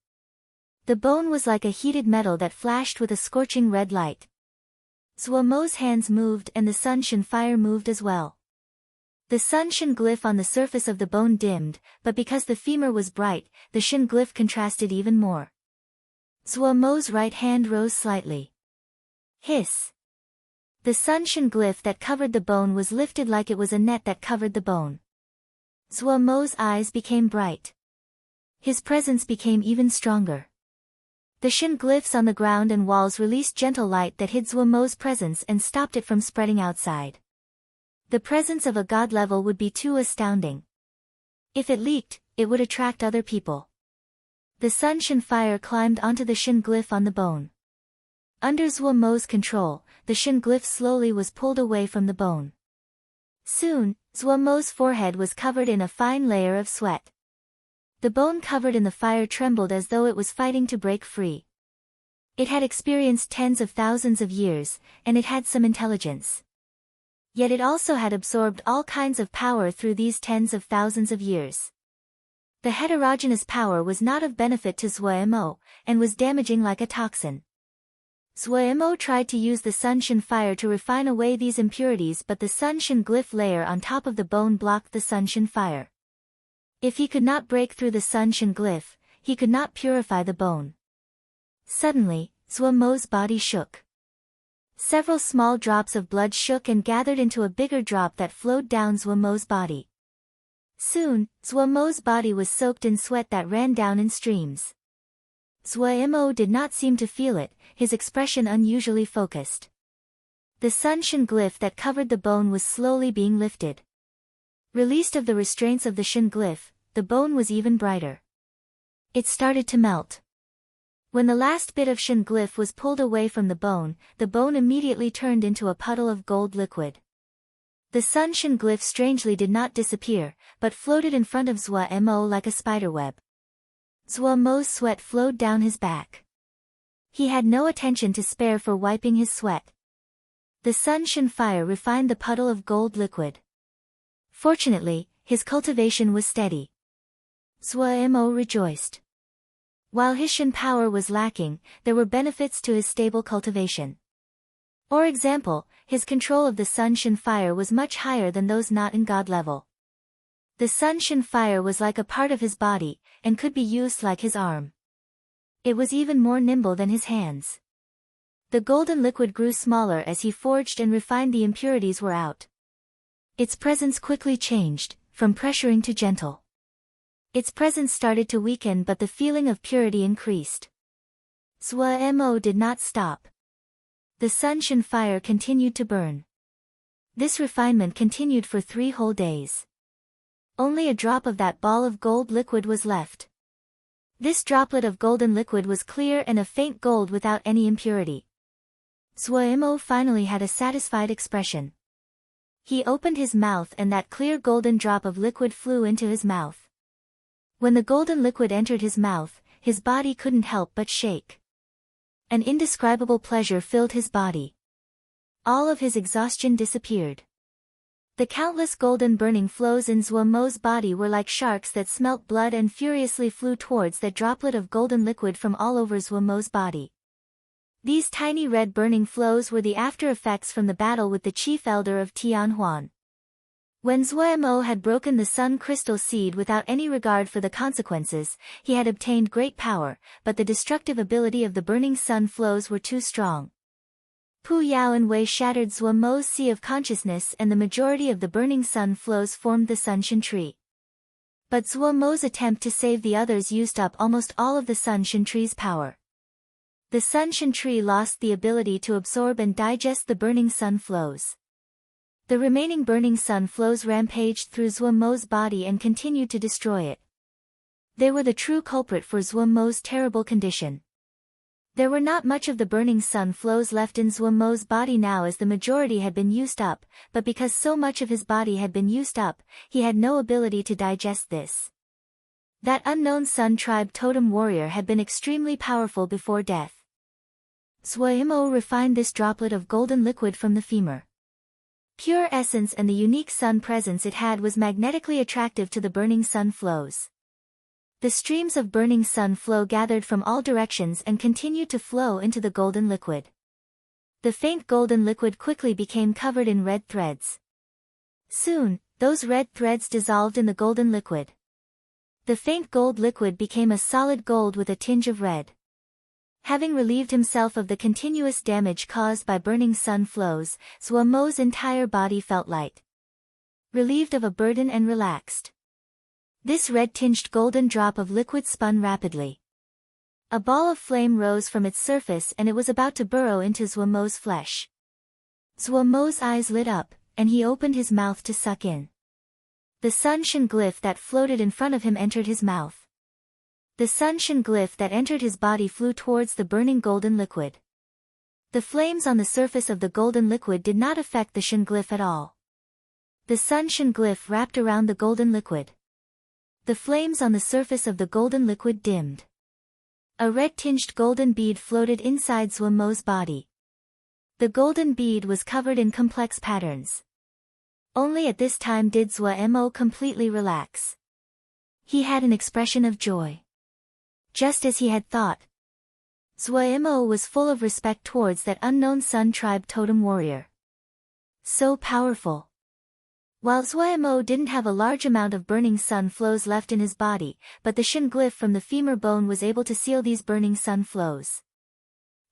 S1: The bone was like a heated metal that flashed with a scorching red light. Zhuo's hands moved and the Sun Shin fire moved as well. The Sun Shin glyph on the surface of the bone dimmed, but because the femur was bright, the Shin glyph contrasted even more. Zhuo's right hand rose slightly. Hiss. The Sun Shin glyph that covered the bone was lifted like it was a net that covered the bone. Zhuo's eyes became bright. His presence became even stronger. The Shin glyphs on the ground and walls released gentle light that hid Zhuo's presence and stopped it from spreading outside. The presence of a god level would be too astounding. If it leaked, it would attract other people. The Sun Shin fire climbed onto the Shin glyph on the bone. Under Zhuo's control, the Shin glyph slowly was pulled away from the bone. Soon, Zhuo's forehead was covered in a fine layer of sweat. The bone covered in the fire trembled as though it was fighting to break free. It had experienced tens of thousands of years, and it had some intelligence. Yet it also had absorbed all kinds of power through these tens of thousands of years. The heterogeneous power was not of benefit to Zhuo, and was damaging like a toxin. Zhuo tried to use the Sunshin fire to refine away these impurities, but the Sunshin glyph layer on top of the bone blocked the Sunshin fire. If he could not break through the Sunshin glyph, he could not purify the bone. Suddenly, Zhuo's body shook. Several small drops of blood shook and gathered into a bigger drop that flowed down Zhuo's body. Soon, Zhuo's body was soaked in sweat that ran down in streams. Zhuo did not seem to feel it, his expression unusually focused. The Sunshin glyph that covered the bone was slowly being lifted. Released of the restraints of the Shin glyph, the bone was even brighter. It started to melt. When the last bit of Shin glyph was pulled away from the bone immediately turned into a puddle of gold liquid. The Sunshin glyph strangely did not disappear, but floated in front of Zhuo like a spiderweb. Zhuo's sweat flowed down his back. He had no attention to spare for wiping his sweat. The Sunshin fire refined the puddle of gold liquid. Fortunately, his cultivation was steady. Zhuo rejoiced. While his Shin power was lacking, there were benefits to his stable cultivation. For example, his control of the Sunshin fire was much higher than those not in God level. The Sunshin fire was like a part of his body, and could be used like his arm. It was even more nimble than his hands. The golden liquid grew smaller as he forged and refined. The impurities were out. Its presence quickly changed, from pressuring to gentle. Its presence started to weaken, but the feeling of purity increased. Zhuo did not stop. The Sunshin fire continued to burn. This refinement continued for 3 whole days. Only a drop of that ball of gold liquid was left. This droplet of golden liquid was clear and of faint gold without any impurity. Zhuo finally had a satisfied expression. He opened his mouth and that clear golden drop of liquid flew into his mouth. When the golden liquid entered his mouth, his body couldn't help but shake. An indescribable pleasure filled his body. All of his exhaustion disappeared. The countless golden burning flows in Zhuo's body were like sharks that smelt blood and furiously flew towards that droplet of golden liquid from all over Zhuo's body. These tiny red burning flows were the after effects from the battle with the chief elder of Tianhuan. When Zhuo had broken the sun crystal seed without any regard for the consequences, he had obtained great power, but the destructive ability of the burning sun flows were too strong. Pu Yao and Wei shattered Zhuo's sea of consciousness, and the majority of the burning sun flows formed the Sunshin tree. But Zhuo's attempt to save the others used up almost all of the Sunshin tree's power. The Sunshin tree lost the ability to absorb and digest the burning sun flows. The remaining burning sun flows rampaged through Zhuo's body and continued to destroy it. They were the true culprit for Zhuo's terrible condition. There were not much of the burning sun flows left in Zhuo's body now, as the majority had been used up, but because so much of his body had been used up, he had no ability to digest this. That unknown Sun Tribe totem warrior had been extremely powerful before death. Zhuo refined this droplet of golden liquid from the femur. Pure essence and the unique sun presence it had was magnetically attractive to the burning sun flows. The streams of burning sun flow gathered from all directions and continued to flow into the golden liquid. The faint golden liquid quickly became covered in red threads. Soon, those red threads dissolved in the golden liquid. The faint gold liquid became a solid gold with a tinge of red. Having relieved himself of the continuous damage caused by burning sun flows, Zhuo's entire body felt light. Relieved of a burden and relaxed. This red-tinged golden drop of liquid spun rapidly. A ball of flame rose from its surface and it was about to burrow into Zhuo's flesh. Zhuo's eyes lit up, and he opened his mouth to suck in. The Sunshin glyph that floated in front of him entered his mouth. The Sunshin glyph that entered his body flew towards the burning golden liquid. The flames on the surface of the golden liquid did not affect the Shin glyph at all. The Sunshin glyph wrapped around the golden liquid. The flames on the surface of the golden liquid dimmed. A red-tinged golden bead floated inside Zhuo body. The golden bead was covered in complex patterns. Only at this time did Zhuo completely relax. He had an expression of joy. Just as he had thought. Zhuo was full of respect towards that unknown Sun tribe totem warrior. So powerful. While Zhuo didn't have a large amount of burning sun flows left in his body, but the Shin glyph from the femur bone was able to seal these burning sun flows.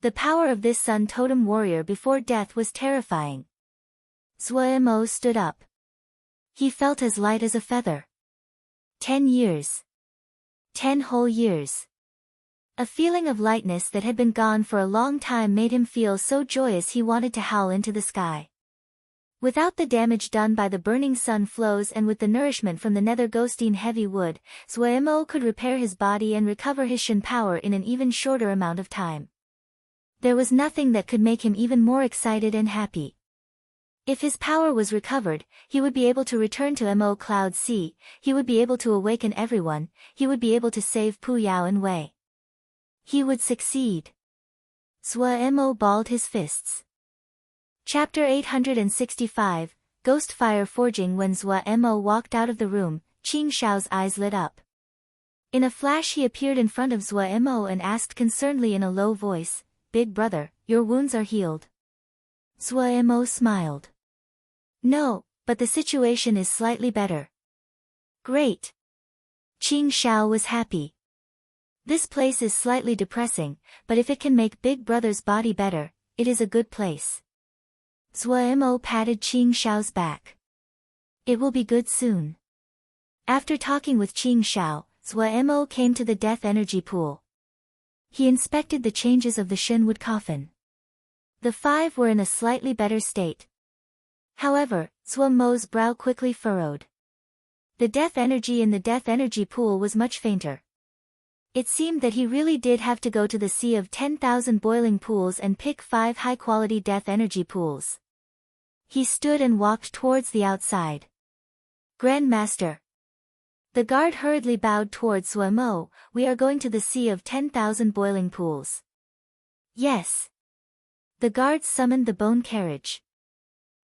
S1: The power of this Sun totem warrior before death was terrifying. Zhuo stood up. He felt as light as a feather. 10 years. 10 whole years. A feeling of lightness that had been gone for a long time made him feel so joyous he wanted to howl into the sky. Without the damage done by the burning sun flows and with the nourishment from the nether ghostine heavy wood, Zhuo could repair his body and recover his Shin power in an even shorter amount of time. There was nothing that could make him even more excited and happy. If his power was recovered, he would be able to return to Mo Cloud Sea, he would be able to awaken everyone, he would be able to save Pu Yao and Wei. He would succeed. Zhuo balled his fists. Chapter 865, Ghost Fire Forging. When Zhuo walked out of the room, Qing Shao's eyes lit up. In a flash he appeared in front of Zhuo and asked concernedly in a low voice, "Big brother, your wounds are healed?" Zhuo smiled. "No, but the situation is slightly better." "Great." Qing Shao was happy. This place is slightly depressing, but if it can make Big Brother's body better, it is a good place. Zhuo patted Qing Shao's back. "It will be good soon." After talking with Qing Shao, Zhuo came to the death energy pool. He inspected the changes of the Shinwood coffin. The 5 were in a slightly better state. However, Zhuo's brow quickly furrowed. The death energy in the death energy pool was much fainter. It seemed that he really did have to go to the sea of 10,000 boiling pools and pick 5 high-quality death energy pools. He stood and walked towards the outside. "Grandmaster." The guard hurriedly bowed towards Zhuo. "We are going to the sea of 10,000 boiling pools." "Yes." The guards summoned the bone carriage.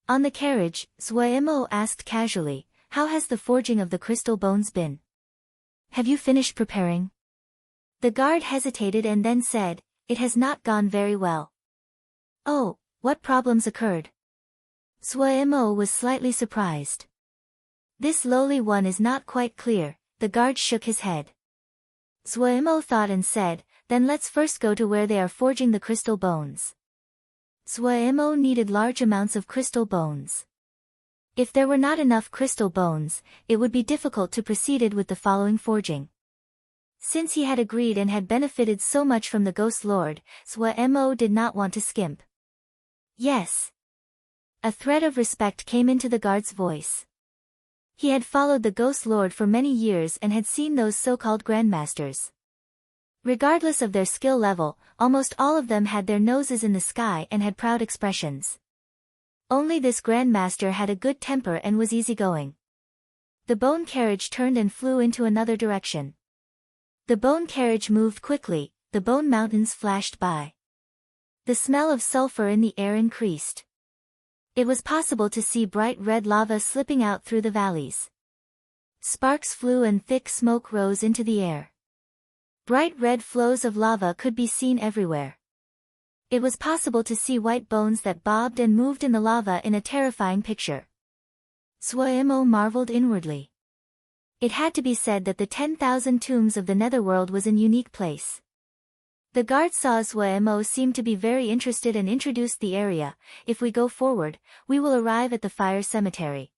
S1: On the carriage, Zhuo asked casually, "How has the forging of the crystal bones been? Have you finished preparing?" The guard hesitated and then said, "It has not gone very well." "Oh, what problems occurred?" Zhuo was slightly surprised. "This lowly one is not quite clear," the guard shook his head. Zhuo thought and said, "Then let's first go to where they are forging the crystal bones." Zhuo needed large amounts of crystal bones. If there were not enough crystal bones, it would be difficult to proceed with the following forging. Since he had agreed and had benefited so much from the Ghost Lord, Zhuo did not want to skimp. "Yes." A thread of respect came into the guard's voice. He had followed the Ghost Lord for many years and had seen those so-called grandmasters. Regardless of their skill level, almost all of them had their noses in the sky and had proud expressions. Only this grandmaster had a good temper and was easygoing. The bone carriage turned and flew into another direction. The bone carriage moved quickly, the bone mountains flashed by. The smell of sulfur in the air increased. It was possible to see bright red lava slipping out through the valleys. Sparks flew and thick smoke rose into the air. Bright red flows of lava could be seen everywhere. It was possible to see white bones that bobbed and moved in the lava in a terrifying picture. Zhuo marveled inwardly. It had to be said that the 10,000 tombs of the netherworld was an unique place. The guard saw Zhuo seemed to be very interested and introduced the area. "If we go forward, we will arrive at the fire cemetery.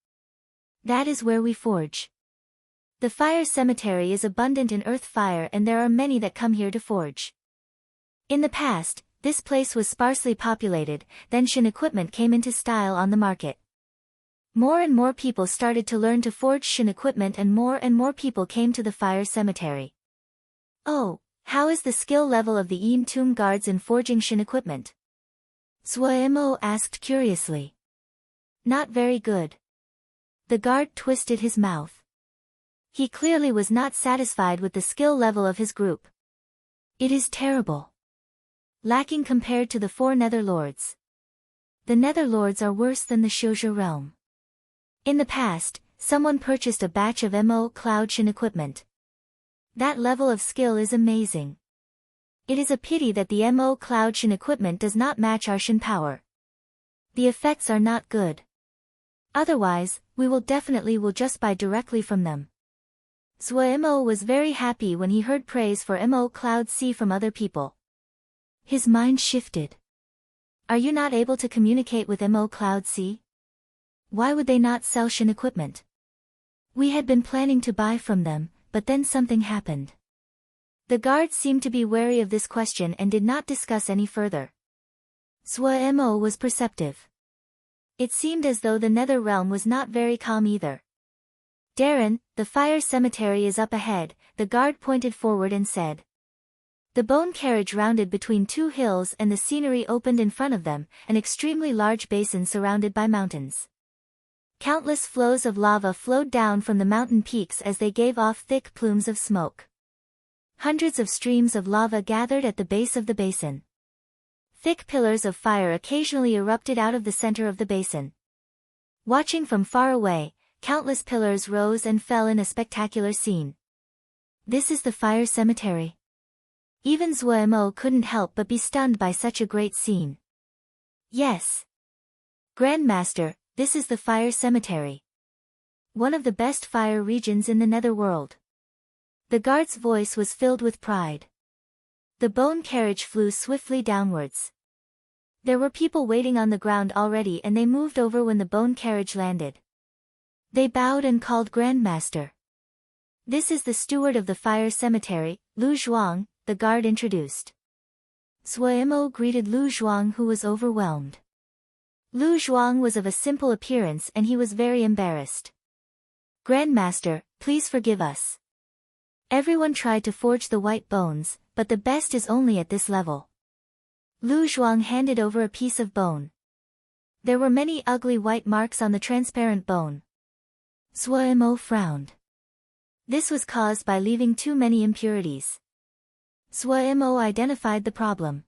S1: That is where we forge. The fire cemetery is abundant in earth fire and there are many that come here to forge. In the past, this place was sparsely populated, then Shin equipment came into style on the market. More and more people started to learn to forge Shin equipment and more people came to the fire cemetery. Oh, how is the skill level of the Yin tomb guards in forging Shin equipment? Zhuo asked curiously. Not very good. The guard twisted his mouth. He clearly was not satisfied with the skill level of his group. It is terrible. Lacking compared to the 4 Nether Lords. The Nether Lords are worse than the Shouja realm. In the past, someone purchased a batch of Mo Cloud Shin equipment. That level of skill is amazing. It is a pity that the Mo Cloud Shin equipment does not match our Shin power. The effects are not good. Otherwise, we will just buy directly from them. Mo was very happy when he heard praise for Mo Cloud C from other people. His mind shifted. Are you not able to communicate with Mo Cloud C? Why would they not sell Shin equipment? We had been planning to buy from them, but then something happened. The guards seemed to be wary of this question and did not discuss any further. Mo was perceptive. It seemed as though the Nether realm was not very calm either. Darren, the fire cemetery is up ahead, the guard pointed forward and said. The bone carriage rounded between 2 hills and the scenery opened in front of them, an extremely large basin surrounded by mountains. Countless flows of lava flowed down from the mountain peaks as they gave off thick plumes of smoke. Hundreds of streams of lava gathered at the base of the basin. Thick pillars of fire occasionally erupted out of the center of the basin. Watching from far away, countless pillars rose and fell in a spectacular scene. This is the fire cemetery. Even Mo couldn't help but be stunned by such a great scene. Yes. Grandmaster, this is the fire cemetery. One of the best fire regions in the Netherworld. The guard's voice was filled with pride. The bone carriage flew swiftly downwards. There were people waiting on the ground already and they moved over when the bone carriage landed. They bowed and called Grandmaster. This is the steward of the fire cemetery, Lu Zhuang, the guard introduced. Mo greeted Lu Zhuang, who was overwhelmed. Lu Zhuang was of a simple appearance and he was very embarrassed. Grandmaster, please forgive us. Everyone tried to forge the white bones, but the best is only at this level. Lu Zhuang handed over a piece of bone. There were many ugly white marks on the transparent bone. Mo frowned. This was caused by leaving too many impurities. Mo identified the problem.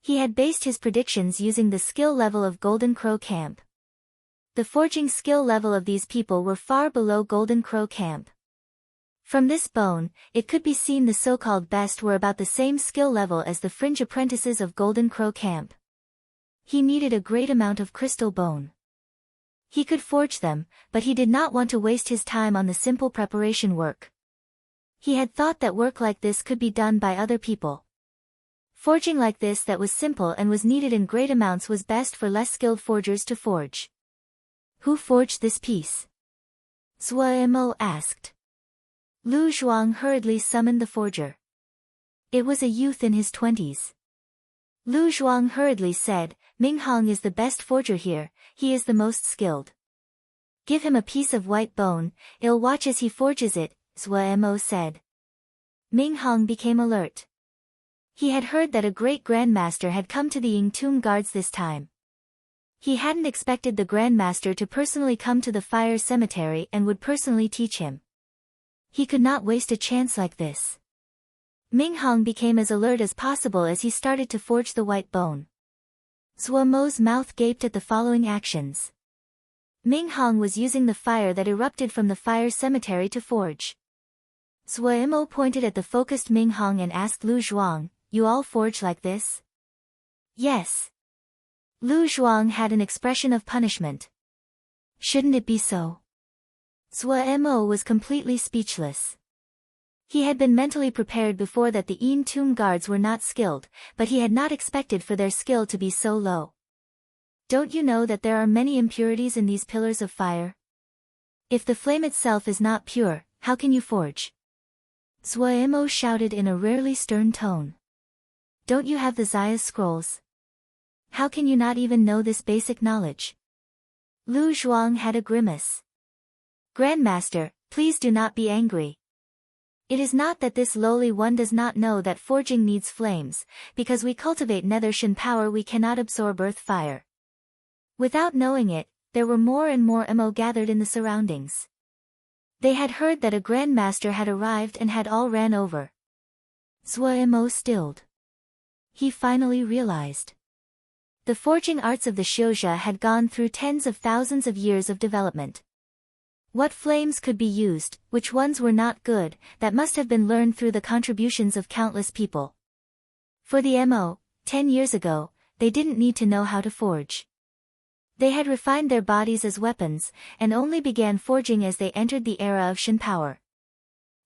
S1: He had based his predictions using the skill level of Golden Crow Camp. The forging skill level of these people were far below Golden Crow Camp. From this bone, it could be seen the so-called best were about the same skill level as the fringe apprentices of Golden Crow Camp. He needed a great amount of crystal bone. He could forge them, but he did not want to waste his time on the simple preparation work. He had thought that work like this could be done by other people. Forging like this that was simple and was needed in great amounts was best for less skilled forgers to forge. Who forged this piece? Mo asked. Lu Zhuang hurriedly summoned the forger. It was a youth in his 20s. Lu Zhuang hurriedly said, Ming Hong is the best forger here, he is the most skilled. Give him a piece of white bone, I'll watch as he forges it, Mo said. Ming Hong became alert. He had heard that a great grandmaster had come to the Ying Tomb Guards this time. He hadn't expected the grandmaster to personally come to the fire cemetery and would personally teach him. He could not waste a chance like this. Ming Hong became as alert as possible as he started to forge the white bone. Mo's mouth gaped at the following actions. Ming Hong was using the fire that erupted from the fire cemetery to forge. Mo pointed at the focused Ming Hong and asked Lu Zhuang, you all forge like this? Yes. Lu Zhuang had an expression of punishment. Shouldn't it be so? Mo was completely speechless. He had been mentally prepared before that the Ying Tomb Guards were not skilled, but he had not expected for their skill to be so low. Don't you know that there are many impurities in these pillars of fire? If the flame itself is not pure, how can you forge? Mo shouted in a rarely stern tone. Don't you have the Zaya scrolls? How can you not even know this basic knowledge? Lu Zhuang had a grimace. Grandmaster, please do not be angry. It is not that this lowly one does not know that forging needs flames, because we cultivate Nethershin power we cannot absorb earth fire. Without knowing it, there were more and more Mo gathered in the surroundings. They had heard that a grandmaster had arrived and had all ran over. Zhuemo stilled. He finally realized. The forging arts of the Xiuzhe had gone through tens of thousands of years of development. What flames could be used, which ones were not good, that must have been learned through the contributions of countless people. For the MO, 10 years ago, they didn't need to know how to forge. They had refined their bodies as weapons, and only began forging as they entered the era of Shin power.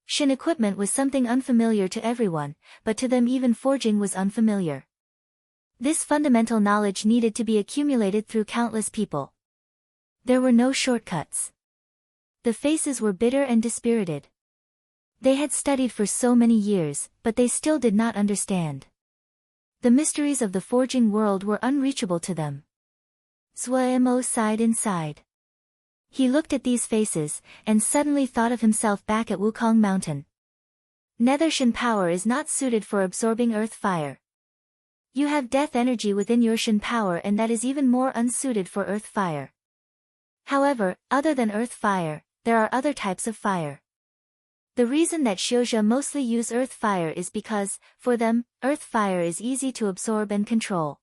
S1: Shin equipment was something unfamiliar to everyone, but to them even forging was unfamiliar. This fundamental knowledge needed to be accumulated through countless people. There were no shortcuts. The faces were bitter and dispirited. They had studied for so many years, but they still did not understand. The mysteries of the forging world were unreachable to them. Zhuemo sighed inside. He looked at these faces, and suddenly thought of himself back at Wukong Mountain. Nether Shin power is not suited for absorbing earth fire. You have death energy within your Shin power, and that is even more unsuited for earth fire. However, other than earth fire, there are other types of fire. The reason that Xiuzhe mostly use earth fire is because, for them, earth fire is easy to absorb and control.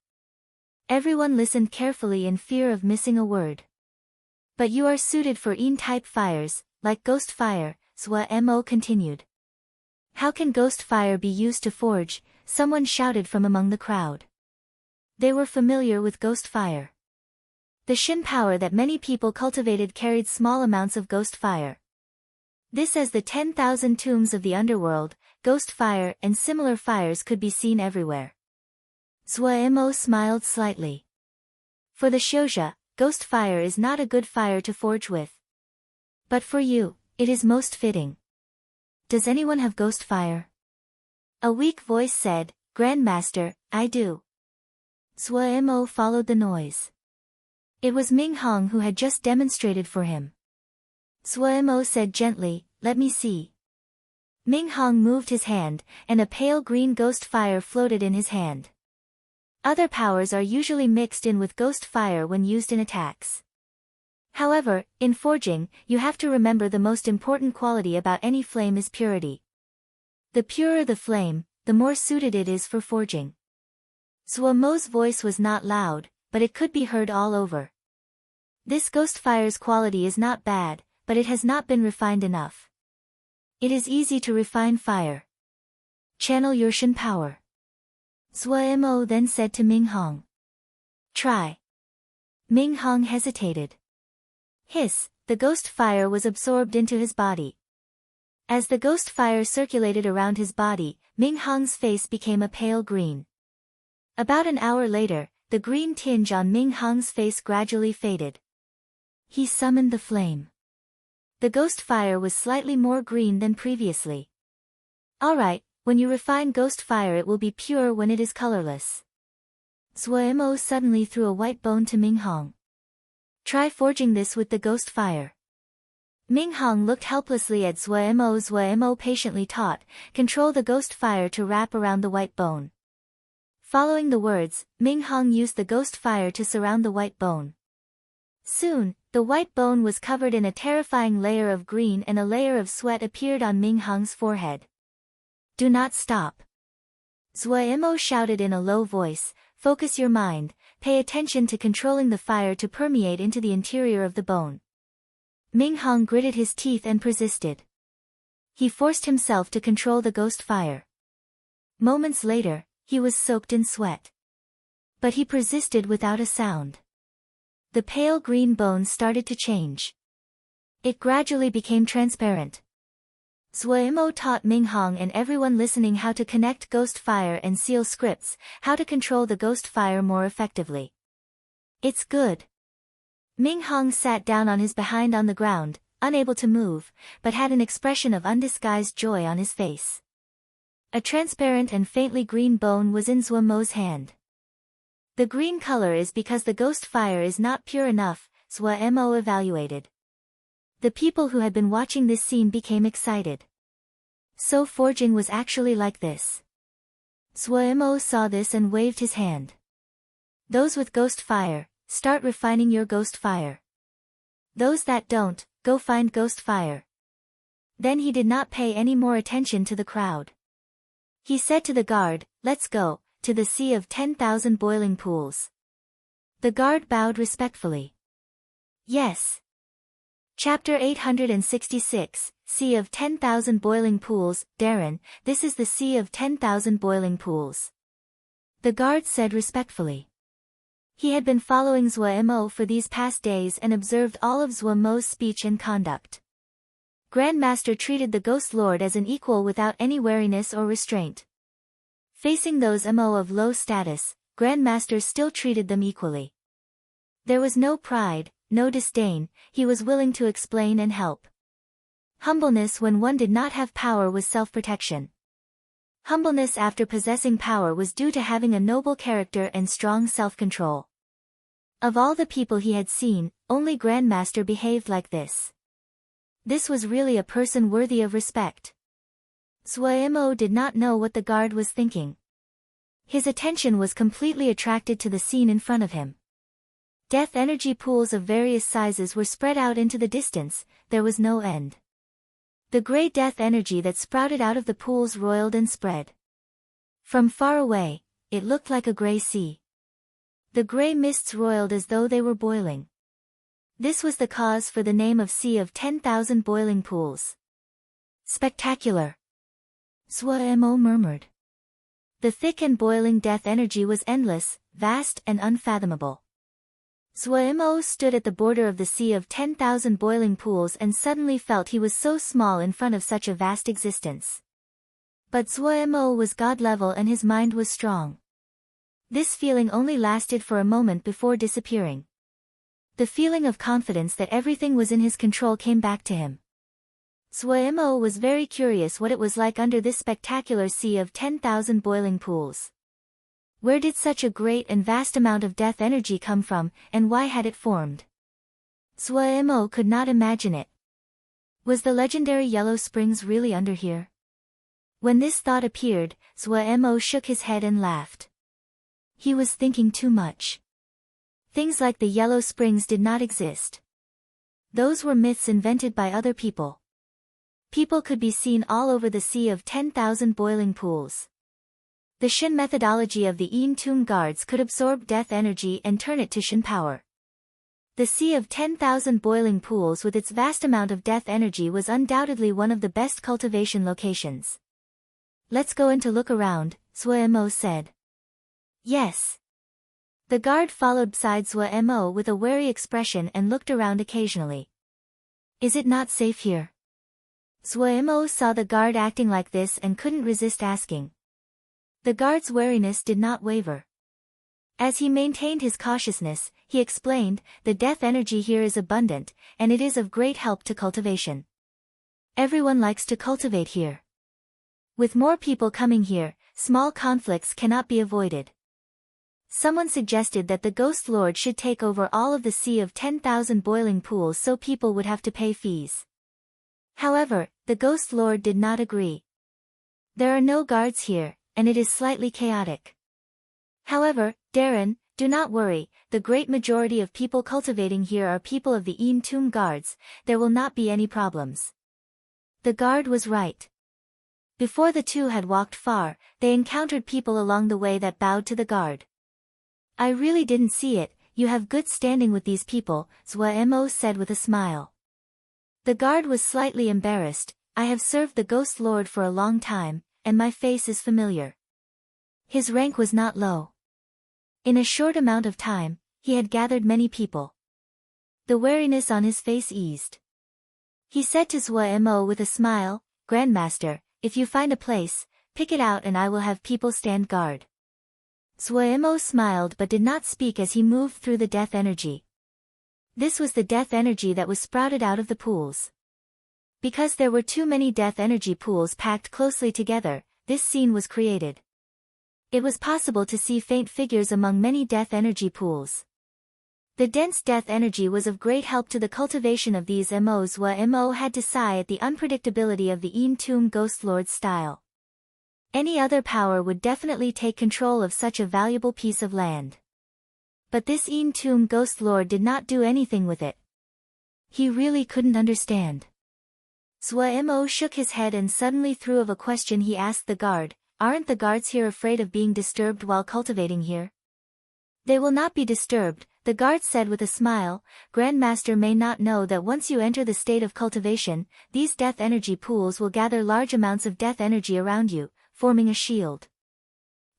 S1: Everyone listened carefully in fear of missing a word. But you are suited for Yin-type fires, like ghost fire, Zhuemo continued. How can ghost fire be used to forge? Someone shouted from among the crowd. They were familiar with ghost fire. The Shin power that many people cultivated carried small amounts of ghost fire. This, as the 10,000 tombs of the underworld, ghost fire and similar fires could be seen everywhere. Zhuemo smiled slightly. For the Xiuzhe, ghost fire is not a good fire to forge with. But for you, it is most fitting. Does anyone have ghost fire? A weak voice said, Grandmaster, I do. Zhuemo followed the noise. It was Ming Hong who had just demonstrated for him. Zhuemo said gently, let me see. Ming Hong moved his hand, and a pale green ghost fire floated in his hand. Other powers are usually mixed in with ghost fire when used in attacks. However, in forging, you have to remember the most important quality about any flame is purity. The purer the flame, the more suited it is for forging. Zhuemo's voice was not loud, but it could be heard all over. This ghost fire's quality is not bad, but it has not been refined enough. It is easy to refine fire. Channel your Shin power. Zhuemo then said to Ming Hong. Try. Ming Hong hesitated. Hiss, the ghost fire was absorbed into his body. As the ghost fire circulated around his body, Ming Hong's face became a pale green. About an hour later, the green tinge on Ming Hong's face gradually faded. He summoned the flame. The ghost fire was slightly more green than previously. Alright, when you refine ghost fire it will be pure when it is colorless. Zhuemo suddenly threw a white bone to Ming Hong. Try forging this with the ghost fire. Ming Hong looked helplessly at Zhuemo. Zhuemo patiently taught, control the ghost fire to wrap around the white bone. Following the words, Ming Hong used the ghost fire to surround the white bone. Soon, the white bone was covered in a terrifying layer of green, and a layer of sweat appeared on Ming Hong's forehead. Do not stop. Zhuemo shouted in a low voice, focus your mind, pay attention to controlling the fire to permeate into the interior of the bone. Ming Hong gritted his teeth and persisted. He forced himself to control the ghost fire. Moments later, he was soaked in sweat. But he persisted without a sound. The pale green bone started to change. It gradually became transparent. Zhuemo taught Ming Hong and everyone listening how to connect ghost fire and seal scripts, how to control the ghost fire more effectively. It's good. Ming Hong sat down on his behind on the ground, unable to move, but had an expression of undisguised joy on his face. A transparent and faintly green bone was in Zhuemo's hand. The green color is because the ghost fire is not pure enough, Zhuemo evaluated. The people who had been watching this scene became excited. So forging was actually like this. Zhuemo saw this and waved his hand. Those with ghost fire, start refining your ghost fire. Those that don't, go find ghost fire. Then he did not pay any more attention to the crowd. He said to the guard, "Let's go, to the sea of 10,000 boiling pools." The guard bowed respectfully. Yes. Chapter 866, Sea of 10,000 Boiling Pools. Darren, this is the Sea of 10,000 Boiling Pools. The guard said respectfully. He had been following Zhuo Mo for these past days and observed all of Zhuo Mo's speech and conduct. Grandmaster treated the Ghost Lord as an equal without any wariness or restraint. Facing those Mo of low status, Grandmaster still treated them equally. There was no pride, no disdain, he was willing to explain and help. Humbleness when one did not have power was self-protection. Humbleness after possessing power was due to having a noble character and strong self-control. Of all the people he had seen, only Grandmaster behaved like this. This was really a person worthy of respect. Zhuo Mo did not know what the guard was thinking. His attention was completely attracted to the scene in front of him. Death energy pools of various sizes were spread out into the distance, there was no end. The grey death energy that sprouted out of the pools roiled and spread. From far away, it looked like a grey sea. The grey mists roiled as though they were boiling. This was the cause for the name of Sea of 10,000 Boiling Pools. Spectacular. Zhuo Mo murmured. The thick and boiling death energy was endless, vast and unfathomable. Zhuo Mo stood at the border of the Sea of 10,000 Boiling Pools and suddenly felt he was so small in front of such a vast existence. But Zhuo Mo was god level and his mind was strong. This feeling only lasted for a moment before disappearing. The feeling of confidence that everything was in his control came back to him. Zhuo Mo was very curious what it was like under this spectacular Sea of 10,000 Boiling Pools. Where did such a great and vast amount of death energy come from, and why had it formed? Zhuo Mo could not imagine it. Was the legendary Yellow Springs really under here? When this thought appeared, Zhuo Mo shook his head and laughed. He was thinking too much. Things like the Yellow Springs did not exist. Those were myths invented by other people. People could be seen all over the Sea of 10,000 Boiling Pools. The Shin methodology of the Yin Tomb guards could absorb death energy and turn it to Shin power. The Sea of 10,000 Boiling Pools with its vast amount of death energy was undoubtedly one of the best cultivation locations. Let's go in to look around, Zhuo Mo said. Yes. The guard followed beside Zhuo Mo with a wary expression and looked around occasionally. Is it not safe here? Zhuo Mo saw the guard acting like this and couldn't resist asking. The guard's wariness did not waver. As he maintained his cautiousness, he explained, the death energy here is abundant, and it is of great help to cultivation. Everyone likes to cultivate here. With more people coming here, small conflicts cannot be avoided. Someone suggested that the Ghost Lord should take over all of the Sea of 10,000 Boiling Pools so people would have to pay fees. However, the Ghost Lord did not agree. There are no guards here, and it is slightly chaotic. However, Darren, do not worry, the great majority of people cultivating here are people of the Yin Tomb guards, there will not be any problems. The guard was right. Before the two had walked far, they encountered people along the way that bowed to the guard. I really didn't see it, you have good standing with these people, Zhuo Mo said with a smile. The guard was slightly embarrassed, I have served the Ghost Lord for a long time, and my face is familiar. His rank was not low. In a short amount of time, he had gathered many people. The wariness on his face eased. He said to Zhuo Mo with a smile, Grandmaster, if you find a place, pick it out and I will have people stand guard. Zhuo Mo smiled but did not speak as he moved through the death energy. This was the death energy that was sprouted out of the pools. Because there were too many death energy pools packed closely together, this scene was created. It was possible to see faint figures among many death energy pools. The dense death energy was of great help to the cultivation of these MOs. Mo had to sigh at the unpredictability of the Yin Tomb Ghost Lord style. Any other power would definitely take control of such a valuable piece of land. But this Yin Tomb Ghost Lord did not do anything with it. He really couldn't understand. Zhuo Mo shook his head and suddenly threw of a question he asked the guard, aren't the guards here afraid of being disturbed while cultivating here? They will not be disturbed, the guard said with a smile. Grandmaster may not know that once you enter the state of cultivation, these death energy pools will gather large amounts of death energy around you, forming a shield.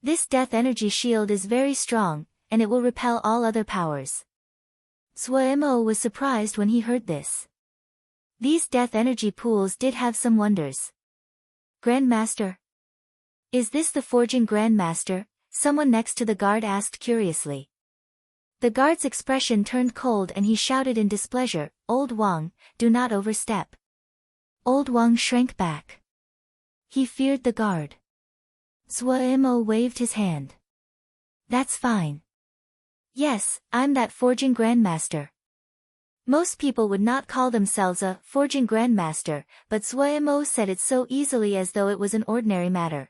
S1: This death energy shield is very strong, and it will repel all other powers. Suemo was surprised when he heard this. These death energy pools did have some wonders. Grandmaster? Is this the forging Grandmaster? Someone next to the guard asked curiously. The guard's expression turned cold and he shouted in displeasure, "Old Wang, do not overstep." Old Wang shrank back. He feared the guard. Suemo waved his hand. That's fine. Yes, I'm that forging Grandmaster. Most people would not call themselves a forging Grandmaster, but Suemo said it so easily as though it was an ordinary matter.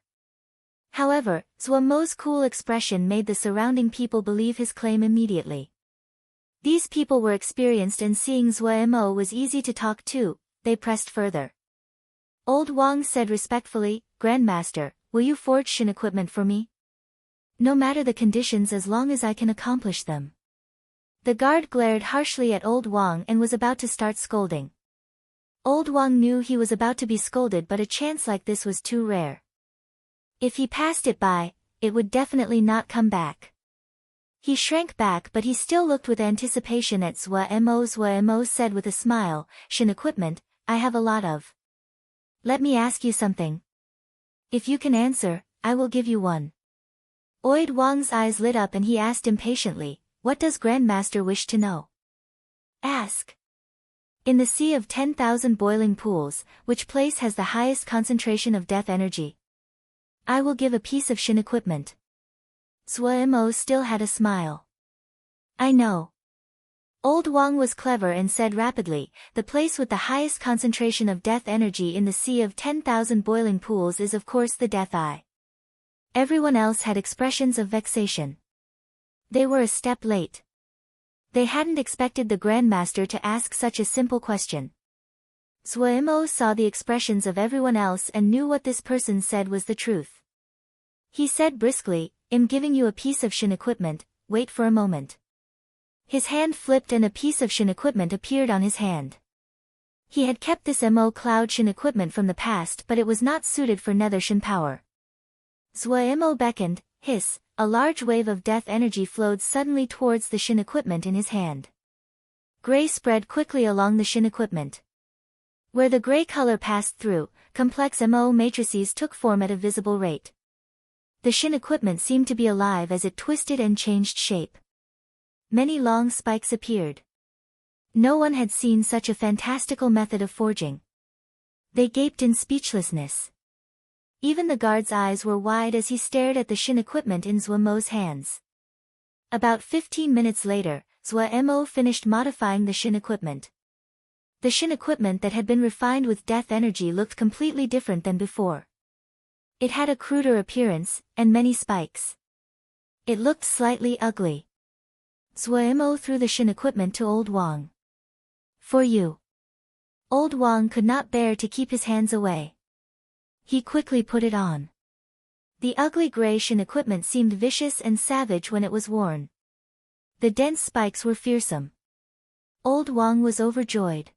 S1: However, Suemo's cool expression made the surrounding people believe his claim immediately. These people were experienced and seeing Suemo was easy to talk to, they pressed further. Old Wang said respectfully, "Grandmaster, will you forge shin equipment for me? No matter the conditions as long as I can accomplish them." The guard glared harshly at Old Wang and was about to start scolding. Old Wang knew he was about to be scolded, but a chance like this was too rare. If he passed it by, it would definitely not come back. He shrank back, but he still looked with anticipation at Suemo. Suemo said with a smile, "Shin equipment, I have a lot of. Let me ask you something. If you can answer, I will give you one." Old Wang's eyes lit up and he asked impatiently, "What does Grandmaster wish to know?" "Ask." "In the sea of 10,000 boiling pools, which place has the highest concentration of death energy?" "I will give a piece of shin equipment." Suemo still had a smile. "I know." Old Wang was clever and said rapidly, "The place with the highest concentration of death energy in the sea of 10,000 boiling pools is of course the Death Eye." Everyone else had expressions of vexation. They were a step late. They hadn't expected the Grandmaster to ask such a simple question. Suemo saw the expressions of everyone else and knew what this person said was the truth. He said briskly, "I'm giving you a piece of shin equipment, wait for a moment." His hand flipped and a piece of shin equipment appeared on his hand. He had kept this cloud shin equipment from the past, but it was not suited for nether shin power. Suemo beckoned, hiss, a large wave of death energy flowed suddenly towards the shin equipment in his hand. Gray spread quickly along the shin equipment. Where the gray color passed through, complex matrices took form at a visible rate. The shin equipment seemed to be alive as it twisted and changed shape. Many long spikes appeared. No one had seen such a fantastical method of forging. They gaped in speechlessness. Even the guard's eyes were wide as he stared at the shin equipment in Suemo's hands. About 15 minutes later, Suemo finished modifying the shin equipment. The shin equipment that had been refined with death energy looked completely different than before. It had a cruder appearance, and many spikes. It looked slightly ugly. Suemo threw the shin equipment to Old Wang. "For you." Old Wang could not bear to keep his hands away. He quickly put it on. The ugly gray shin equipment seemed vicious and savage when it was worn. The dense spikes were fearsome. Old Wang was overjoyed.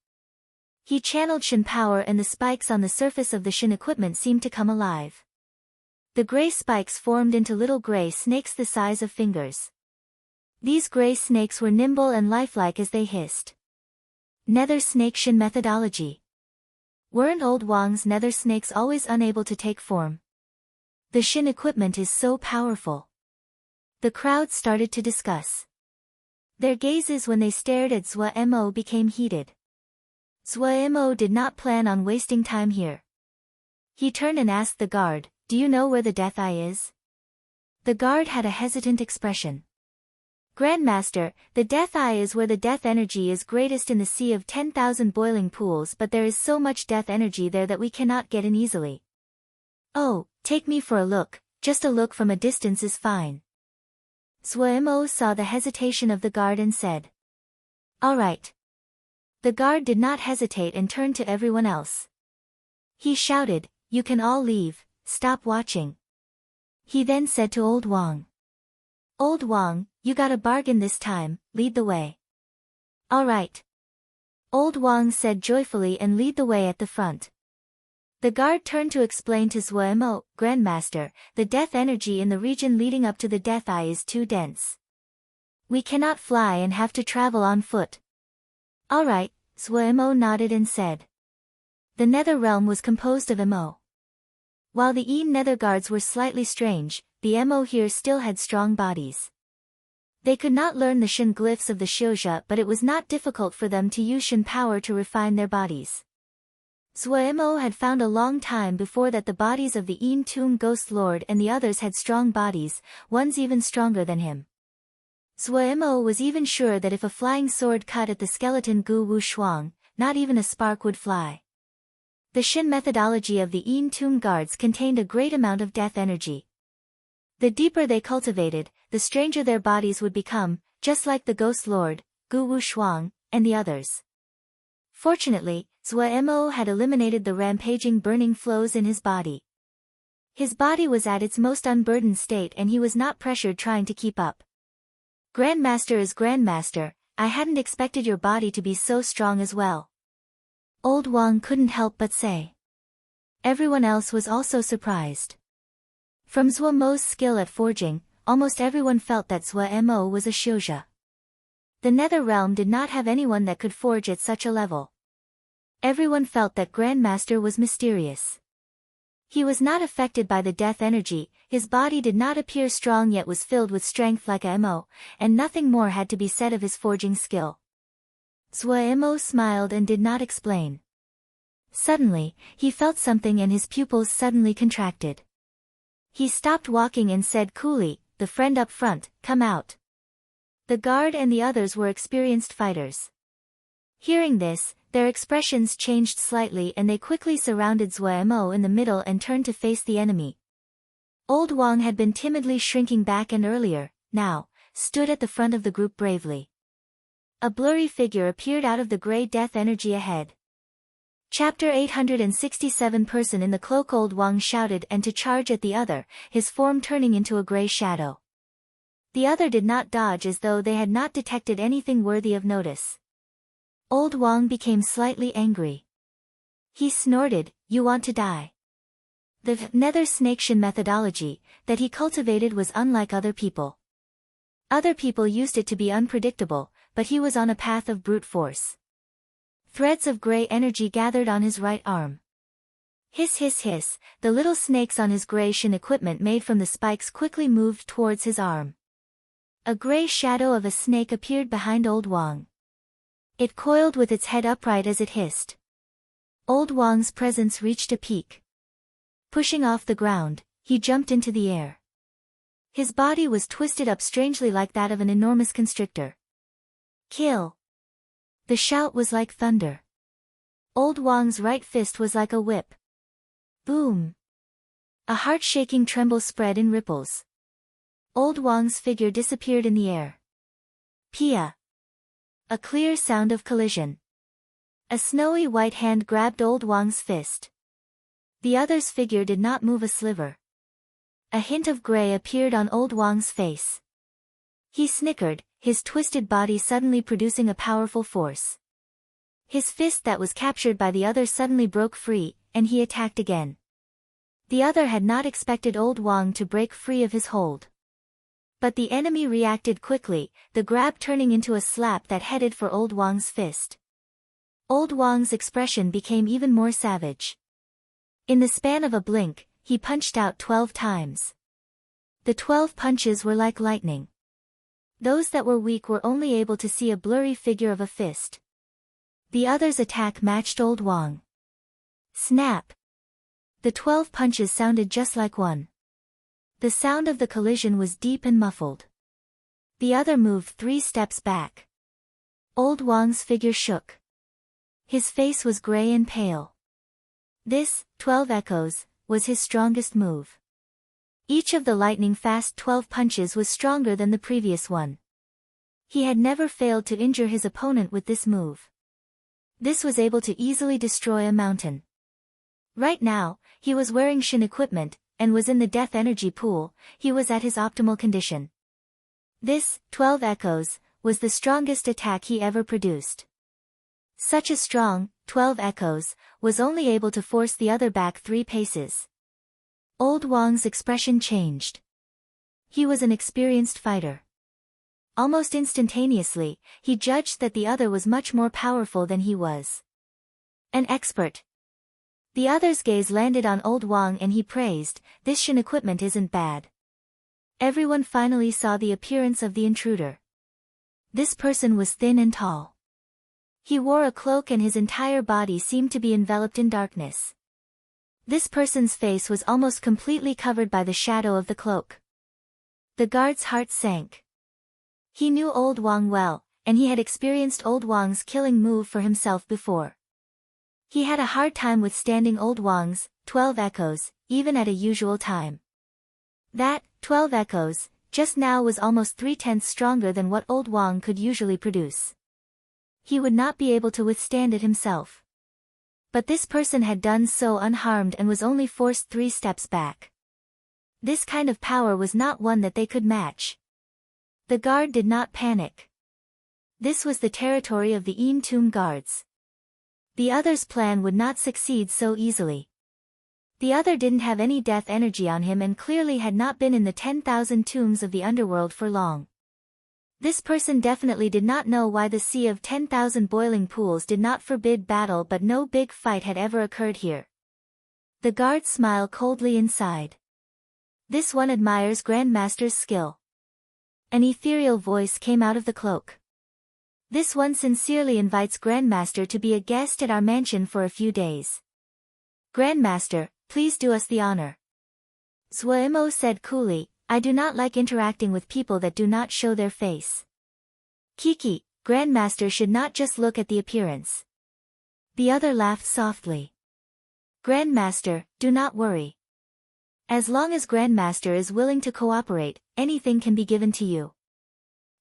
S1: He channeled shin power and the spikes on the surface of the shin equipment seemed to come alive. The gray spikes formed into little gray snakes the size of fingers. These gray snakes were nimble and lifelike as they hissed. Nether snake shin methodology. Weren't Old Wang's nether snakes always unable to take form? The shin equipment is so powerful. The crowd started to discuss. Their gazes when they stared at Suemo became heated. Suemo did not plan on wasting time here. He turned and asked the guard, "Do you know where the Death Eye is?" The guard had a hesitant expression. "Grandmaster, the Death Eye is where the death energy is greatest in the sea of 10,000 boiling pools, but there is so much death energy there that we cannot get in easily." "Oh, take me for a look, just a look from a distance is fine." Suemo saw the hesitation of the guard and said, "All right." The guard did not hesitate and turned to everyone else. He shouted, "You can all leave, stop watching. He then said to Old Wang. Old Wang, you got a bargain this time, lead the way. All right. Old Wang said joyfully and lead the way at the front. The guard turned to explain to Zhuemo, Grandmaster, the death energy in the region leading up to the Death Eye is too dense. We cannot fly and have to travel on foot. All right, Zhuemo nodded and said. The Nether Realm was composed of Mo. While the Nether guards were slightly strange, the Mo here still had strong bodies. They could not learn the Shin glyphs of the Xiuzha, but it was not difficult for them to use Shin power to refine their bodies. Zhuemo had found a long time before that the bodies of the Tomb Ghost Lord and the others had strong bodies, one's even stronger than him. Zhuemo was even sure that if a flying sword cut at the skeleton Gu Wu Shuang, not even a spark would fly. The Shin methodology of the Tomb guards contained a great amount of death energy. The deeper they cultivated, the stranger their bodies would become, just like the Ghost Lord, Gu Wu Shuang, and the others. Fortunately, Zhuemo had eliminated the rampaging burning flows in his body. His body was at its most unburdened state and he was not pressured trying to keep up. Grandmaster is Grandmaster, I hadn't expected your body to be so strong as well. Old Wang couldn't help but say. Everyone else was also surprised. From Zhuemo's skill at forging, almost everyone felt that Zhuemo was a Xiuzha. The Nether Realm did not have anyone that could forge at such a level. Everyone felt that Grandmaster was mysterious. He was not affected by the death energy, his body did not appear strong yet was filled with strength like a Mo, and nothing more had to be said of his forging skill. Zhuemo smiled and did not explain. Suddenly, he felt something and his pupils suddenly contracted. He stopped walking and said coolly, the friend up front, come out. The guard and the others were experienced fighters. Hearing this, their expressions changed slightly and they quickly surrounded Zhuemo in the middle and turned to face the enemy. Old Wang had been timidly shrinking back and earlier, now, stood at the front of the group bravely. A blurry figure appeared out of the grey death energy ahead. Chapter 867 Person in the cloak. Old Wang shouted and to charge at the other, his form turning into a grey shadow. The other did not dodge as though they had not detected anything worthy of notice. Old Wang became slightly angry. He snorted, you want to die. The Nether Snake Shin methodology that he cultivated was unlike other people. Other people used it to be unpredictable, but he was on a path of brute force. Threads of grey energy gathered on his right arm. Hiss hiss hiss, the little snakes on his grey Shin equipment made from the spikes quickly moved towards his arm. A grey shadow of a snake appeared behind Old Wang. It coiled with its head upright as it hissed. Old Wang's presence reached a peak. Pushing off the ground, he jumped into the air. His body was twisted up strangely like that of an enormous constrictor. Kill! The shout was like thunder. Old Wang's right fist was like a whip. Boom! A heart-shaking tremble spread in ripples. Old Wang's figure disappeared in the air. Pia! A clear sound of collision. A snowy white hand grabbed Old Wang's fist. The other's figure did not move a sliver. A hint of grey appeared on Old Wang's face. He snickered, his twisted body suddenly producing a powerful force. His fist that was captured by the other suddenly broke free, and he attacked again. The other had not expected Old Wang to break free of his hold. But the enemy reacted quickly, the grab turning into a slap that headed for Old Wang's fist. Old Wang's expression became even more savage. In the span of a blink, he punched out 12 times. The 12 punches were like lightning. Those that were weak were only able to see a blurry figure of a fist. The other's attack matched Old Wang. Snap! The 12 punches sounded just like one. The sound of the collision was deep and muffled. The other moved 3 steps back. Old Wang's figure shook. His face was grey and pale. This, 12 echoes, was his strongest move. Each of the lightning-fast 12 punches was stronger than the previous one. He had never failed to injure his opponent with this move. This was able to easily destroy a mountain. Right now, he was wearing Shin equipment, and was in the death energy pool, he was at his optimal condition. This, 12 echoes, was the strongest attack he ever produced. Such a strong, 12 echoes, was only able to force the other back 3 paces. Old Wang's expression changed. He was an experienced fighter. Almost instantaneously, he judged that the other was much more powerful than he was. An expert. The other's gaze landed on Old Wang and he praised, "This Shin equipment isn't bad." Everyone finally saw the appearance of the intruder. This person was thin and tall. He wore a cloak and his entire body seemed to be enveloped in darkness. This person's face was almost completely covered by the shadow of the cloak. The guard's heart sank. He knew Old Wang well, and he had experienced Old Wang's killing move for himself before. He had a hard time withstanding Old Wang's 12 echoes, even at a usual time. That 12 echoes, just now was almost 3/10 stronger than what Old Wang could usually produce. He would not be able to withstand it himself. But this person had done so unharmed and was only forced 3 steps back. This kind of power was not one that they could match. The guard did not panic. This was the territory of the Een Tomb guards. The other's plan would not succeed so easily. The other didn't have any death energy on him and clearly had not been in the 10,000 tombs of the underworld for long. This person definitely did not know why the sea of 10,000 boiling pools did not forbid battle, but no big fight had ever occurred here. The guards smile coldly inside. This one admires Grandmaster's skill. An ethereal voice came out of the cloak. This one sincerely invites Grandmaster to be a guest at our mansion for a few days. Grandmaster, please do us the honor. Zhuimo said coolly, "I do not like interacting with people that do not show their face." Kiki, Grandmaster should not just look at the appearance. The other laughed softly. Grandmaster, do not worry. As long as Grandmaster is willing to cooperate, anything can be given to you.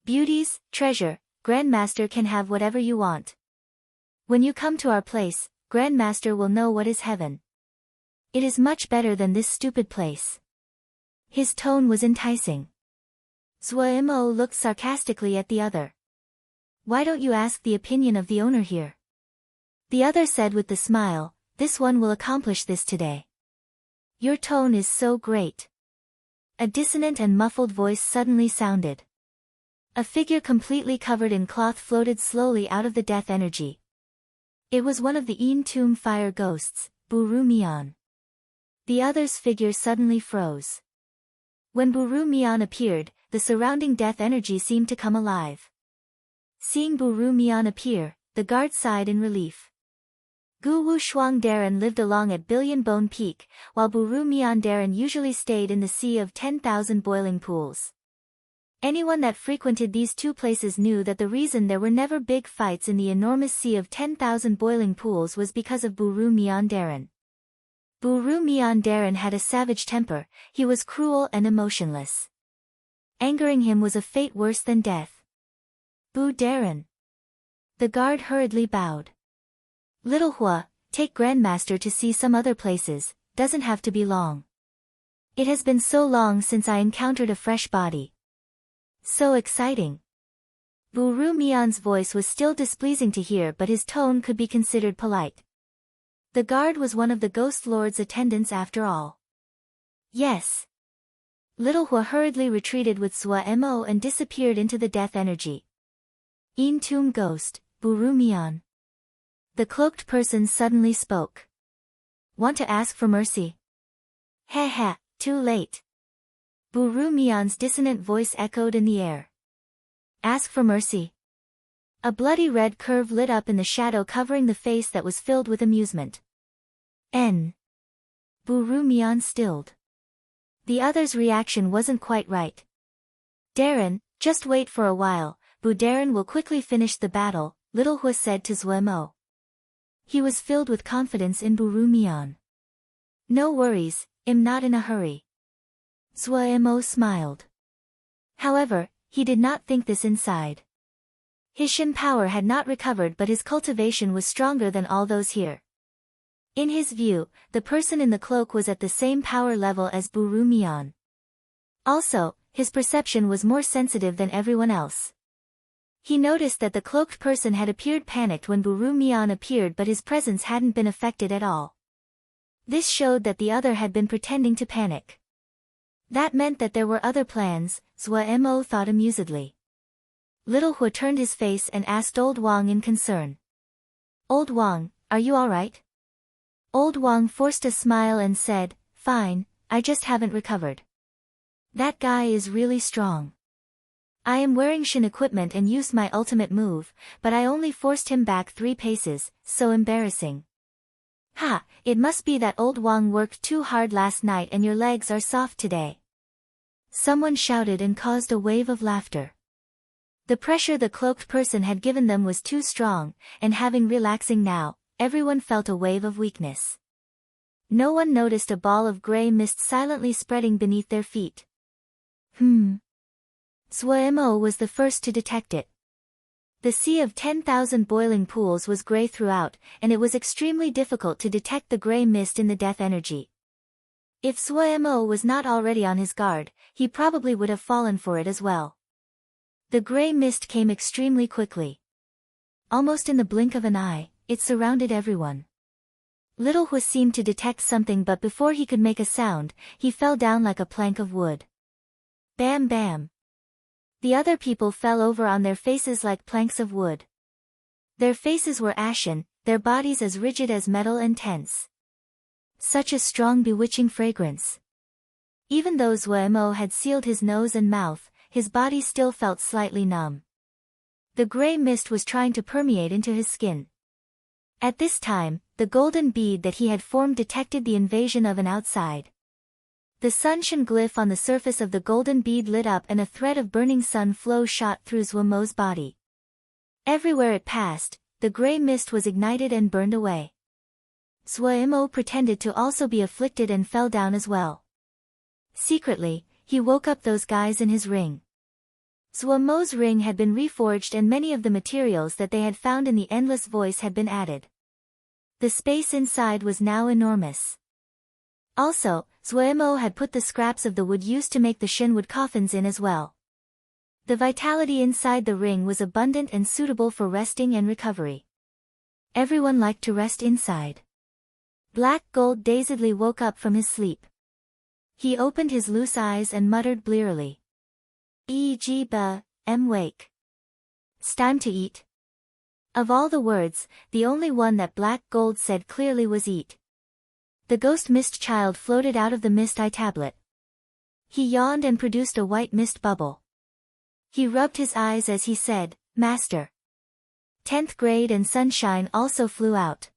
S1: Beauties, treasure, Grandmaster can have whatever you want. When you come to our place, Grandmaster will know what is heaven. It is much better than this stupid place. His tone was enticing. Zhuimo looked sarcastically at the other. Why don't you ask the opinion of the owner here? The other said with the smile, this one will accomplish this today. Your tone is so great. A dissonant and muffled voice suddenly sounded. A figure completely covered in cloth floated slowly out of the death energy. It was one of the Een Tomb fire ghosts, Buru Mian. The other's figure suddenly froze. When Buru Mian appeared, the surrounding death energy seemed to come alive. Seeing Buru Mian appear, the guard sighed in relief. Gu Wu Shuang Darren lived along at Billion Bone Peak, while Buru Mian Darren usually stayed in the sea of 10,000 boiling pools. Anyone that frequented these two places knew that the reason there were never big fights in the enormous sea of 10,000 boiling pools was because of Buru Mian Darren. Buru Mian Darren had a savage temper, he was cruel and emotionless. Angering him was a fate worse than death. Bu Darren. The guard hurriedly bowed. Little Hua, take Grandmaster to see some other places, doesn't have to be long. It has been so long since I encountered a fresh body. So exciting. Buru Mian's voice was still displeasing to hear, but his tone could be considered polite. The guard was one of the Ghost Lord's attendants after all. Yes. Little Hua hurriedly retreated with Zhuimo and disappeared into the death energy. Een Tomb Ghost, Buru Mian. The cloaked person suddenly spoke. Want to ask for mercy? Heh, too late. Buru Mian's dissonant voice echoed in the air. Ask for mercy. A bloody red curve lit up in the shadow covering the face that was filled with amusement. Buru Mian stilled. The other's reaction wasn't quite right. Darren, just wait for a while, Bu Darren will quickly finish the battle, Little Hua said to Zhuimo. He was filled with confidence in Buru Mian. No worries, I'm not in a hurry. Zhuimo smiled. However, he did not think this inside. His Shin power had not recovered, but his cultivation was stronger than all those here. In his view, the person in the cloak was at the same power level as Buru Mian. Also, his perception was more sensitive than everyone else. He noticed that the cloaked person had appeared panicked when Buru Mian appeared, but his presence hadn't been affected at all. This showed that the other had been pretending to panic. That meant that there were other plans, Zhua Mo thought amusedly. Little Hu turned his face and asked Old Wang in concern. Old Wang, are you alright? Old Wang forced a smile and said, fine, I just haven't recovered. That guy is really strong. I am wearing Shin equipment and used my ultimate move, but I only forced him back 3 paces, so embarrassing. Ha, it must be that Old Wang worked too hard last night and your legs are soft today. Someone shouted and caused a wave of laughter. The pressure the cloaked person had given them was too strong, and having relaxing now, everyone felt a wave of weakness. No one noticed a ball of grey mist silently spreading beneath their feet. Zhua Mo was the first to detect it. The sea of 10,000 boiling pools was grey throughout, and it was extremely difficult to detect the grey mist in the death energy. If Zhua Mo was not already on his guard, he probably would have fallen for it as well. The grey mist came extremely quickly. Almost in the blink of an eye, it surrounded everyone. Little Hu seemed to detect something, but before he could make a sound, he fell down like a plank of wood. Bam bam. The other people fell over on their faces like planks of wood. Their faces were ashen, their bodies as rigid as metal and tense. Such a strong bewitching fragrance. Even though Zhua Mo had sealed his nose and mouth, his body still felt slightly numb. The grey mist was trying to permeate into his skin. At this time, the golden bead that he had formed detected the invasion of an outside. The sunshine glyph on the surface of the golden bead lit up and a thread of burning sun flow shot through Zhua Mo's body. Everywhere it passed, the grey mist was ignited and burned away. Zhua Mo pretended to also be afflicted and fell down as well. Secretly, he woke up those guys in his ring. Zhua Mo's ring had been reforged and many of the materials that they had found in the Endless Voice had been added. The space inside was now enormous. Also, Zhua Mo had put the scraps of the wood used to make the Shinwood coffins in as well. The vitality inside the ring was abundant and suitable for resting and recovery. Everyone liked to rest inside. Black Gold dazedly woke up from his sleep. He opened his loose eyes and muttered blearily. Wake. It's time to eat. Of all the words, the only one that Black Gold said clearly was eat. The ghost mist child floated out of the mist eye tablet. He yawned and produced a white mist bubble. He rubbed his eyes as he said, Master. 10th grade and Sunshine also flew out.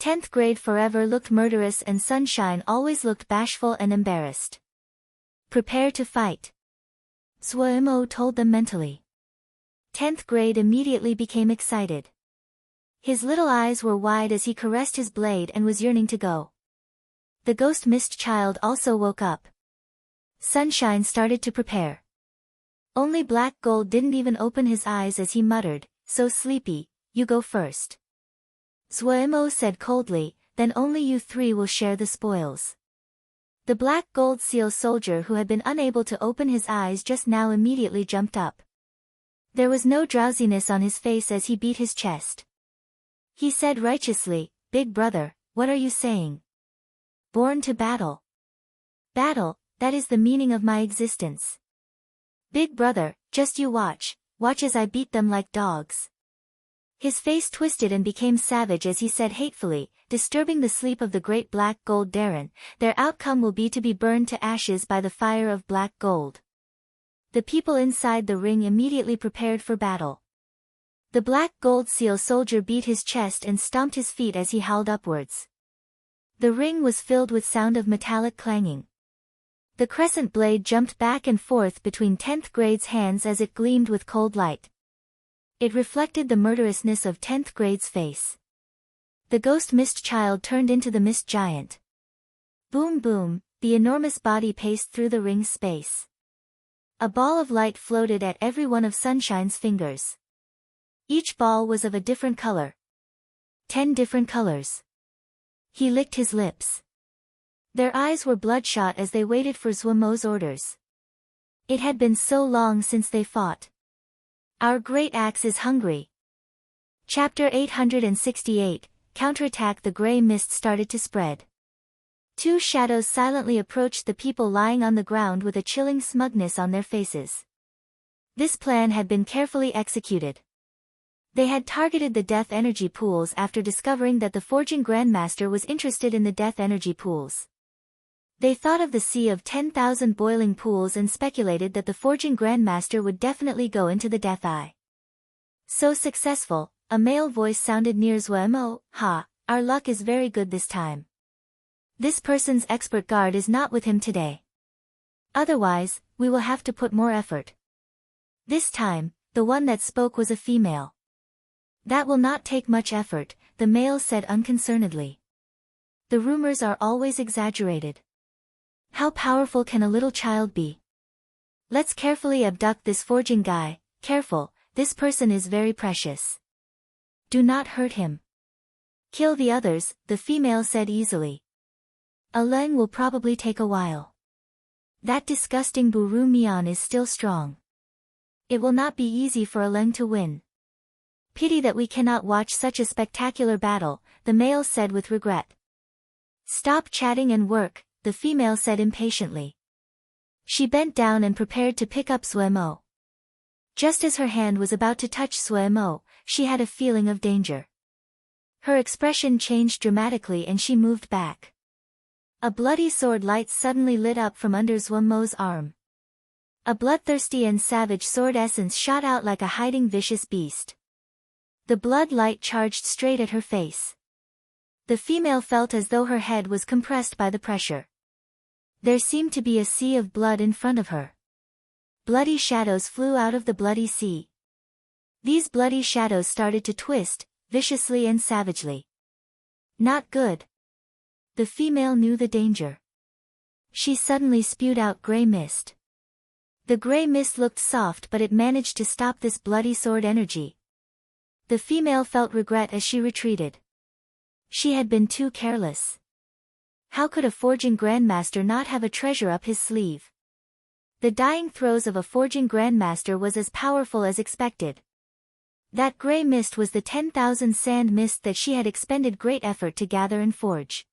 S1: 10th grade forever looked murderous and Sunshine always looked bashful and embarrassed. Prepare to fight. Zhua Mo told them mentally. 10th grade immediately became excited. His little eyes were wide as he caressed his blade and was yearning to go. The ghost mist child also woke up. Sunshine started to prepare. Only Black Gold didn't even open his eyes as he muttered, so sleepy, you go first. Zhua Mo said coldly, then only you 3 will share the spoils. The Black Gold seal soldier who had been unable to open his eyes just now immediately jumped up. There was no drowsiness on his face as he beat his chest. He said righteously, Big brother, what are you saying? Born to battle. Battle, that is the meaning of my existence. Big brother, just you watch as I beat them like dogs. His face twisted and became savage as he said hatefully, disturbing the sleep of the great Black Gold Darren, their outcome will be to be burned to ashes by the fire of Black Gold. The people inside the ring immediately prepared for battle. The Black Gold seal soldier beat his chest and stomped his feet as he howled upwards. The ring was filled with sound of metallic clanging. The crescent blade jumped back and forth between 10th grade's hands as it gleamed with cold light. It reflected the murderousness of 10th grade's face. The ghost mist child turned into the mist giant. Boom boom, the enormous body paced through the ring's space. A ball of light floated at every one of Sunshine's fingers. Each ball was of a different color. 10 different colors. He licked his lips. Their eyes were bloodshot as they waited for Zuomo's orders. It had been so long since they fought. Our great axe is hungry. Chapter 868, Counterattack. The grey mist started to spread. Two shadows silently approached the people lying on the ground with a chilling smugness on their faces. This plan had been carefully executed. They had targeted the death energy pools after discovering that the forging grandmaster was interested in the death energy pools. They thought of the sea of 10,000 boiling pools and speculated that the forging grandmaster would definitely go into the death eye. So successful, a male voice sounded near Zuomo. Ha, our luck is very good this time. This person's expert guard is not with him today. Otherwise, we will have to put more effort. This time, the one that spoke was a female. That will not take much effort, the male said unconcernedly. The rumors are always exaggerated. How powerful can a little child be? Let's carefully abduct this forging guy. Careful, this person is very precious. Do not hurt him. Kill the others, the female said easily. A Leng will probably take a while. That disgusting Buru Mian is still strong. It will not be easy for a Leng to win. Pity that we cannot watch such a spectacular battle, the male said with regret. Stop chatting and work, the female said impatiently. She bent down and prepared to pick up Zuomo. Just as her hand was about to touch Zuomo, she had a feeling of danger. Her expression changed dramatically and she moved back. A bloody sword light suddenly lit up from under Zuomo's arm. A bloodthirsty and savage sword essence shot out like a hiding vicious beast. The blood light charged straight at her face. The female felt as though her head was compressed by the pressure. There seemed to be a sea of blood in front of her. Bloody shadows flew out of the bloody sea. These bloody shadows started to twist, viciously and savagely. Not good. The female knew the danger. She suddenly spewed out grey mist. The grey mist looked soft but it managed to stop this bloody sword energy. The female felt regret as she retreated. She had been too careless. How could a forging grandmaster not have a treasure up his sleeve? The dying throes of a forging grandmaster was as powerful as expected. That grey mist was the 10,000 sand mist that she had expended great effort to gather and forge.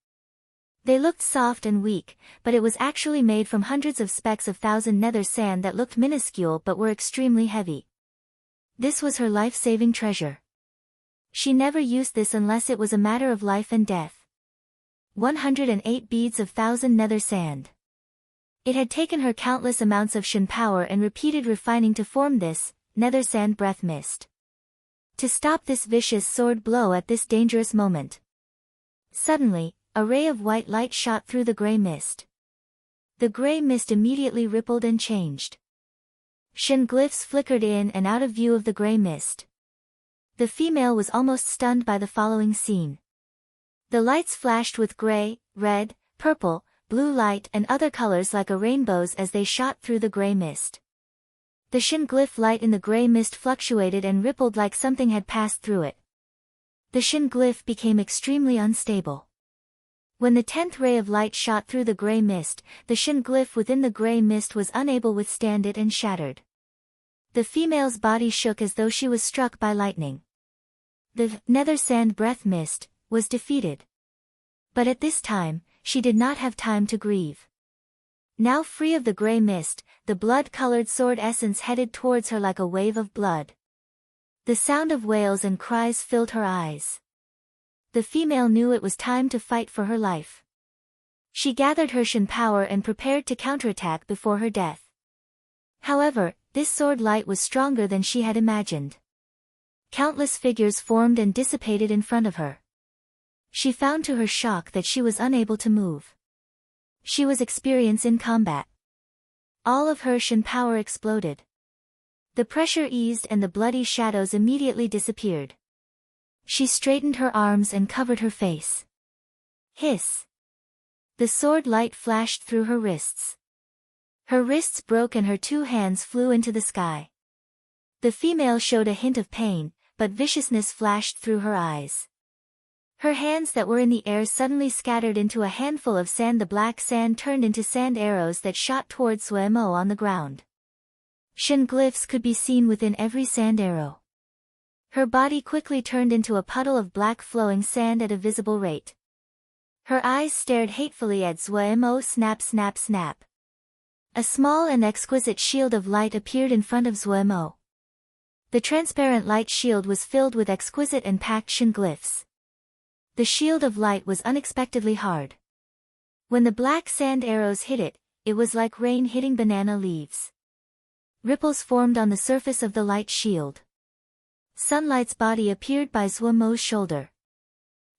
S1: They looked soft and weak, but it was actually made from hundreds of specks of thousand nether sand that looked minuscule but were extremely heavy. This was her life-saving treasure. She never used this unless it was a matter of life and death. 108 beads of thousand nether sand. It had taken her countless amounts of Shen power and repeated refining to form this, nether sand breath mist. To stop this vicious sword blow at this dangerous moment. Suddenly, a ray of white light shot through the grey mist. The grey mist immediately rippled and changed. Shen glyphs flickered in and out of view of the grey mist. The female was almost stunned by the following scene. The lights flashed with grey, red, purple, blue light and other colors like a rainbows as they shot through the grey mist. The Shen glyph light in the grey mist fluctuated and rippled like something had passed through it. The Shen glyph became extremely unstable. When the 10th ray of light shot through the grey mist, the Shen glyph within the grey mist was unable to withstand it and shattered. The female's body shook as though she was struck by lightning. The nether sand breath mist was defeated. But at this time, she did not have time to grieve. Now free of the grey mist, the blood-colored sword essence headed towards her like a wave of blood. The sound of wails and cries filled her eyes. The female knew it was time to fight for her life. She gathered her Shen power and prepared to counterattack before her death. However, this sword light was stronger than she had imagined. Countless figures formed and dissipated in front of her. She found to her shock that she was unable to move. She was experienced in combat. All of her Shen power exploded. The pressure eased and the bloody shadows immediately disappeared. She straightened her arms and covered her face. Hiss! The sword light flashed through her wrists. Her wrists broke and her two hands flew into the sky. The female showed a hint of pain, but viciousness flashed through her eyes. Her hands that were in the air suddenly scattered into a handful of sand. The black sand turned into sand arrows that shot towards Suemo on the ground. Shin glyphs could be seen within every sand arrow. Her body quickly turned into a puddle of black flowing sand at a visible rate. Her eyes stared hatefully at Suemo. Snap, snap, snap. A small and exquisite shield of light appeared in front of Suemo. The transparent light shield was filled with exquisite and packed shin glyphs. The shield of light was unexpectedly hard. When the black sand arrows hit it, it was like rain hitting banana leaves. Ripples formed on the surface of the light shield. Sunlight's body appeared by Suemo's shoulder.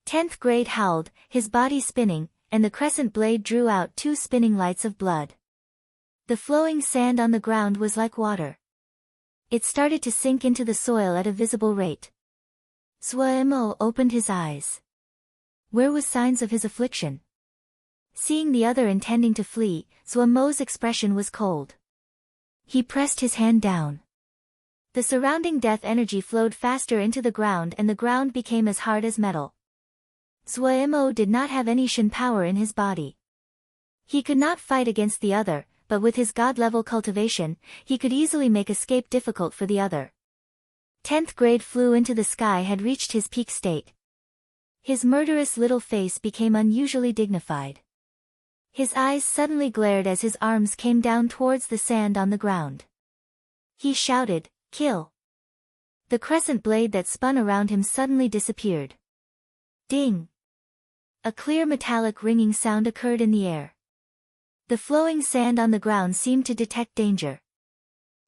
S1: 10th grade howled, his body spinning, and the crescent blade drew out 2 spinning lights of blood. The flowing sand on the ground was like water. It started to sink into the soil at a visible rate. Suemo opened his eyes. Where was signs of his affliction? Seeing the other intending to flee, Suemo's expression was cold. He pressed his hand down. The surrounding death energy flowed faster into the ground and the ground became as hard as metal. Suemo did not have any shin power in his body. He could not fight against the other, but with his god-level cultivation, he could easily make escape difficult for the other. 10th grade flew into the sky had reached his peak state. His murderous little face became unusually dignified. His eyes suddenly glared as his arms came down towards the sand on the ground. He shouted, "Kill!" The crescent blade that spun around him suddenly disappeared. Ding! A clear metallic ringing sound occurred in the air. The flowing sand on the ground seemed to detect danger.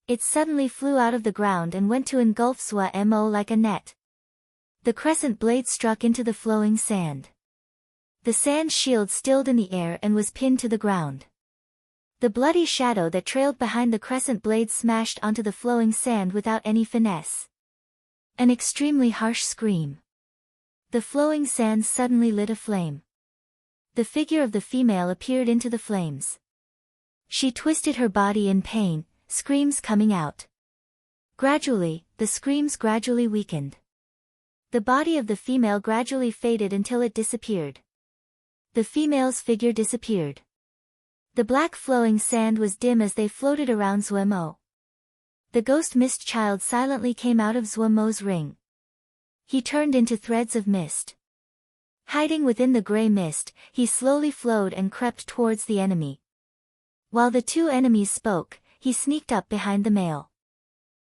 S1: It suddenly flew out of the ground and went to engulf Suemo like a net. The crescent blade struck into the flowing sand. The sand shield stilled in the air and was pinned to the ground. The bloody shadow that trailed behind the crescent blade smashed onto the flowing sand without any finesse. An extremely harsh scream. The flowing sand suddenly lit aflame. The figure of the female appeared into the flames. She twisted her body in pain, screams coming out. Gradually, the screams gradually weakened. The body of the female gradually faded until it disappeared. The female's figure disappeared. The black flowing sand was dim as they floated around Suemo. The ghost mist child silently came out of Suemo's ring. He turned into threads of mist. Hiding within the gray mist, he slowly flowed and crept towards the enemy. While the 2 enemies spoke, he sneaked up behind the male.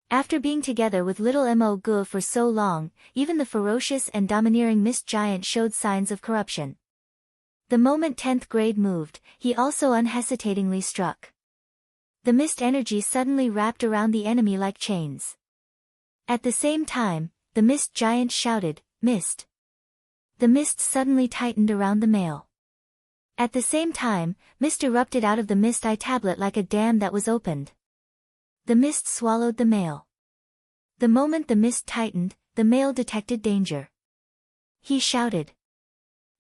S1: After being together with little Mo Gu for so long, even the ferocious and domineering mist giant showed signs of corruption. The moment 10th grade moved, he also unhesitatingly struck. The mist energy suddenly wrapped around the enemy like chains. At the same time, the mist giant shouted, "Mist!" The mist suddenly tightened around the male. At the same time, mist erupted out of the mist eye tablet like a dam that was opened. The mist swallowed the male. The moment the mist tightened, the male detected danger. He shouted.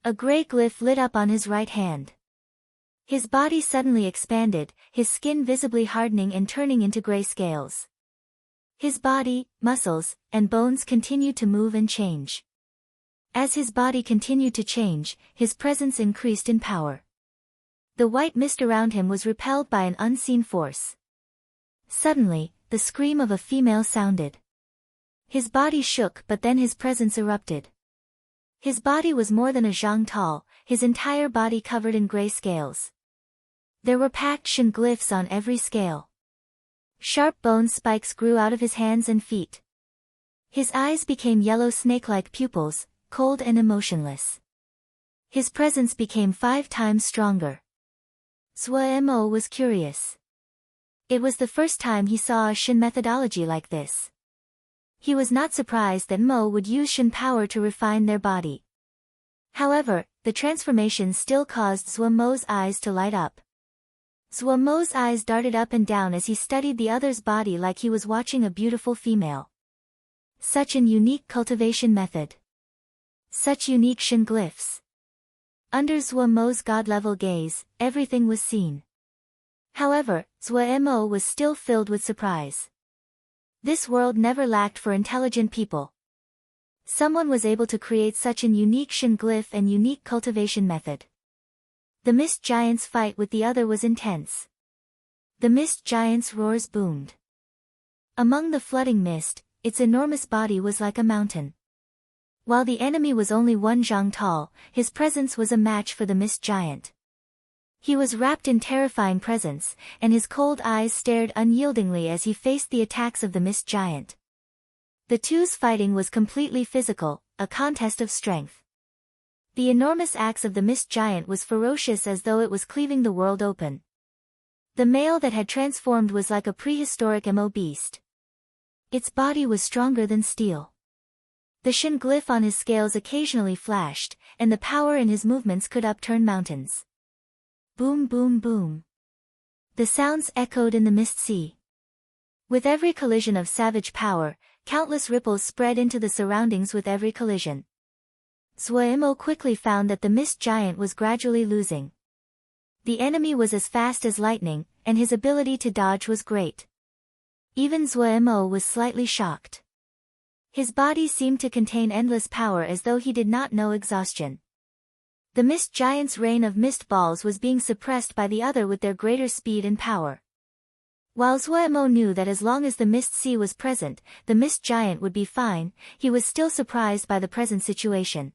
S1: A gray glyph lit up on his right hand. His body suddenly expanded, his skin visibly hardening and turning into gray scales. His body, muscles, and bones continued to move and change. As his body continued to change, his presence increased in power. The white mist around him was repelled by an unseen force. Suddenly, the scream of a female sounded. His body shook, but then his presence erupted. His body was more than a zhang tall, his entire body covered in gray scales. There were packed shin glyphs on every scale. Sharp bone spikes grew out of his hands and feet. His eyes became yellow snake-like pupils, cold and emotionless. His presence became 5 times stronger. Suemo was curious. It was the first time he saw a shin methodology like this. He was not surprised that Mo would use shin power to refine their body. However, the transformation still caused Suemo's eyes to light up. Suemo's eyes darted up and down as he studied the other's body like he was watching a beautiful female. Such an unique cultivation method. Such unique shin glyphs. Under Suemo's god-level gaze, everything was seen. However, Suemo was still filled with surprise. This world never lacked for intelligent people. Someone was able to create such an unique Shin glyph and unique cultivation method. The mist giant's fight with the other was intense. The mist giant's roars boomed. Among the flooding mist, its enormous body was like a mountain. While the enemy was only 1 zhang tall, his presence was a match for the mist giant. He was wrapped in terrifying presence, and his cold eyes stared unyieldingly as he faced the attacks of the mist giant. The two's fighting was completely physical, a contest of strength. The enormous axe of the mist giant was ferocious as though it was cleaving the world open. The male that had transformed was like a prehistoric emo beast. Its body was stronger than steel. The Shin glyph on his scales occasionally flashed, and the power in his movements could upturn mountains. Boom boom boom. The sounds echoed in the mist sea. With every collision of savage power, countless ripples spread into the surroundings with every collision. Zhuemo quickly found that the mist giant was gradually losing. The enemy was as fast as lightning, and his ability to dodge was great. Even Zhuemo was slightly shocked. His body seemed to contain endless power as though he did not know exhaustion. The mist giant's rain of mist balls was being suppressed by the other with their greater speed and power. While Zhuemo knew that as long as the mist sea was present, the mist giant would be fine, he was still surprised by the present situation.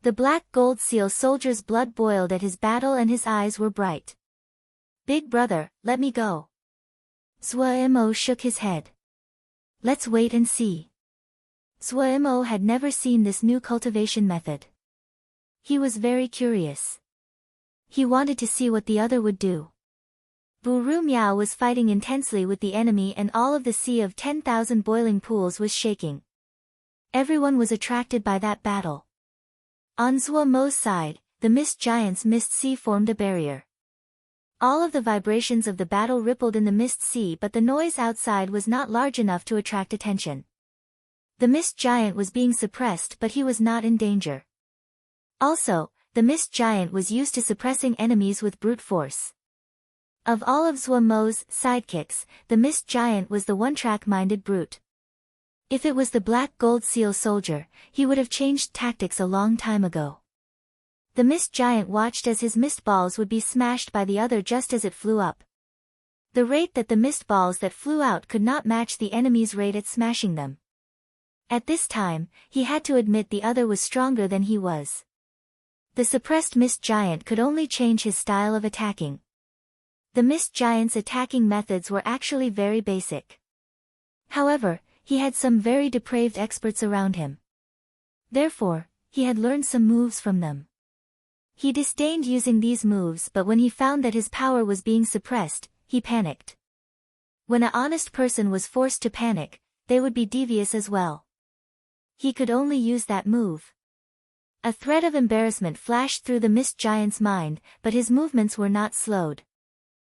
S1: The black gold seal soldier's blood boiled at his battle and his eyes were bright. "Big brother, let me go." Zhuemo shook his head. "Let's wait and see." Zhuemo had never seen this new cultivation method. He was very curious. He wanted to see what the other would do. Buru Miao was fighting intensely with the enemy and all of the sea of 10,000 boiling pools was shaking. Everyone was attracted by that battle. On Zhuemo's side, the mist giant's mist sea formed a barrier. All of the vibrations of the battle rippled in the mist sea, but the noise outside was not large enough to attract attention. The mist giant was being suppressed, but he was not in danger. Also, the mist giant was used to suppressing enemies with brute force. Of all of Zhuemo's sidekicks, the mist giant was the one-track-minded brute. If it was the black gold seal soldier, he would have changed tactics a long time ago. The mist giant watched as his mist balls would be smashed by the other just as it flew up. The rate that the mist balls that flew out could not match the enemy's rate at smashing them. At this time, he had to admit the other was stronger than he was. The suppressed mist giant could only change his style of attacking. The mist giant's attacking methods were actually very basic. However, he had some very depraved experts around him. Therefore, he had learned some moves from them. He disdained using these moves, but when he found that his power was being suppressed, he panicked. When an honest person was forced to panic, they would be devious as well. He could only use that move. A threat of embarrassment flashed through the mist giant's mind, but his movements were not slowed.